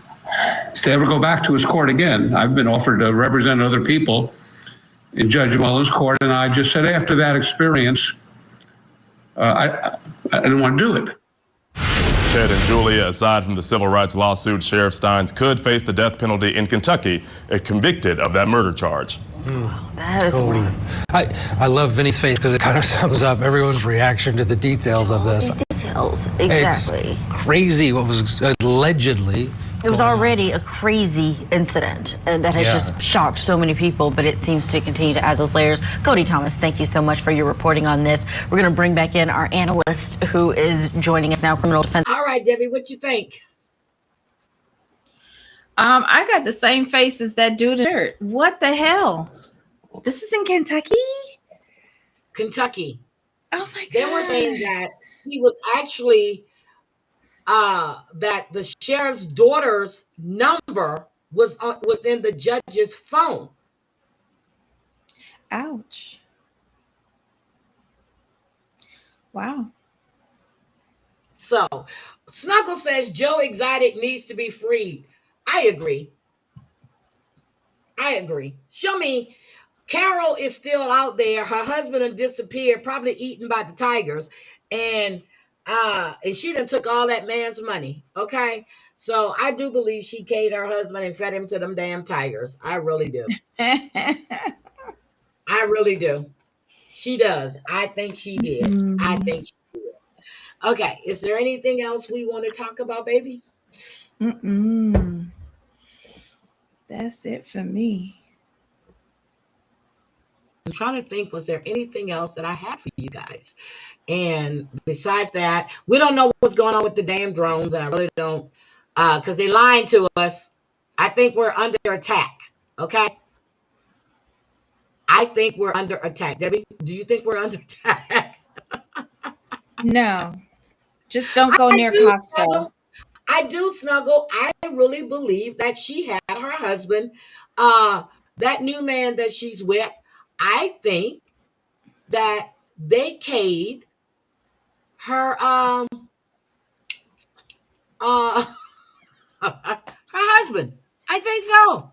S4: to ever go back to his court again. I've been offered to represent other people in Judge Mullins' court, and I just said after that experience, I didn't want to do it.
S25: Ted and Julia, aside from the civil rights lawsuit, Sheriff Steins could face the death penalty in Kentucky if convicted of that murder charge.
S6: That is
S24: Cody. I love Vinny's face because it kind of sums up everyone's reaction to the details of this.
S6: Details, exactly.
S24: It's crazy what was allegedly.
S6: It was already a crazy incident that has just shocked so many people, but it seems to continue to add those layers. Cody Thomas, thank you so much for your reporting on this. We're going to bring back in our analyst who is joining us now, criminal defense.
S1: All right, Debbie, what you think?
S2: I got the same face as that dude in the shirt. What the hell? This is in Kentucky?
S1: Kentucky.
S2: Oh my God.
S1: They were saying that he was actually that the sheriff's daughter's number was in the judge's phone.
S2: Ouch. Wow.
S1: So, Snuggle says Joe Exotic needs to be freed. I agree. Show me. Carol is still out there. Her husband had disappeared, probably eaten by the tigers. And she done took all that man's money. Okay. So I do believe she caged her husband and fed him to them damn tigers. I really do. I really do. She does. I think she did. I think she did. Okay. Is there anything else we want to talk about, baby?
S2: That's it for me.
S1: I'm trying to think, was there anything else that I have for you guys? And besides that, we don't know what's going on with the damn drones, and I really don't, because they lying to us. I think we're under attack, okay? I think we're under attack. Debbie, do you think we're under attack?
S2: No. Just don't go near Costco.
S1: I do, Snuggle. I really believe that she had her husband, that new man that she's with. I think that they caged her her husband. I think so.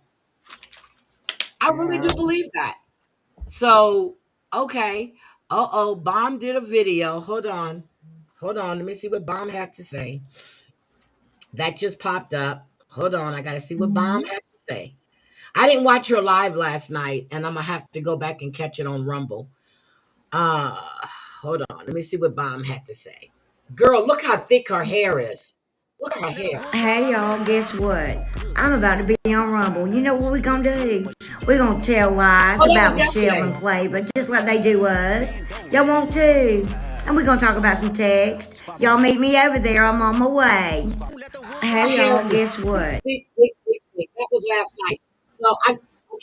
S1: I really do believe that. So, okay. Bomb did a video. Hold on. Let me see what Bomb had to say. That just popped up. Hold on. I got to see what Bomb had to say. I didn't watch her live last night, and I'm going to have to go back and catch it on Rumble. Hold on. Let me see what Bomb had to say. Girl, look how thick her hair is. Look at her hair.
S5: Hey, y'all, guess what? I'm about to be on Rumble. You know what we're going to do? We're going to tell lies about Michelle and Clay, but just like they do us. Y'all want to? And we're going to talk about some text. Y'all meet me over there. I'm on my way. Hey, y'all, guess what?
S1: That was last night. So,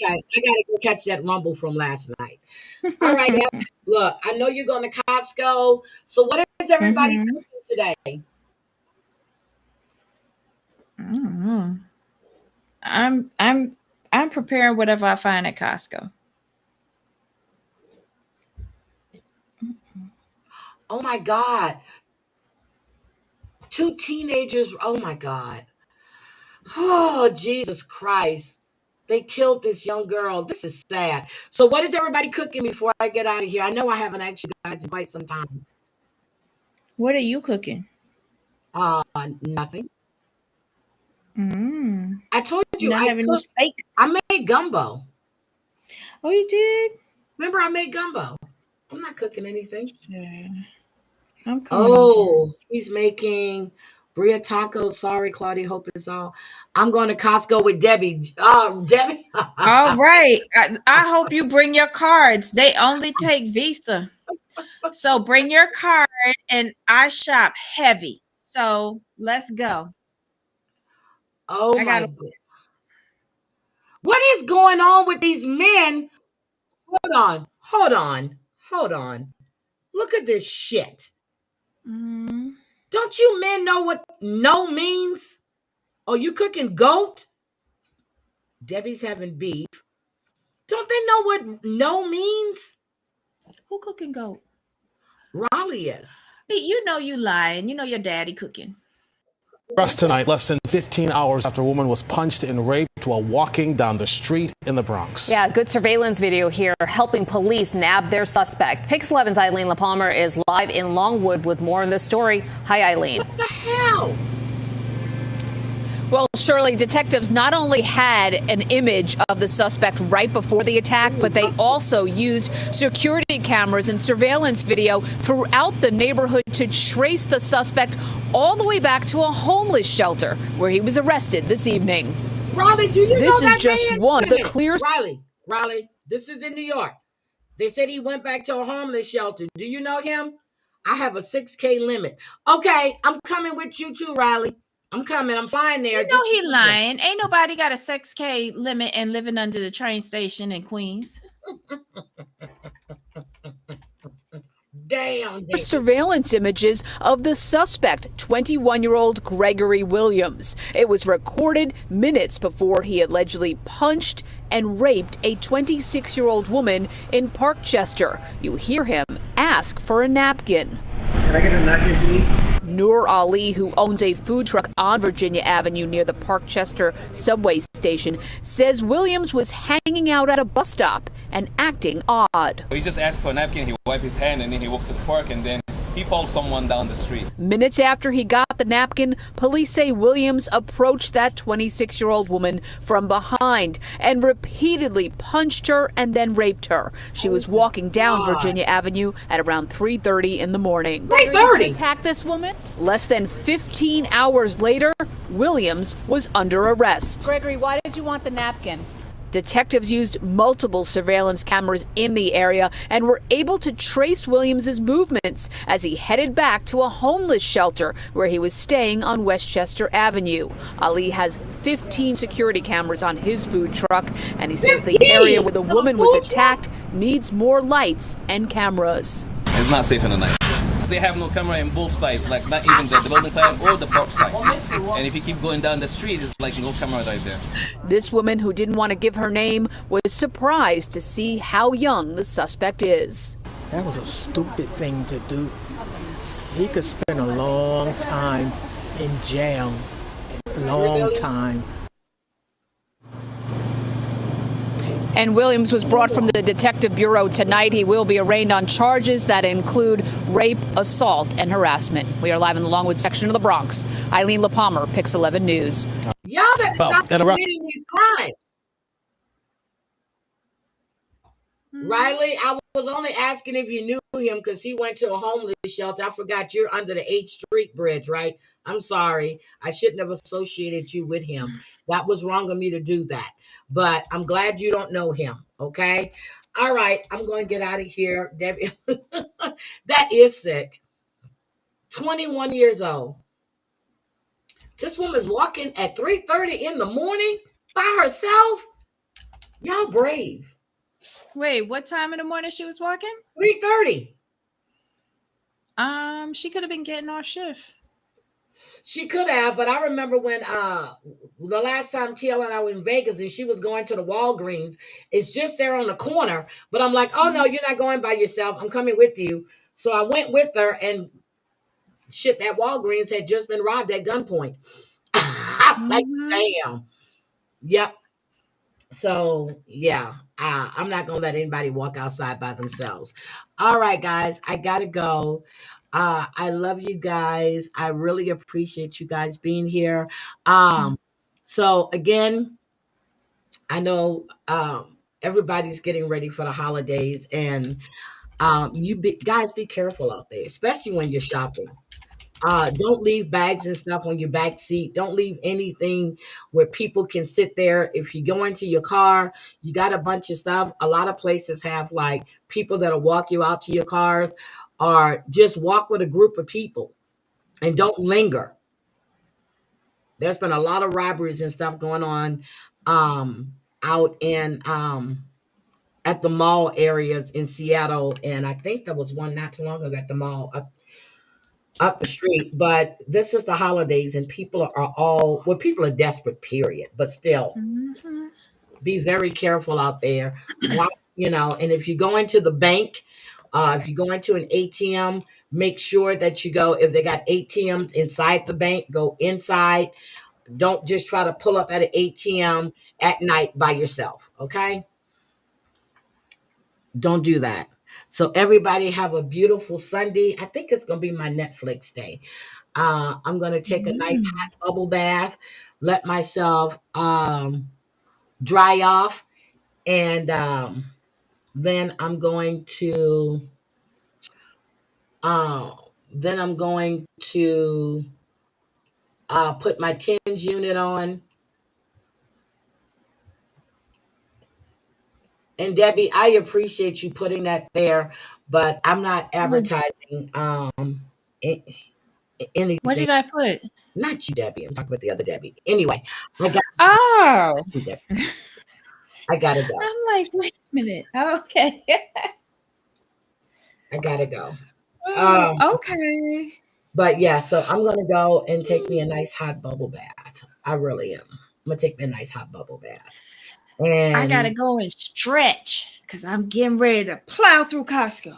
S1: Okay, I gotta go catch that rumble from last night. All right, Eb, look, I know you're going to Costco. So what is everybody
S2: Mhm.
S1: cooking today?
S2: I don't know. I'm preparing whatever I find at Costco.
S1: Oh my God. 2 teenagers. Oh my God. Oh, Jesus Christ. They killed this young girl. This is sad. So what is everybody cooking before I get out of here? I know I haven't asked you guys in quite some time.
S2: What are you cooking?
S1: Nothing.
S2: Mm.
S1: I told
S2: You're
S1: you
S2: not
S1: I
S2: having no
S1: cooked.
S2: steak?
S1: I made gumbo.
S2: Oh, you did?
S1: Remember, I made gumbo. I'm not cooking anything.
S2: Yeah. I'm coming over.
S1: Oh, he's making Bria tacos. Sorry, Claudia. Hope it's all. I'm going to Costco with Debbie. Debbie.
S2: All right. I hope you bring your cards. They only take Visa. So bring your card, and I shop heavy. So let's go.
S1: Oh
S2: I
S1: my
S2: got.
S1: God. What is going on with these men? Hold on. Hold on. Hold on. Look at this shit.
S2: Mm.
S1: Don't you men know what no means? Oh, you cooking goat? Debbie's having beef. Don't they know what no means?
S2: Who cooking goat?
S1: Raleigh is.
S2: You know you lying. You know your daddy cooking.
S7: Arrest tonight, less than 15 hours after a woman was punched and raped while walking down the street in the Bronx.
S8: Yeah, good surveillance video here helping police nab their suspect. Pix 11's Eileen LaPalmer is live in Longwood with more on this story. Hi, Eileen.
S1: What the hell?
S9: Well, Shirley, detectives not only had an image of the suspect right before the attack, but they also used security cameras and surveillance video throughout the neighborhood to trace the suspect all the way back to a homeless shelter where he was arrested this evening.
S1: Riley, do you know
S9: This
S1: that
S9: is just
S1: man?
S9: one of the clear.
S1: Riley, this is in New York. They said he went back to a homeless shelter. Do you know him? I have a 6K limit. Okay, I'm coming with you too, Riley. I'm coming. I'm flying there.
S2: You know he lying. Ain't nobody got a 6K limit and living under the train station in Queens.
S1: Damn.
S9: Surveillance images of the suspect, 21-year-old Gregory Williams. It was recorded minutes before he allegedly punched and raped a 26-year-old woman in Parkchester. You hear him ask for a napkin.
S10: Can I get a napkin, please?
S9: Noor Ali, who owns a food truck on Virginia Avenue near the Parkchester subway station, says Williams was hanging out at a bus stop and acting odd.
S11: He just asked for a napkin, he wiped his hand, and then he walked to the park, and then he followed someone down the street.
S9: Minutes after he got the napkin, police say Williams approached that 26-year-old woman from behind and repeatedly punched her and then raped her. She was walking down Virginia Avenue at around 3:30 in the morning.
S1: 3:30?
S9: Attack this woman? Less than 15 hours later, Williams was under arrest.
S8: Gregory, why did you want the napkin?
S9: Detectives used multiple surveillance cameras in the area and were able to trace Williams's movements as he headed back to a homeless shelter where he was staying on Westchester Avenue. Ali has 15 security cameras on his food truck, and he says the area where the woman was attacked needs more lights and cameras.
S11: It's not safe in the night. They have no camera in both sides, like not even the building side or the park side. And if you keep going down the street, it's like no camera right there.
S9: This woman, who didn't want to give her name, was surprised to see how young the suspect is.
S12: That was a stupid thing to do. He could spend a long time in jail. A long time.
S9: And Williams was brought from the Detective Bureau tonight. He will be arraigned on charges that include rape, assault, and harassment. We are live in the Longwood section of the Bronx. Eileen LaPalmer, Pix 11 News.
S1: Y'all better stop committing these crimes. Riley, I was only asking if you knew him because he went to a homeless shelter. I forgot you're under the 8th Street Bridge, right? I'm sorry. I shouldn't have associated you with him. That was wrong of me to do that. But I'm glad you don't know him, okay? All right, I'm going to get out of here. Debbie, that is sick. 21 years old. This woman's walking at 3:30 in the morning by herself. Y'all brave.
S2: Wait, what time in the morning she was walking?
S1: 3:30.
S2: She could have been getting off shift.
S1: She could have, but I remember when the last time TL and I were in Vegas and she was going to the Walgreens. It's just there on the corner. But I'm like, oh no, you're not going by yourself. I'm coming with you. So I went with her, and shit, that Walgreens had just been robbed at gunpoint. Like, damn. Yep. So yeah, I'm not gonna let anybody walk outside by themselves. All right, guys, I gotta go. I love you guys. I really appreciate you guys being here. So again, I know everybody's getting ready for the holidays, and guys, be careful out there, especially when you're shopping. Don't leave bags and stuff on your back seat. Don't leave anything where people can sit there. If you go into your car, you got a bunch of stuff. A lot of places have like people that'll walk you out to your cars, or just walk with a group of people and don't linger. There's been a lot of robberies and stuff going on out in at the mall areas in Seattle, and I think there was one not too long ago at the mall up the street. But this is the holidays, and people are all, well, people are desperate, period. But still, be very careful out there. And if you go into the bank, if you go into an ATM, make sure that you go, if they got ATMs inside the bank, go inside. Don't just try to pull up at an ATM at night by yourself. Okay. Don't do that. So everybody have a beautiful Sunday. I think it's going to be my Netflix day. I'm going to take a nice hot bubble bath, let myself dry off, and then I'm going to uh, put my TENS unit on. And Debbie, I appreciate you putting that there, but I'm not advertising anything.
S2: What did I put?
S1: Not you, Debbie. I'm talking about the other Debbie. Anyway, I got.
S2: Oh,
S1: you, Debbie. I gotta go.
S2: I'm like, wait a minute. Okay.
S1: I gotta go.
S2: Okay.
S1: But yeah, so I'm gonna go and take me a nice hot bubble bath. I really am. I'm gonna take me a nice hot bubble bath. And
S2: I gotta go and stretch because I'm getting ready to plow through Costco.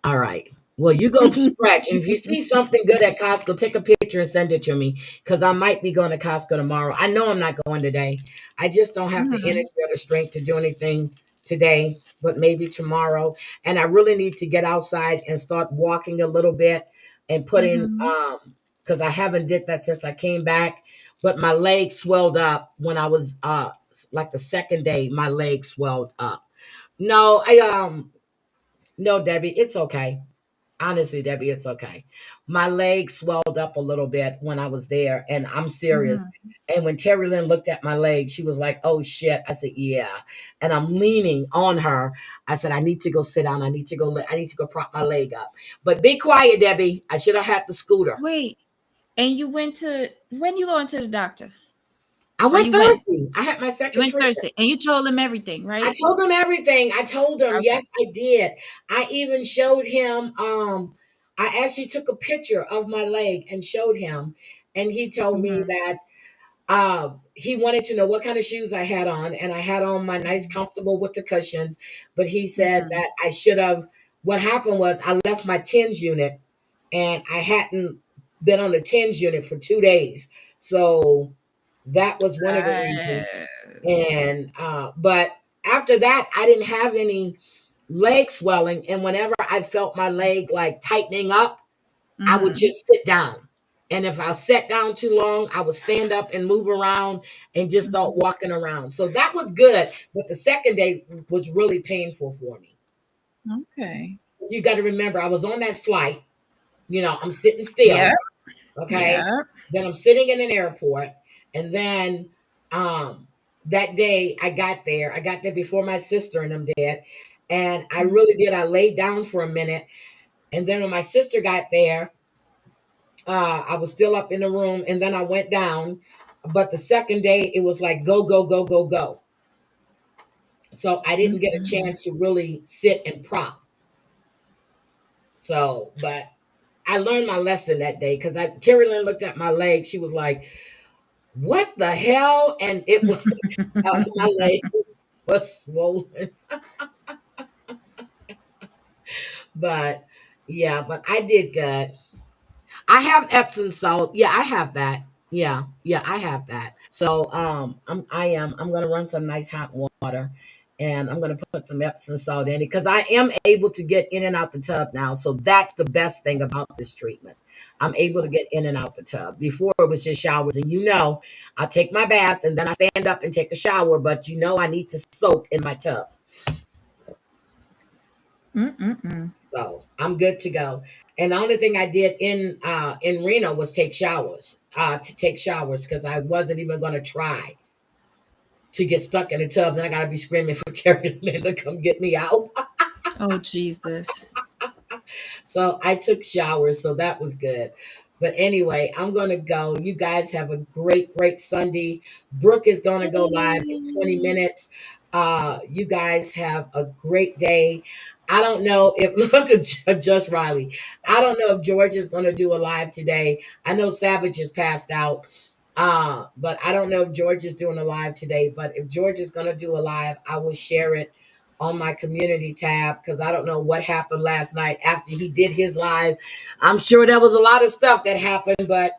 S1: all right. Well, you go stretch. And if you see something good at Costco, take a picture and send it to me, because I might be going to Costco tomorrow. I know I'm not going today. I just don't have the energy or the strength to do anything today, but maybe tomorrow. And I really need to get outside and start walking a little bit and putting, because I haven't did that since I came back. But my leg swelled up when I was like the second day, my leg swelled up. No, no, Debbie, it's okay. Honestly, Debbie, it's okay. My leg swelled up a little bit when I was there, and I'm serious. And when Terry Lynn looked at my leg, she was like, "Oh shit." I said, "Yeah." And I'm leaning on her. I said, "I need to go sit down. I need to go. I need to go prop my leg up." But be quiet, Debbie. I should have had the scooter.
S2: Wait, and you went to, when you going to the doctor?
S1: I went Thursday. I had my second.
S2: You went Thursday, and you told him everything, right?
S1: I told him everything. I told him, yes, I did. I even showed him. I actually took a picture of my leg and showed him, and he told me that he wanted to know what kind of shoes I had on, and I had on my nice, comfortable with the cushions. But he said that I should have. What happened was I left my TENS unit, and I hadn't been on the TENS unit for 2 days, so that was one of the reasons. And but after that, I didn't have any leg swelling, and whenever I felt my leg like tightening up, I would just sit down. And if I sat down too long, I would stand up and move around and just start walking around. So that was good. But the second day was really painful for me.
S2: Okay.
S1: You got to remember, I was on that flight. I'm sitting still.
S2: Yep.
S1: Okay.
S2: Yep.
S1: Then I'm sitting in an airport. And then that day I got there before my sister and them did. And I really did. I laid down for a minute. And then when my sister got there, I was still up in the room, and then I went down. But the second day, it was like go, go, go, go, go. So I didn't get a chance to really sit and prop. So, but I learned my lesson that day because Terry Lynn looked at my leg. She was like, "What the hell?" And it was my leg was swollen. But yeah, but I did good. I have Epsom salt. Yeah, I have that. Yeah, I have that. So I'm gonna run some nice hot water, and I'm gonna put some Epsom salt in it because I am able to get in and out the tub now. So that's the best thing about this treatment. I'm able to get in and out the tub. Before it was just showers, and I take my bath and then I stand up and take a shower, but I need to soak in my tub. So I'm good to go. And the only thing I did in Reno was take showers. To take showers because I wasn't even gonna try to get stuck in the tub. Then I gotta be screaming for Terry Lynn to come get me out.
S2: Oh, Jesus.
S1: So I took showers, so that was good. But anyway, I'm gonna go. You guys have a great, great Sunday. Brooke is gonna go live in 20 minutes. You guys have a great day. I don't know if look at Just Riley. I don't know if George is gonna do a live today. I know Savage is passed out. But I don't know if George is doing a live today. But if George is gonna do a live, I will share it on my community tab because I don't know what happened last night after he did his live. I'm sure there was a lot of stuff that happened, but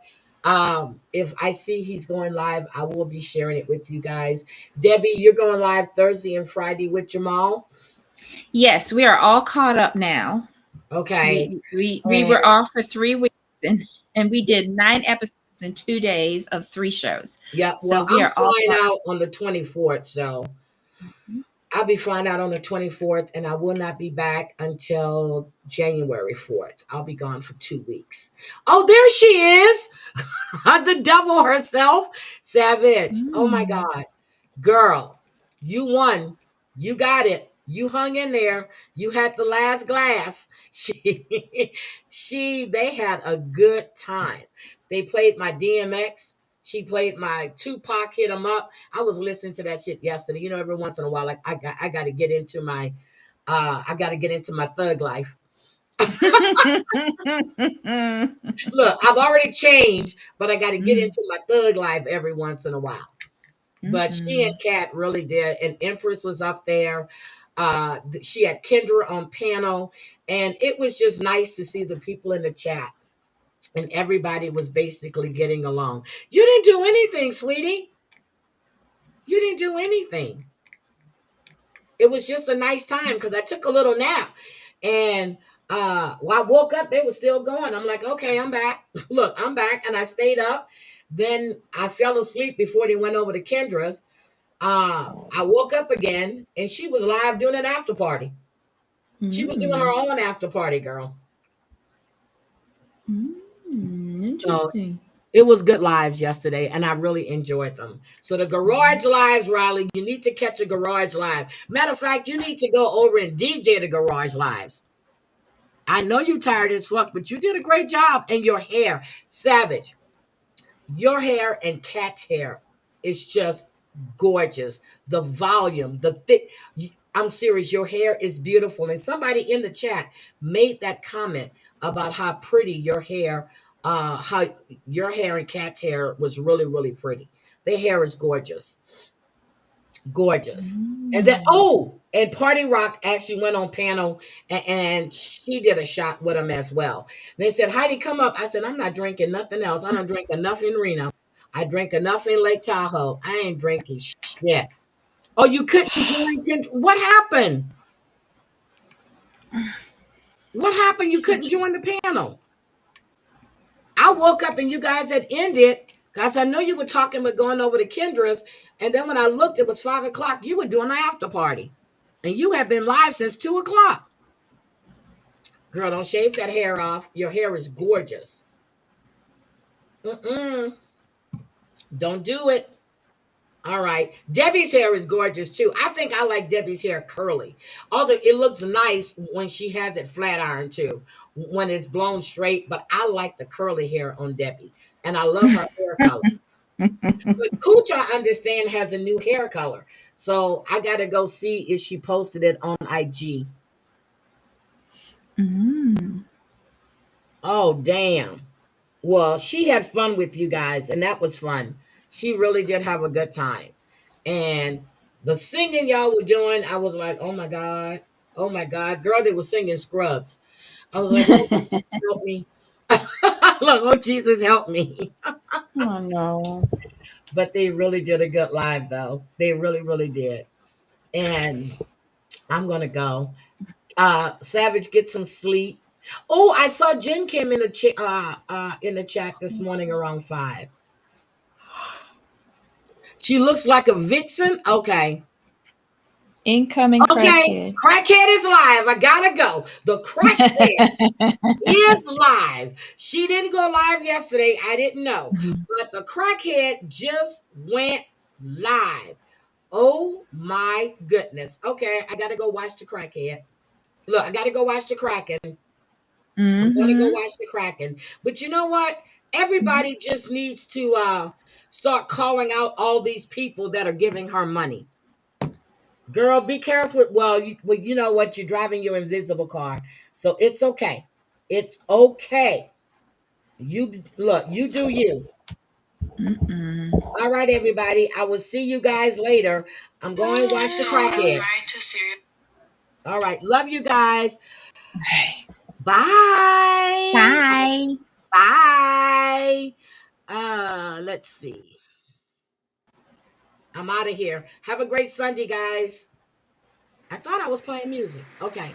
S1: if I see he's going live, I will be sharing it with you guys. Debbie, you're going live Thursday and Friday with Jamal.
S2: Yes, we are all caught up now.
S1: Okay.
S2: We were off for 3 weeks and we did 9 episodes in 2 days of 3 shows.
S1: Yeah, well,
S2: So we
S1: I'm
S2: are all
S1: flying
S2: caught
S1: out on the 24th, so I'll be flying out on the 24th, and I will not be back until January 4th. I'll be gone for 2 weeks. Oh, there she is. The devil herself. Savage. Oh, my God. Girl, you won. You got it. You hung in there. You had the last glass. They had a good time. They played my DMX. She played my Tupac Hit 'Em Up. I was listening to that shit yesterday. Every once in a while, like I got to get into my thug life. Look, I've already changed, but I got to get into my thug life every once in a while. But she and Kat really did, and Empress was up there. She had Kendra on panel, and it was just nice to see the people in the chat, and everybody was basically getting along. You didn't do anything, sweetie. You didn't do anything. It was just a nice time because I took a little nap, and when I woke up, they were still going. I'm like, okay, I'm back. Look, I'm back, and I stayed up. Then I fell asleep before they went over to Kendra's. I woke up again, and she was live doing an after party. She was doing her own after party, girl.
S2: Interesting.
S1: So it was good lives yesterday, and I really enjoyed them. So the garage lives, Riley, you need to catch a garage live. Matter of fact, you need to go over and DJ the garage lives. I know you tired as fuck, but you did a great job. And your hair, Savage. Your hair and Kat's hair is just gorgeous. The volume, the thick. I'm serious. Your hair is beautiful. And somebody in the chat made that comment about how pretty your hair, how your hair and Kat's hair was really, really pretty. Their hair is gorgeous. Gorgeous. And then, and Party Rock actually went on panel and she did a shot with him as well. And they said, Heidi, come up. I said, I'm not drinking nothing else. I don't drink enough in Reno. I drank enough in Lake Tahoe. I ain't drinking shit. Oh, you couldn't join? What happened? What happened? You couldn't join the panel. I woke up and you guys had ended. Guys, I know you were talking about going over to Kendra's. And then when I looked, it was 5 o'clock. You were doing the after party. And you have been live since 2 o'clock. Girl, don't shave that hair off. Your hair is gorgeous. Don't do it. All right. Debbie's hair is gorgeous too. I think I like Debbie's hair curly. Although it looks nice when she has it flat iron too, when it's blown straight. But I like the curly hair on Debbie. And I love her hair color. But Cooch, I understand, has a new hair color. So I got to go see if she posted it on IG. Oh, damn. Well, she had fun with you guys, and that was fun. She really did have a good time. And the singing y'all were doing, I was like, oh my God. Oh my God. Girl, they were singing Scrubs. I was like, oh, help me. Like, oh, Jesus, help me.
S2: Oh no.
S1: But they really did a good live, though. They really, really did. And I'm going to go. Savage, get some sleep. Oh, I saw Jen came in the chat this morning around 5. She looks like a vixen. Okay.
S2: Incoming
S1: Okay.
S2: crackhead.
S1: Crackhead is live. I gotta go. The crackhead is live. She didn't go live yesterday. I didn't know. But the crackhead just went live. Oh my goodness. Okay, I gotta go watch the crackhead. Look, I gotta go watch the Kraken. I'm gonna go watch the Kraken. But you know what? Everybody just needs to start calling out all these people that are giving her money. Girl, be careful. Well, you know what? You're driving your invisible car, so it's okay. It's okay. You look. You do you. All right, everybody. I will see you guys later. I'm going to watch the Crackhead. All right. Love you guys. Bye.
S2: Bye.
S1: Bye. Let's see. I'm out of here. Have a great Sunday, guys. I thought I was playing music. Okay.